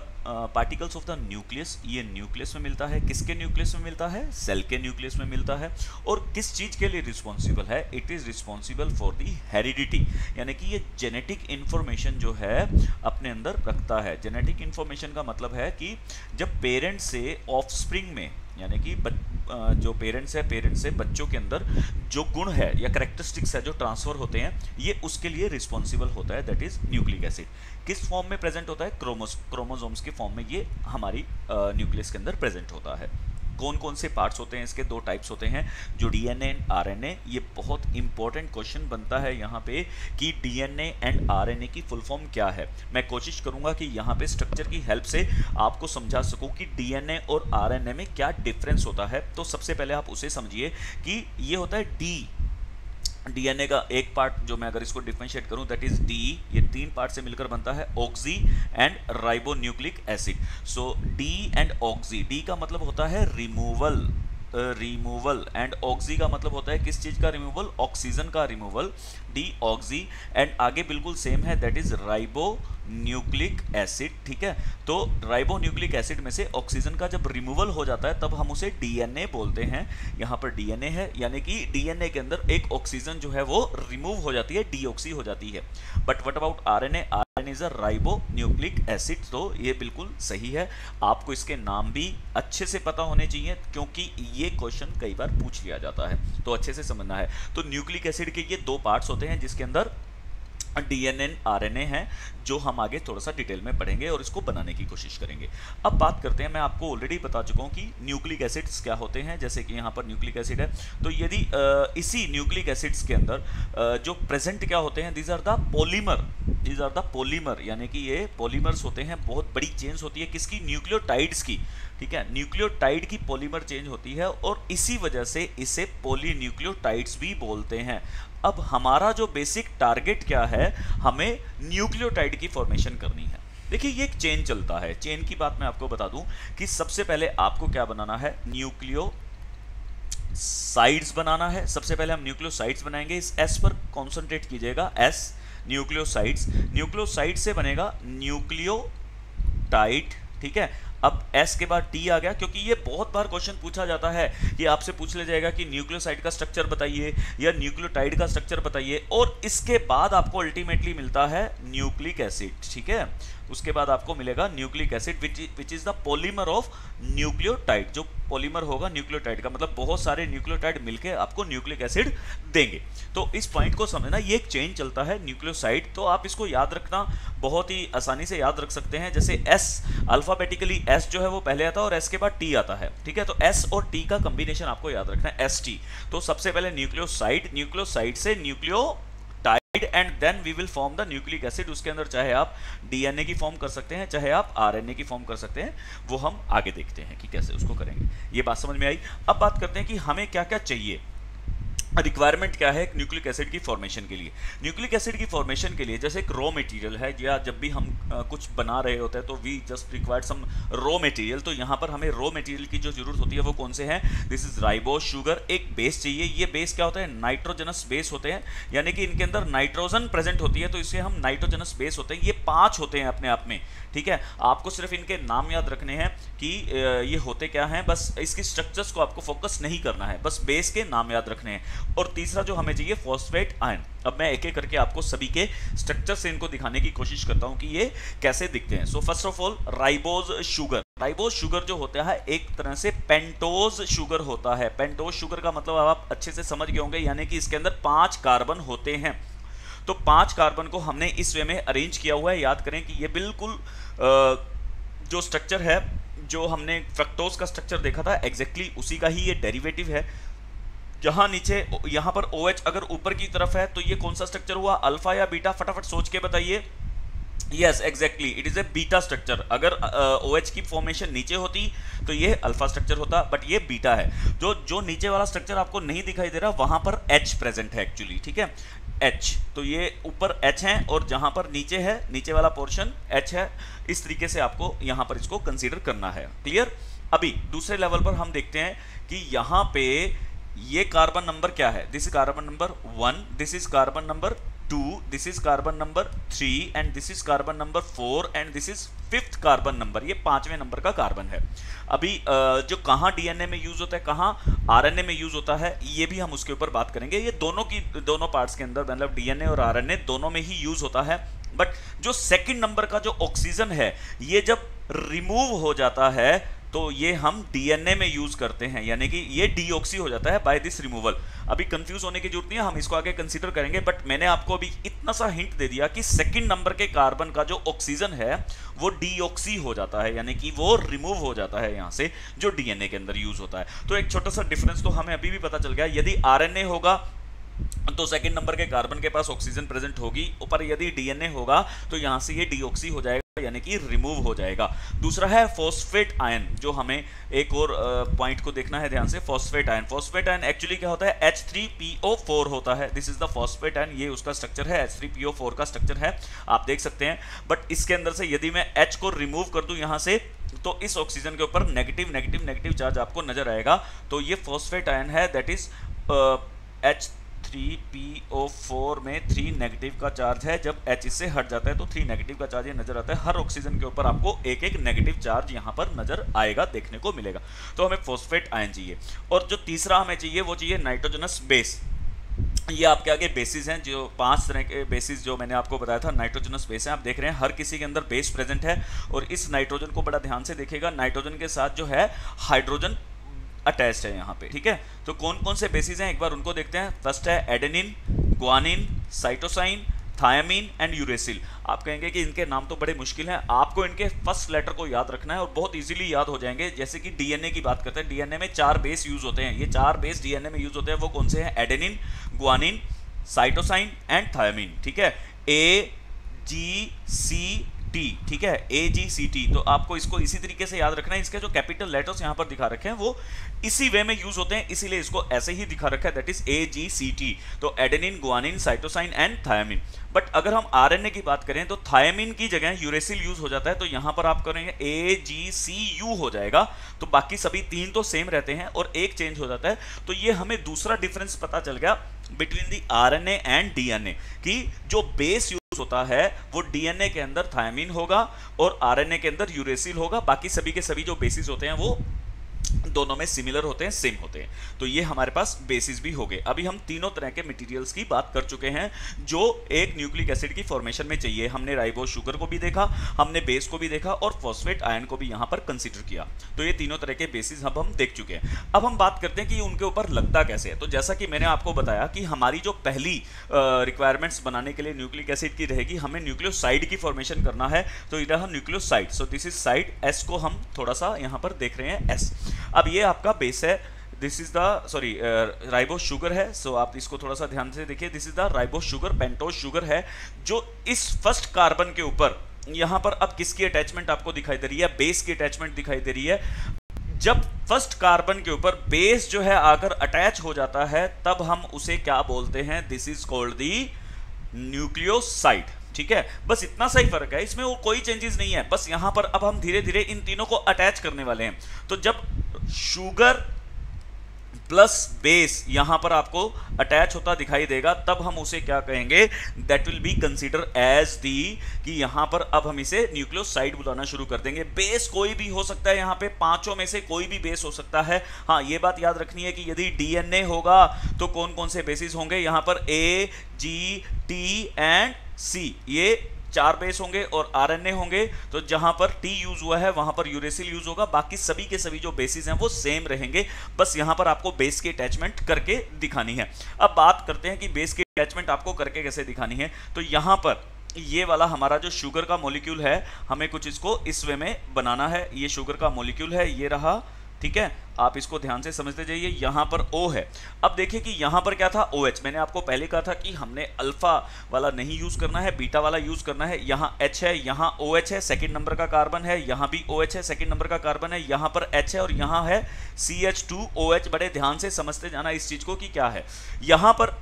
particles of the nucleus, ये न्यूक्लियस में मिलता है। किसके न्यूक्लियस में मिलता है? सेल के न्यूक्लियस में मिलता है। और किस चीज़ के लिए रिस्पॉन्सिबल है? It is responsible for the heredity, यानी कि ये जेनेटिक इन्फॉर्मेशन जो है अपने अंदर रखता है। जेनेटिक इन्फॉर्मेशन का मतलब है कि जब पेरेंट्स से ऑफस्प्रिंग में, यानी कि जो पेरेंट्स है, पेरेंट्स से बच्चों के अंदर जो गुण है या करेक्टरिस्टिक्स है जो ट्रांसफर होते हैं, ये उसके लिए रिस्पॉन्सिबल होता है, दैट इज न्यूक्लिक एसिड। किस फॉर्म में प्रेजेंट होता है? क्रोमोसोम्स के फॉर्म में ये हमारी न्यूक्लियस के अंदर प्रेजेंट होता है। कौन कौन से पार्ट्स होते हैं इसके? 2 टाइप्स होते हैं, जो डीएनए एंड आरएनए। ये बहुत इंपॉर्टेंट क्वेश्चन बनता है यहाँ पे कि डीएनए एंड आरएनए की फुल फॉर्म क्या है। मैं कोशिश करूंगा कि यहाँ पे स्ट्रक्चर की हेल्प से आपको समझा सकूं कि डीएनए और आरएनए में क्या डिफरेंस होता है। तो सबसे पहले आप उसे समझिए कि ये होता है डीएनए का एक पार्ट, जो मैं अगर इसको डिफरेंशिएट करूं, दैट इज डी। ये 3 पार्ट से मिलकर बनता है oxy and ribonucleic acid. So D and oxy, D का मतलब होता है रिमूवल एंड ऑक्सी का मतलब होता है किस चीज का रिमूवल? ऑक्सीजन का रिमूवल, डी ऑक्सी। एंड आगे बिल्कुल सेम है, दैट इज राइबोन्यूक्लिक एसिड, ठीक है। तो राइबोन्यूक्लिक एसिड में से ऑक्सीजन का जब रिमूवल हो जाता है तब हम उसे डीएनए बोलते हैं। यहाँ पर डीएनए है, यानी कि डीएनए के अंदर एक ऑक्सीजन जो है वो रिमूव हो जाती है, डीऑक्सी हो जाती है। But what about RNA? RNA is a ribonucleic acid. तो ये बिल्कुल सही है। आपको इसके नाम भी अच्छे से पता होने चाहिए क्योंकि ये क्वेश्चन कई बार पूछ लिया जाता है, तो अच्छे से समझना है। तो न्यूक्लिक एसिड के ये 2 पार्ट्स होते हैं जिसके अंदर डीएनए आरएनए है, जो हम आगे थोड़ा सा डिटेल में पढ़ेंगे और इसको बनाने की कोशिश करेंगे। अब बात करते हैं, मैं आपको ऑलरेडी बता चुका हूं कि न्यूक्लिक एसिड्स क्या होते हैं। जैसे कि यहाँ पर न्यूक्लिक एसिड है, तो यदि इसी न्यूक्लिक एसिड्स के अंदर जो प्रेजेंट क्या होते हैं, दीज आर द पॉलीमर, यानी कि ये पॉलीमर्स होते हैं। बहुत बड़ी चेंज होती है किसकी? न्यूक्लियोटाइड्स की, ठीक है। न्यूक्लियोटाइड की पॉलीमर चेंज होती है और इसी वजह से इसे पॉलीन्यूक्लियोटाइड्स भी बोलते हैं। अब हमारा जो बेसिक टारगेट क्या है, हमें न्यूक्लियोटाइड की फॉर्मेशन करनी है। देखिए ये एक चेन चलता है। चेन की बात मैं आपको बता दूं कि सबसे पहले आपको क्या बनाना है? न्यूक्लियोसाइड्स बनाना है। सबसे पहले हम न्यूक्लियोसाइड्स बनाएंगे। इस एस पर कॉन्सेंट्रेट कीजिएगा, एस, न्यूक्लियोसाइड्स। न्यूक्लियोसाइड से बनेगा न्यूक्लियोटाइड, ठीक है। अब S के बाद T आ गया, क्योंकि ये बहुत बार क्वेश्चन पूछा जाता है कि आपसे पूछ लिया जाएगा कि न्यूक्लियोसाइड का स्ट्रक्चर बताइए या न्यूक्लियोटाइड का स्ट्रक्चर बताइए, और इसके बाद आपको अल्टीमेटली मिलता है न्यूक्लिक एसिड, ठीक है। उसके बाद आपको मिलेगा nucleic acid which is the polymer of nucleotide. जो पॉलीमर होगा न्यूक्लियोटाइड का, मतलब बहुत सारे न्यूक्लियोटाइड मिलके आपको न्यूक्लिक एसिड देंगे। तो इस पॉइंट को समझना, ये एक चेन चलता है न्यूक्लियोसाइड। तो आप इसको याद रखना, बहुत ही आसानी से याद रख सकते हैं। जैसे S, अल्फाबेटिकली S जो है वो पहले आता है और S के बाद T आता है, ठीक है। तो S और T का कॉम्बिनेशन आपको याद रखना है, ST। तो सबसे पहले न्यूक्लियोसाइड से nucleotide and then we will form the nucleic acid. उसके अंदर चाहे आप डीएनए की फॉर्म कर सकते हैं, चाहे आप आरएनए की फॉर्म कर सकते हैं, वो हम आगे देखते हैं कि कैसे उसको करेंगे। ये बात समझ में आई। अब बात करते हैं कि हमें क्या क्या चाहिए, रिक्वायरमेंट क्या है न्यूक्लिक एसिड की फॉर्मेशन के लिए। न्यूक्लिक एसिड की फॉर्मेशन के लिए जैसे एक रॉ मटेरियल है, या जब भी हम कुछ बना रहे होते हैं तो we just required some raw material. तो यहाँ पर हमें रॉ मटेरियल की जो जरूरत होती है वो कौन से हैं? This is ribose sugar. एक बेस चाहिए। ये बेस क्या होता है? नाइट्रोजनस बेस होते हैं, यानी कि इनके अंदर नाइट्रोजन प्रेजेंट होती है, तो इसे हम नाइट्रोजनस बेस होते हैं। ये 5 होते हैं अपने आप में, ठीक है। आपको सिर्फ इनके नाम याद रखने हैं कि ये होते क्या हैं, बस इसकी स्ट्रक्चर्स को आपको फोकस नहीं करना है, बस बेस के नाम याद रखने हैं। और तीसरा जो हमें चाहिए, फॉस्फेट आयन। अब मैं एक एक करके आपको सभी के स्ट्रक्चर से इनको दिखाने की कोशिश करता हूं कि ये कैसे दिखते हैं। So first of all ribose sugar. Ribose sugar जो होता है एक तरह से पेंटोज शुगर होता है। पेंटोज शुगर का मतलब आप अच्छे से समझ गए होंगे, यानी कि इसके अंदर 5 कार्बन होते हैं। तो 5 कार्बन को हमने इस वे में अरेंज किया हुआ है। याद करें कि ये बिल्कुल जो स्ट्रक्चर है, जो हमने फ्रक्टोज का स्ट्रक्चर देखा था, एग्जैक्टली उसी का ही ये डेरिवेटिव है। जहां नीचे यहां पर OH अगर ऊपर की तरफ है तो ये कौन सा स्ट्रक्चर हुआ? अल्फा या बीटा? फटाफट सोच के बताइए। Yes exactly, it is a beta structure. अगर OH की फॉर्मेशन नीचे होती तो ये अल्फा स्ट्रक्चर होता, बट ये बीटा है। जो नीचे वाला स्ट्रक्चर आपको नहीं दिखाई दे रहा वहां पर H प्रेजेंट है एक्चुअली, ठीक है, H। तो ये ऊपर H है और जहां पर नीचे है, नीचे वाला पोर्शन H है। इस तरीके से आपको यहां पर इसको कंसीडर करना है। क्लियर। अभी दूसरे लेवल पर हम देखते हैं कि यहां पे ये कार्बन नंबर क्या है। This is carbon number 1, this is carbon number 2, this is carbon number 3 and this is carbon number 4 and this is 5th carbon number. ये 5वें नंबर का कार्बन है। अभी जो कहाँ डीएनए में यूज होता है, कहाँ आरएनए में यूज होता है, ये भी हम उसके ऊपर बात करेंगे। ये दोनों पार्ट्स के अंदर, मतलब डीएनए और आरएनए दोनों में ही यूज होता है। बट जो सेकंड नंबर का जो ऑक्सीजन है, ये जब रिमूव हो जाता है तो ये हम डीएनए में यूज करते हैं, यानी कि ये डीऑक्सी हो जाता है बाय दिस रिमूवल। अभी कंफ्यूज होने की जरूरत नहीं है, हम इसको आगे कंसीडर करेंगे। बट मैंने आपको अभी इतना सा हिंट दे दिया कि सेकंड नंबर के कार्बन का जो ऑक्सीजन है वो डीऑक्सी हो जाता है, यानी कि वो रिमूव हो जाता है यहां से, जो डीएनए के अंदर यूज होता है। तो एक छोटा सा डिफरेंस तो हमें अभी भी पता चल गया। यदि आरएनए होगा तो सेकंड नंबर के कार्बन के पास ऑक्सीजन प्रेजेंट होगी, ऊपर यदि डीएनए होगा तो यहां से ये डीऑक्सी हो जाएगा, यानी कि रिमूव हो जाएगा। दूसरा है फॉस्फेट आयन, जो हमें एक और पॉइंट को देखना है ध्यान से। Phosphate ion, phosphate ion actually क्या होता है, H3PO4 होता है। This is the phosphate ion, ये उसका स्ट्रक्चर है, H3PO4 का स्ट्रक्चर है, आप देख सकते हैं। बट इसके अंदर से यदि मैं H को रिमूव कर दूं यहां से, तो इस ऑक्सीजन के ऊपर नेगेटिव नेगेटिव नेगेटिव चार्ज आपको नजर आएगा। तो ये फॉस्फेट आयन है, दैट इज H3PO4 में 3 नेगेटिव का चार्ज है। जब H इससे हट जाता है तो 3 नेगेटिव का चार्ज ये नजर आता है। हर ऑक्सीजन के ऊपर आपको एक एक नेगेटिव चार्ज यहाँ पर नजर आएगा, देखने को मिलेगा। तो हमें फॉस्फेट आयन चाहिए। और जो तीसरा हमें चाहिए वो चाहिए नाइट्रोजनस बेस। ये आपके आगे बेसिस हैं, जो 5 तरह के बेसिस जो मैंने आपको बताया था, नाइट्रोजनस बेस हैं। आप देख रहे हैं हर किसी के अंदर बेस प्रेजेंट है। और इस नाइट्रोजन को बड़ा ध्यान से देखिएगा, नाइट्रोजन के साथ जो है हाइड्रोजन अटैच्ड है यहाँ पे, ठीक है। तो कौन कौन से बेसिस हैं एक बार उनको देखते हैं। फर्स्ट है adenine, guanine, cytosine, thymine and uracil. आप कहेंगे कि इनके नाम तो बड़े मुश्किल हैं, आपको इनके फर्स्ट लेटर को याद रखना है और बहुत इजीली याद हो जाएंगे। जैसे कि डीएनए की बात करते हैं, डीएनए में 4 बेस यूज होते हैं। ये 4 बेस डीएनए में यूज होते हैं, वो कौन से हैं, adenine, guanine, cytosine and thiamine, ठीक है। AGCT, ठीक है, AGCT। तो आपको इसको इसी तरीके से याद रखना है। इसके जो कैपिटल लेटर्स यहाँ पर दिखा रखे हैं वो इसी वे में यूज होते हैं, इसीलिए इसको ऐसे ही दिखा रखा है, दैट इज AGCT। तो adenine, guanine, cytosine and thymine. But अगर हम आरएनए की बात करें तो थायामीन की जगह यूरेसिल यूज हो जाता है, तो यहां पर आप करेंगे AGCU हो जाएगा। तो बाकी सभी 3 तो सेम रहते हैं और एक चेंज हो जाता है। तो ये हमें दूसरा डिफरेंस पता चल गया between the RNA and DNA, कि जो बेस यूज होता है वो डीएनए के अंदर थायामीन होगा और आरएनए के अंदर यूरेसिल होगा। बाकी सभी के सभी जो बेसिस होते हैं वो दोनों में सिमिलर होते हैं, सेम होते हैं। तो ये हमारे पास बेसिस भी हो गए। अभी हम तीनों तरह के मटेरियल्स की बात कर चुके हैं जो एक न्यूक्लिक एसिड की फॉर्मेशन में चाहिए। हमने राइबोस शुगर को भी देखा, हमने बेस को भी देखा और फॉस्फेट आयन को भी यहाँ पर कंसीडर किया। तो ये तीनों तरह के बेसिस अब हम देख चुके हैं। अब हम बात करते हैं कि उनके ऊपर लगता कैसे है। तो जैसा कि मैंने आपको बताया कि हमारी जो पहली रिक्वायरमेंट्स बनाने के लिए न्यूक्लिक एसिड की रहेगी, हमें न्यूक्लियोसाइड की फॉर्मेशन करना है। तो ये रहा nucleoside. So this is side, S को हम थोड़ा सा यहाँ पर देख रहे हैं, एस। अब ये आपका बेस है, this is the ribose sugar है। सो आप इसको थोड़ा सा ध्यान से देखिए, this is the ribose sugar, pentose sugar है, जो इस फर्स्ट कार्बन के ऊपर यहां पर अब किसकी अटैचमेंट आपको दिखाई दे रही है, बेस की अटैचमेंट दिखाई दे रही है। जब फर्स्ट कार्बन के ऊपर बेस जो है आकर अटैच हो जाता है तब हम उसे क्या बोलते हैं, this is called the nucleoside, ठीक है। बस इतना सा ही फर्क है, इसमें वो कोई चेंजेस नहीं है। बस यहां पर अब हम धीरे धीरे इन तीनों को अटैच करने वाले हैं। तो जब शुगर प्लस बेस यहां पर आपको अटैच होता दिखाई देगा तब हम उसे क्या कहेंगे, that will be consider as the, कि यहां पर अब हम इसे न्यूक्लियोसाइड बुलाना शुरू कर देंगे। बेस कोई भी हो सकता है, यहां पे 5 में से कोई भी बेस हो सकता है। हाँ, ये बात याद रखनी है कि यदि डीएनए होगा तो कौन कौन से बेसिस होंगे, यहां पर A, G, T and C, ये 4 बेस होंगे। और आरएनए होंगे तो जहां पर T यूज हुआ है वहां पर यूरेसिल यूज होगा। बाकी सभी के सभी जो बेसिस हैं वो सेम रहेंगे, बस यहां पर आपको बेस की अटैचमेंट करके दिखानी है। अब बात करते हैं कि बेस की अटैचमेंट आपको करके कैसे दिखानी है। तो यहां पर ये वाला हमारा जो शुगर का मॉलिक्यूल है, हमें कुछ इसको इस वे में बनाना है। ये शुगर का मॉलिक्यूल है, ये रहा, ठीक है, आप इसको ध्यान से समझते जाइए। यहाँ पर O है। अब देखिए कि यहाँ पर क्या था, OH। मैंने आपको पहले कहा था कि हमने अल्फा वाला नहीं यूज करना है, बीटा वाला यूज करना है। यहाँ H है, यहाँ OH है, सेकंड नंबर का कार्बन है, यहाँ भी OH है, सेकंड नंबर का कार्बन है, यहाँ पर H है और यहाँ है CH2OH। बड़े ध्यान से समझते जाना इस चीज को कि क्या है। यहाँ पर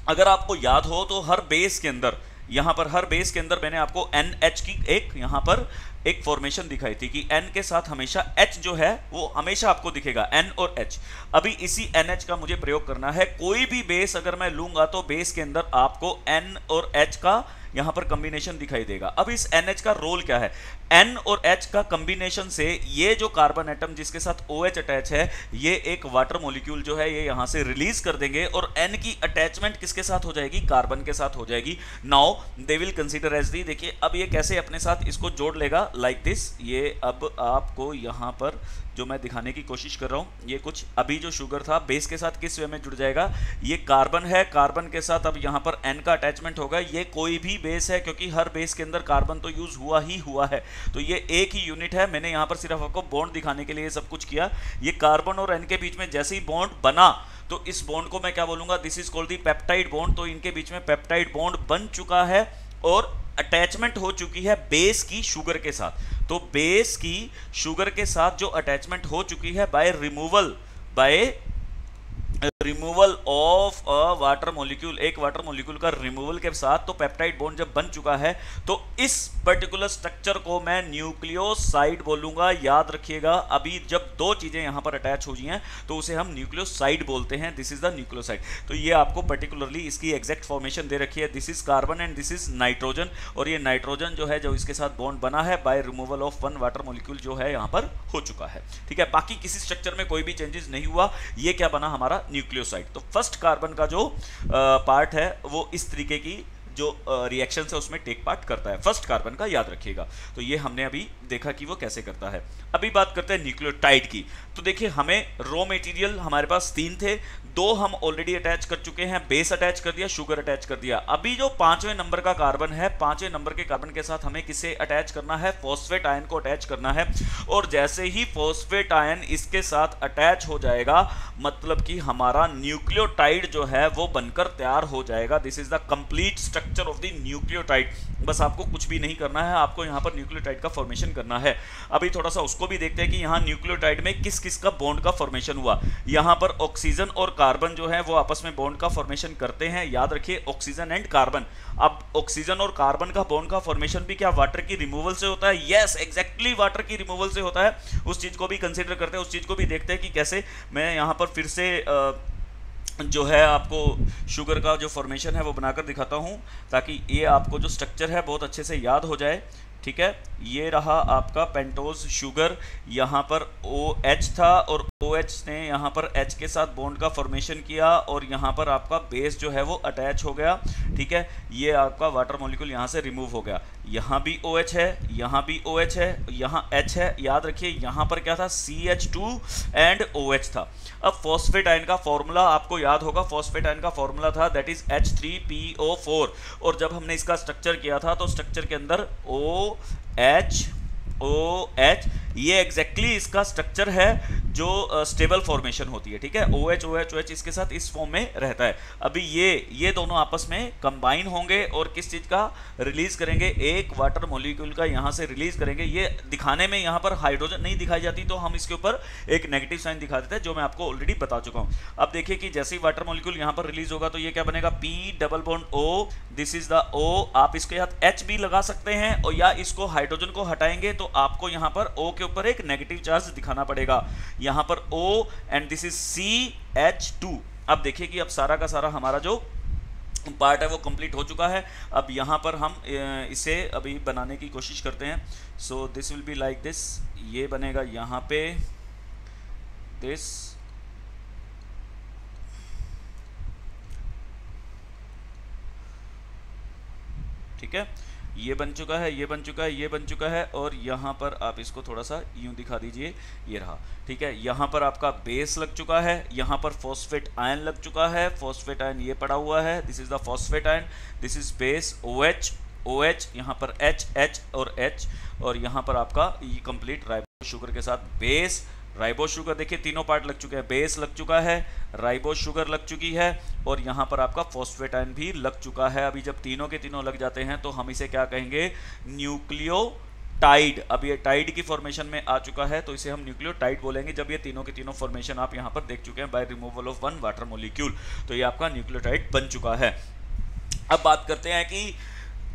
अगर आपको याद हो तो हर बेस के अंदर, यहाँ पर हर बेस के अंदर मैंने आपको NH की एक यहाँ पर एक फॉर्मेशन दिखाई थी कि N के साथ हमेशा H जो है वो हमेशा आपको दिखेगा, N और H। अभी इसी NH का मुझे प्रयोग करना है। कोई भी बेस अगर मैं लूंगा तो बेस के अंदर आपको N और H का यहां पर कॉम्बिनेशन दिखाई देगा। अब इस NH का रोल क्या है, N और H का कॉम्बिनेशन से ये जो कार्बन एटम जिसके साथ OH अटैच है, ये एक वाटर मॉलिक्यूल जो है ये यहां से रिलीज कर देंगे और N की अटैचमेंट किसके साथ हो जाएगी, कार्बन के साथ हो जाएगी। Now they will consider as the. देखिए अब ये कैसे अपने साथ इसको जोड़ लेगा, लाइक दिस। ये अब आपको यहां पर जो मैं दिखाने की कोशिश कर रहा हूं, ये कुछ अभी जो शुगर था बेस के साथ किस वे में जुड़ जाएगा, ये कार्बन है, कार्बन के साथ अब यहां पर N का अटैचमेंट होगा। ये कोई भी बेस है क्योंकि हर बेस के अंदर कार्बन तो यूज हुआ ही हुआ है, तो ये एक ही यूनिट है। मैंने यहां पर सिर्फ आपको बॉन्ड दिखाने के लिए सब कुछ किया। ये कार्बन और N के बीच में जैसे ही बॉन्ड बना तो इस बॉन्ड को मैं क्या बोलूंगा, this is called the peptide bond. तो इनके बीच में पेप्टाइड बॉन्ड बन चुका है और अटैचमेंट हो चुकी है बेस की शुगर के साथ। तो बेस की शुगर के साथ जो अटैचमेंट हो चुकी है by removal of a water molecule, एक वाटर मॉलिक्यूल का रिमूवल के साथ, तो पेप्टाइड बॉन्ड जब बन चुका है तो इस पर्टिकुलर स्ट्रक्चर को मैं न्यूक्लियोसाइड बोलूंगा। याद रखिएगा, अभी जब दो चीजें यहां पर अटैच हो गई हैं तो उसे हम न्यूक्लियोसाइड बोलते हैं। This is the nucleoside. तो ये आपको पर्टिकुलरली इसकी एग्जैक्ट फॉर्मेशन दे रखी है। This is carbon and this is nitrogen, और ये नाइट्रोजन जो है जो इसके साथ बॉन्ड बना है by removal of one water molecule जो है यहां पर हो चुका है। ठीक है, बाकी किसी स्ट्रक्चर में कोई भी चेंजेस नहीं हुआ। ये क्या बना हमारा न्यूक्लियोसाइड। तो फर्स्ट कार्बन का जो पार्ट है वो इस तरीके की जो रिएक्शन है उसमें टेक पार्ट करता है, फर्स्ट कार्बन का, याद रखिएगा। तो ये हमने अभी देखा कि वो कैसे करता है। अभी बात करते हैं न्यूक्लियोटाइड की। तो देखिए हमें रॉ मटेरियल हमारे पास 3 थे, 2 हम ऑलरेडी अटैच कर चुके हैं, बेस अटैच कर दिया, शुगर अटैच कर दिया। अभी जो 5वें नंबर का कार्बन है, 5वें नंबर के कार्बन के साथ हमें किसे अटैच करना है, फॉस्फेट आयन को अटैच करना है। और जैसे ही फॉस्फेट आयन इसके साथ अटैच हो जाएगा मतलब कि हमारा न्यूक्लियोटाइड जो है वो बनकर तैयार हो जाएगा। This is the complete structure of the nucleotide. बस आपको कुछ भी नहीं करना है, आपको यहाँ पर न्यूक्लियोटाइड का फॉर्मेशन करना है। अभी थोड़ा सा उसको भी देखते हैं कि यहाँ न्यूक्लियोटाइड में किस किस का बॉन्ड का फॉर्मेशन हुआ। यहाँ पर ऑक्सीजन और कार्बन जो है वो आपस में बॉन्ड का फॉर्मेशन करते हैं। याद रखिए, ऑक्सीजन एंड कार्बन। अब ऑक्सीजन और कार्बन का बॉन्ड का फॉर्मेशन भी क्या वाटर की रिमूवल से होता है? यस, एग्जैक्टली वाटर की रिमूवल से होता है। उस चीज को भी कंसीडर करते हैं, उस चीज को भी देखते हैं कि कैसे। मैं यहाँ पर फिर से जो है आपको शुगर का जो फॉर्मेशन है वो बनाकर दिखाता हूँ ताकि ये आपको जो स्ट्रक्चर है बहुत अच्छे से याद हो जाए। ठीक है, ये रहा आपका पेंटोज शुगर, यहाँ पर OH था और OH ने यहाँ पर H के साथ बॉन्ड का फॉर्मेशन किया और यहाँ पर आपका बेस जो है वो अटैच हो गया। ठीक है, ये आपका वाटर मॉलिक्यूल यहाँ से रिमूव हो गया। यहाँ भी OH है, यहाँ भी OH है, यहाँ H है। याद रखिए यहाँ पर क्या था, CH2 एंड OH था। अब फॉस्फेट आयन का फॉर्मूला आपको याद होगा, फॉस्फेट आयन का फॉर्मूला था दैट इज H3PO4। और जब हमने इसका स्ट्रक्चर किया था तो स्ट्रक्चर के अंदर OH ये एग्जैक्टली इसका स्ट्रक्चर है जो स्टेबल फॉर्मेशन होती है। ठीक है, OH इसके साथ इस फॉर्म में रहता है। अभी ये दोनों आपस में कंबाइन होंगे और किस चीज का रिलीज करेंगे, एक वाटर मॉलिक्यूल का यहाँ से रिलीज करेंगे। ये दिखाने में यहाँ पर हाइड्रोजन नहीं दिखाई जाती तो हम इसके ऊपर एक नेगेटिव साइन दिखा देते हैं जो मैं आपको ऑलरेडी बता चुका हूँ। अब देखिए कि जैसे ही वाटर मॉलिक्यूल यहाँ पर रिलीज होगा तो ये क्या बनेगा, P double bond O, this is the O। आप इसके साथ H भी लगा सकते हैं और या इसको हाइड्रोजन को हटाएंगे तो आपको यहाँ पर O के ऊपर एक नेगेटिव चार्ज दिखाना पड़ेगा। यहाँ पर O and this is CH2। अब देखिए कि अब सारा का सारा हमारा जो पार्ट है वो कंप्लीट हो चुका है। अब यहाँ पर हम इसे अभी बनाने की कोशिश करते हैं। So this will be like this, ये बनेगा यहाँ पे दिस, ठीक है, ये बन चुका है, ये बन चुका है, ये बन चुका है। और यहाँ पर आप इसको थोड़ा सा यूं दिखा दीजिए, ये रहा। ठीक है, यहाँ पर आपका बेस लग चुका है, यहाँ पर फॉस्फेट आयन लग चुका है, फॉस्फेट आयन ये पड़ा हुआ है, this is the phosphate ion, this is base OH, यहाँ पर H और H, और यहाँ पर आपका ये कंप्लीट राइबोस शुगर के साथ बेस राइबोस शुगर देखिए तीनों पार्ट लग चुके हैं, बेस लग चुका है, राइबोस शुगर लग चुकी है और यहाँ पर आपका फॉस्फेटाइन भी लग चुका है। अभी जब तीनों के तीनों लग जाते हैं तो हम इसे क्या कहेंगे, न्यूक्लियोटाइड। अब ये टाइड की फॉर्मेशन में आ चुका है तो इसे हम न्यूक्लियोटाइड बोलेंगे जब ये तीनों के तीनों फॉर्मेशन आप यहाँ पर देख चुके हैं by removal of one water molecule, तो ये आपका न्यूक्लियोटाइड बन चुका है। अब बात करते हैं कि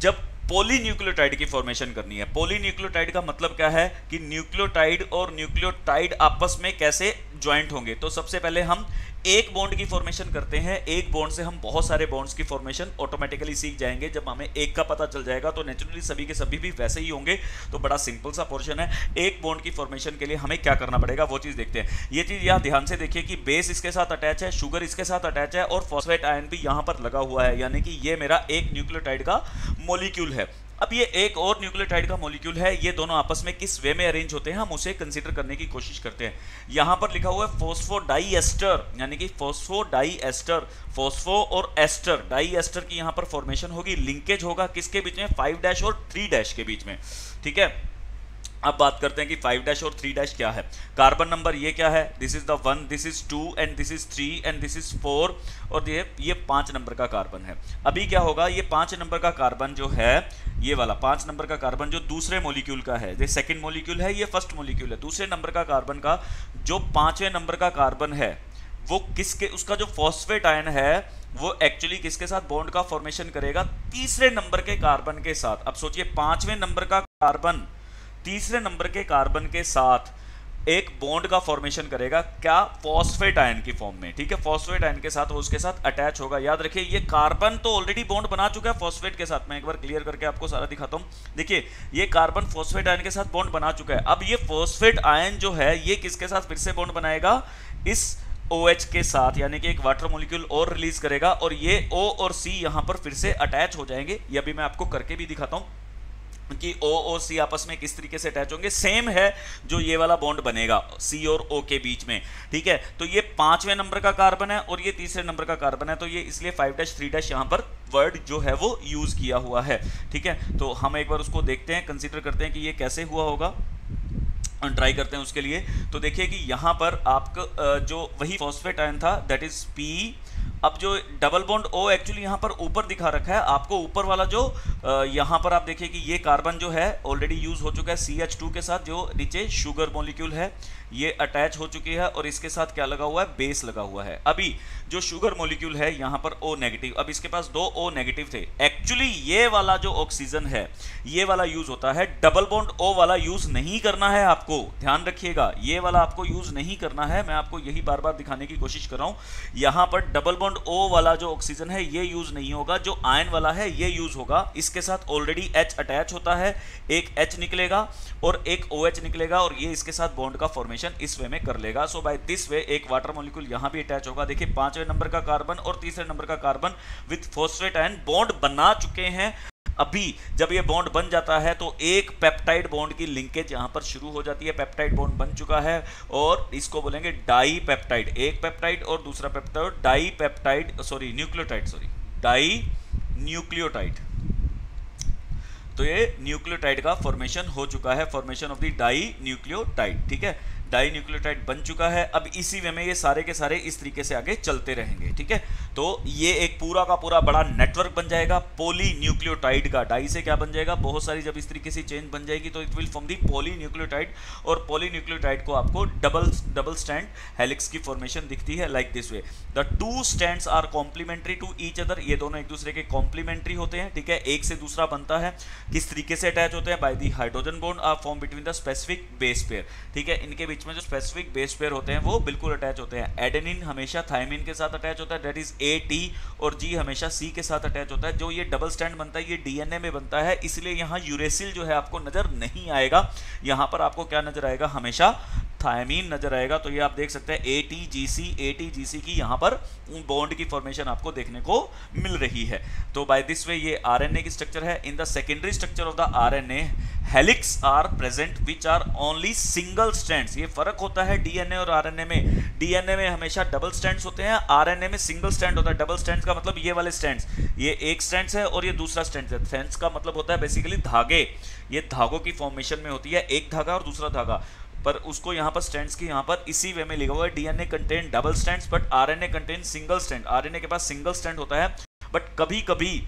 जब पॉलीन्यूक्लियोटाइड की फॉर्मेशन करनी है, पॉलीन्यूक्लियोटाइड का मतलब क्या है कि न्यूक्लियोटाइड और न्यूक्लियोटाइड आपस में कैसे ज्वाइंट होंगे। तो सबसे पहले हम एक बॉन्ड की फॉर्मेशन करते हैं, एक बॉन्ड से हम बहुत सारे बॉन्ड्स की फॉर्मेशन ऑटोमेटिकली सीख जाएंगे। जब हमें एक का पता चल जाएगा तो नेचुरली सभी के सभी भी वैसे ही होंगे। तो बड़ा सिंपल सा पोर्शन है, एक बॉन्ड की फॉर्मेशन के लिए हमें क्या करना पड़ेगा वो चीज देखते हैं। ये चीज यहाँ ध्यान से देखिए कि बेस इसके साथ अटैच है, शुगर इसके साथ अटैच है और फॉस्फेट आयन भी यहाँ पर लगा हुआ है, यानी कि ये मेरा एक न्यूक्लियोटाइड का मॉलिक्यूल है। अब ये एक और न्यूक्लियोटाइड का मॉलिक्यूल है, ये दोनों आपस में किस वे में अरेंज होते हैं हम उसे कंसीडर करने की कोशिश करते हैं। यहां पर लिखा हुआ है फॉस्फोडाइएस्टर, यानी कि फॉस्फोडाइएस्टर, फॉस्फो और एस्टर, डाइएस्टर की यहां पर फॉर्मेशन होगी, लिंकेज होगा किसके बीच में, 5' और 3' के बीच में, ठीक है। अब बात करते हैं कि 5' और 3' क्या है। कार्बन नंबर ये क्या है, this is the 1, this is 2 and this is 3 and this is 4 और ये 5 नंबर का कार्बन है। अभी क्या होगा, ये 5 नंबर का कार्बन जो है, ये वाला 5 नंबर का कार्बन जो दूसरे मॉलिक्यूल का है, ये सेकंड मॉलिक्यूल है, ये फर्स्ट मॉलिक्यूल है, दूसरे नंबर का कार्बन का जो 5वें नंबर का कार्बन है वो किसके, उसका जो फॉस्फेट आयन है वो एक्चुअली किसके साथ बॉन्ड का फॉर्मेशन करेगा, तीसरे नंबर के कार्बन के साथ। अब सोचिए 5वें नंबर का कार्बन तीसरे नंबर के कार्बन के साथ एक बॉन्ड का फॉर्मेशन करेगा, क्या, फॉस्फेट आयन की फॉर्म में, ठीक है। फॉस्फेट आयन के साथ वो उसके साथ अटैच होगा। याद रखिए ये कार्बन तो ऑलरेडी बॉन्ड बना चुका है फॉस्फेट के साथ। मैं एक बार क्लियर करके आपको सारा दिखाता हूं। देखिए ये कार्बन फॉस्फेट आयन के साथ बॉन्ड बना चुका है। अब ये फॉस्फेट आयन जो है ये किसके साथ फिर से बॉन्ड बनाएगा, इस OH के साथ, यानी कि एक वाटर मॉलिक्यूल और रिलीज करेगा और ये O और C यहां पर फिर से अटैच हो जाएंगे। ये अभी मैं आपको करके भी दिखाता हूं कि O और C आपस में किस तरीके से अटैच होंगे। सेम है जो ये वाला बॉन्ड बनेगा C और O के बीच में, ठीक है। तो ये 5वें नंबर का कार्बन है और ये तीसरे नंबर का कार्बन है, तो ये इसलिए 5' 3' यहां पर वर्ड जो है वो यूज किया हुआ है, ठीक है। तो हम एक बार उसको देखते हैं, कंसीडर करते हैं कि ये कैसे हुआ होगा, ट्राई करते हैं उसके लिए। तो देखिए कि यहाँ पर आपका जो वही फॉस्फेट आयन था दैट इज P। अब जो डबल बॉन्ड O एक्चुअली यहाँ पर ऊपर दिखा रखा है आपको, ऊपर वाला जो यहाँ पर आप देखिए कि ये कार्बन जो है ऑलरेडी यूज हो चुका है CH2 के साथ, जो नीचे शुगर मॉलिक्यूल है ये अटैच हो चुकी है और इसके साथ क्या लगा हुआ है, बेस लगा हुआ है। अभी जो शुगर मॉलिक्यूल है यहाँ पर O नेगेटिव, अब इसके पास 2 O नेगेटिव थे। एक्चुअली ये वाला जो ऑक्सीजन है ये वाला यूज होता है, डबल बॉन्ड O वाला यूज नहीं करना है आपको, ध्यान रखिएगा ये वाला आपको यूज नहीं करना है। मैं आपको यही बार बार दिखाने की कोशिश कर रहा हूँ। यहाँ पर डबल बॉन्ड O वाला जो ऑक्सीजन है ये यूज नहीं होगा, जो आयन वाला है ये यूज होगा। इसके साथ ऑलरेडी H अटैच होता है, एक H निकलेगा और एक OH निकलेगा और ये इसके साथ बॉन्ड का फॉर्मेशन इस वे में कर लेगा। सो बाय दिस वे एक वाटर मॉलिक्यूल यहां भी अटैच होगा। देखिए 5वें नंबर का कार्बन और तीसरे नंबर का carbon with phosphate ion bond बना चुके हैं। अभी जब ये बॉन्ड बन जाता है तो एक पेप्टाइड बॉन्ड की लिंकेज यहां पर शुरू हो जाती है। पेप्टाइड बॉन्ड बन चुका है और इसको बोलेंगे डाई पेप्टाइड, एक पेप्टाइड और दूसरा peptide, dipeptide, sorry nucleotide, sorry dinucleotide. तो ये न्यूक्लियोटाइड का फॉर्मेशन हो चुका है, formation of the dinucleotide, ठीक है। डाई न्यूक्लियोटाइड बन चुका है। अब इसी वे में ये सारे के सारे इस तरीके से आगे चलते रहेंगे, ठीक है। तो ये एक पूरा का पूरा बड़ा नेटवर्क बन जाएगा पॉलीन्यूक्लियोटाइड का। डाई से क्या बन जाएगा, बहुत सारी जब इस तरीके से चेंज बन जाएगी तो it will form the polynucleotide. और पॉलीन्यूक्लियोटाइड को आपको डबल स्टैंड हेलिक्स की फॉर्मेशन दिखती है like this way. The 2 strands are complementary to each other, ये दोनों एक दूसरे के कॉम्प्लीमेंट्री होते हैं, ठीक है। एक से दूसरा बनता है, किस तरीके से अटैच होते हैं, by the hydrogen bond are form between the specific base pair, ठीक है। इनके बीच में जो स्पेसिफिक बेस पेयर होते हैं वो बिल्कुल अटैच होते हैं। एडेनिन हमेशा थायमिन के साथ अटैच होता है, दैट इज AT, और G हमेशा C के साथ अटैच होता है। जो ये डबल स्टैंड बनता है ये DNA में बनता है, इसलिए यहाँ यूरेसिल जो है आपको नजर नहीं आएगा। यहाँ पर आपको क्या नजर आएगा, हमेशा थायमीन नजर आएगा। तो ये आप देख सकते हैं ATGC की यहाँ पर बॉन्ड की फॉर्मेशन आपको देखने को मिल रही है। तो बाय दिस वे ये RNA की स्ट्रक्चर है। In the secondary structure of the RNA helix are present which are only single strands. ये फर्क होता है DNA और RNA में। DNA में हमेशा डबल स्ट्रैंड्स होते हैं, RNA में सिंगल स्ट्रैंड होता है। डबल स्ट्रैंड्स का मतलब ये वाले स्ट्रैंड्स, ये एक स्ट्रैंड्स है और ये दूसरा स्ट्रैंड्स है। स्ट्रैंड्स का मतलब होता है बेसिकली धागे, ये धागों की फॉर्मेशन में होती है, एक धागा और दूसरा धागा। पर उसको यहाँ पर स्ट्रैंड्स की यहाँ पर इसी वे में लिखा हुआ है DNA contain double strands but RNA contain single strand. RNA के पास सिंगल स्ट्रैंड होता है, बट कभी कभी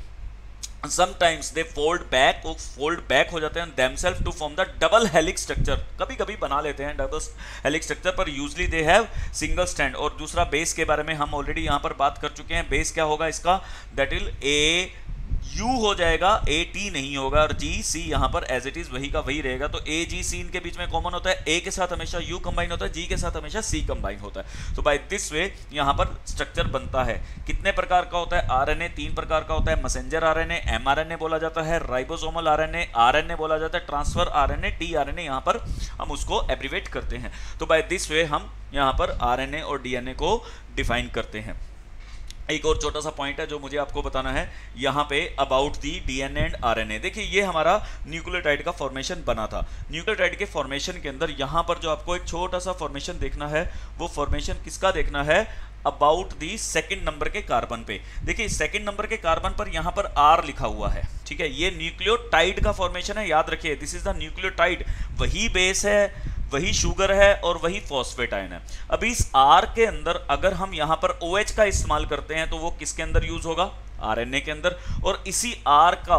sometimes they fold back हो जाते हैं themselves to form the double helix structure, कभी कभी बना लेते हैं डबल हेलिक्स स्ट्रक्चर, पर usually they have single strand. और दूसरा बेस के बारे में हम ऑलरेडी यहाँ पर बात कर चुके हैं। बेस क्या होगा इसका, दैट विल ए यू हो जाएगा, ए टी नहीं होगा, और जी सी यहाँ पर एज इट इज वही का वही रहेगा। तो ए जी सी इनके बीच में कॉमन होता है, ए के साथ हमेशा यू कंबाइन होता है, जी के साथ हमेशा सी कंबाइन होता है। तो बाय दिस वे यहाँ पर स्ट्रक्चर बनता है। कितने प्रकार का होता है आरएनए, 3 प्रकार का होता है। मैसेंजर आरएनए, एमआरएनए बोला जाता है, राइबोसोमल आरएनए, आरएनए बोला जाता है, ट्रांसफर आरएनए, टीआरएनए यहाँ पर हम उसको एब्रीवेट करते हैं। तो बाय दिस वे हम यहाँ पर आरएनए और डीएनए को डिफाइन करते हैं। एक और छोटा सा पॉइंट है जो मुझे आपको बताना है यहाँ पे about the DNA and RNA. देखिए ये हमारा न्यूक्लियोटाइड का फॉर्मेशन बना था। न्यूक्लियोटाइड के फॉर्मेशन के अंदर यहाँ पर जो आपको एक छोटा सा फॉर्मेशन देखना है, वो फॉर्मेशन किसका देखना है, अबाउट दी सेकंड नंबर के कार्बन पे। देखिए सेकंड नंबर के कार्बन पर यहाँ पर आर लिखा हुआ है, ठीक है। ये न्यूक्लियोटाइड का फॉर्मेशन है, याद रखिए दिस इज द न्यूक्लियोटाइड। वही बेस है, वही शुगर है और वही फॉस्फेट आयन है। अब इस R के अंदर अगर हम यहाँ पर OH का इस्तेमाल करते हैं तो वो किसके अंदर यूज होगा, RNA के अंदर। और इसी R का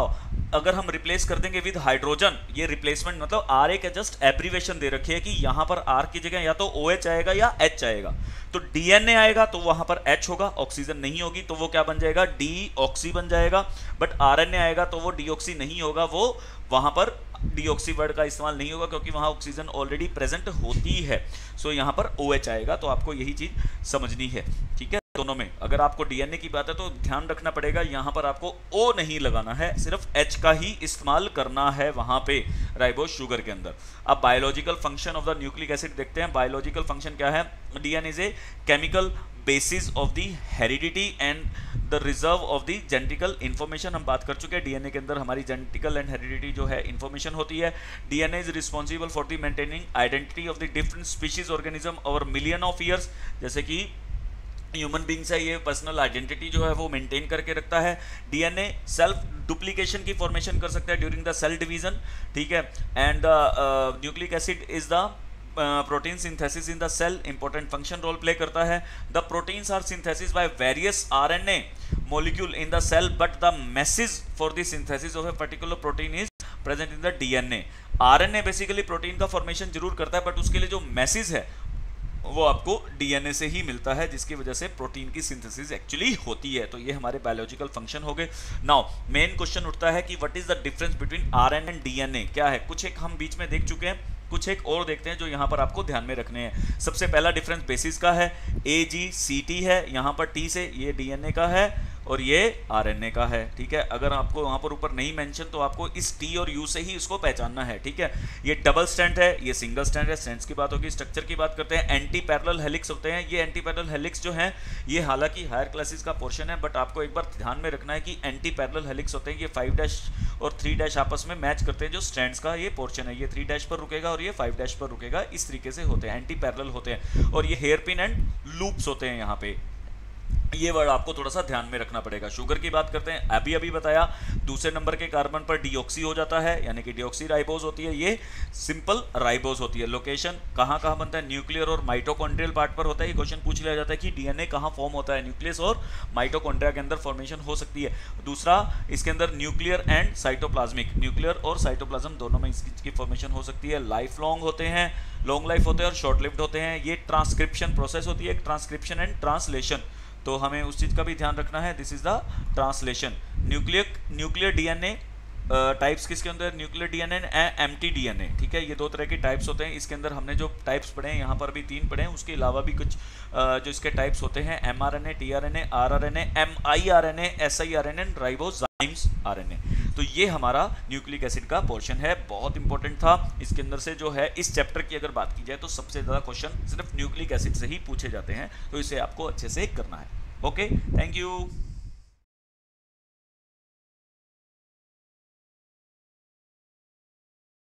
अगर हम रिप्लेस कर देंगे विद हाइड्रोजन, ये रिप्लेसमेंट मतलब RA का जस्ट एब्रीवेशन दे रखी है कि यहाँ पर R की जगह या तो OH आएगा या H आएगा। तो DNA आएगा तो वहां पर H होगा, ऑक्सीजन नहीं होगी तो वो क्या बन जाएगा, डीऑक्सी बन जाएगा। बट RNA आएगा तो वो डीऑक्सी नहीं होगा, वो वहां पर डीऑक्सी वर्ड का इस्तेमाल नहीं होगा क्योंकि वहां ऑक्सीजन ऑलरेडी प्रेजेंट होती है। सो यहाँ पर OH आएगा। तो आपको यही चीज समझनी है, ठीक है। दोनों में अगर आपको डीएनए की बात है तो ध्यान रखना पड़ेगा, यहाँ पर आपको O नहीं लगाना है, सिर्फ H का ही इस्तेमाल करना है वहां पे राइबोस शुगर के अंदर। अब biological function of the nucleic acid देखते हैं। बायोलॉजिकल फंक्शन क्या है, DNA is a chemical basis of the heredity and the reserve of the genetical information. हम बात कर चुके हैं डीएनए के अंदर हमारी जेनेटिकल एंड हेरिडिटी जो है इन्फॉर्मेशन होती है। DNA is responsible for the maintaining identity of the different species organism over million of years. जैसे कि ह्यूमन बींग्स है, ये पर्सनल आइडेंटिटी जो है वो मेंटेन करके रखता है। डीएनए सेल्फ डुप्लीकेशन की फॉर्मेशन कर सकता है ड्यूरिंग द सेल डिवीजन, ठीक है। And the nucleic acid is the protein synthesis in the cell, important function role play करता है। The proteins are synthesis by various RNA molecule in the cell but the message for the synthesis of a particular protein is present in the DNA. RNA basically protein का formation जरूर करता है but उसके लिए जो message है वो आपको डीएनए से ही मिलता है, जिसकी वजह से प्रोटीन की सिंथेसिस एक्चुअली होती है। तो ये हमारे बायोलॉजिकल फंक्शन हो गए। नाउ मेन क्वेश्चन उठता है कि what is the difference between RNA and DNA, क्या है। कुछ एक हम बीच में देख चुके हैं, कुछ एक और देखते हैं जो यहाँ पर आपको ध्यान में रखने हैं। सबसे पहला डिफरेंस बेसिस का है, AGCT है यहाँ पर T से, ये डीएनए का है और ये आरएनए का है, ठीक है। अगर आपको वहाँ पर ऊपर नहीं मेंशन तो आपको इस T और U से ही इसको पहचानना है, ठीक है। ये डबल स्ट्रैंड है, ये सिंगल स्ट्रैंड है। स्ट्रैंड्स की बात होगी, स्ट्रक्चर की बात करते हैं। एंटी पैरेलल हेलिक्स होते हैं। ये एंटी पैरेलल हेलिक्स जो हैं ये हालांकि हायर क्लासेस का पोर्शन है, बट आपको एक बार ध्यान में रखना है कि एंटी पैरेलल हेलिक्स होते हैं ये 5' और 3' आपस में मैच करते हैं। जो स्ट्रैंड्स का ये पोर्शन है ये 3' पर रुकेगा और ये 5' पर रुकेगा, इस तरीके से होते हैं, एंटी पैरेलल होते हैं। और ये हेयर पिन एंड लूप्स होते हैं यहाँ पे। ये वर्ड आपको थोड़ा सा ध्यान में रखना पड़ेगा। शुगर की बात करते हैं, अभी बताया दूसरे नंबर के कार्बन पर डीऑक्सी हो जाता है, यानी कि डीऑक्सी राइबोज होती है, ये सिंपल राइबोज होती है। लोकेशन कहाँ कहाँ बनता है, न्यूक्लियर और माइटोकॉन्ड्रियल पार्ट पर होता है। ये क्वेश्चन पूछ लिया जाता है कि डीएनए कहाँ फॉर्म होता है, न्यूक्लियस और माइटोकॉन्ड्रिया के अंदर फॉर्मेशन हो सकती है। दूसरा इसके अंदर न्यूक्लियर एंड साइटोप्लाज्मिक, न्यूक्लियर और साइटोप्लाज्म दोनों में इसकी फॉर्मेशन हो सकती है। लाइफ लॉन्ग होते हैं, लॉन्ग लाइफ होते हैं और शॉर्ट लिव्ड होते हैं। ये ट्रांसक्रिप्शन प्रोसेस होती है, ट्रांसक्रिप्शन एंड ट्रांसलेशन, तो हमें उस चीज़ का भी ध्यान रखना है। This is the translation. Nuclear DNA types किसके अंदर, nuclear DNA and empty DNA, ठीक है। ये दो तरह के टाइप्स होते हैं। इसके अंदर हमने जो टाइप्स पढ़े हैं यहाँ पर भी 3 पढ़े हैं, उसके अलावा भी कुछ जो इसके टाइप्स होते हैं, mRNA, tRNA, rRNA, miRNA, siRNA and ribozymes RNA. तो ये हमारा न्यूक्लिक एसिड का पोर्शन है, बहुत इंपॉर्टेंट था। इसके अंदर से जो है इस चैप्टर की अगर बात की जाए तो सबसे ज़्यादा क्वेश्चन सिर्फ न्यूक्लिक एसिड से ही पूछे जाते हैं, तो इसे आपको अच्छे से करना है। Okay, thank you.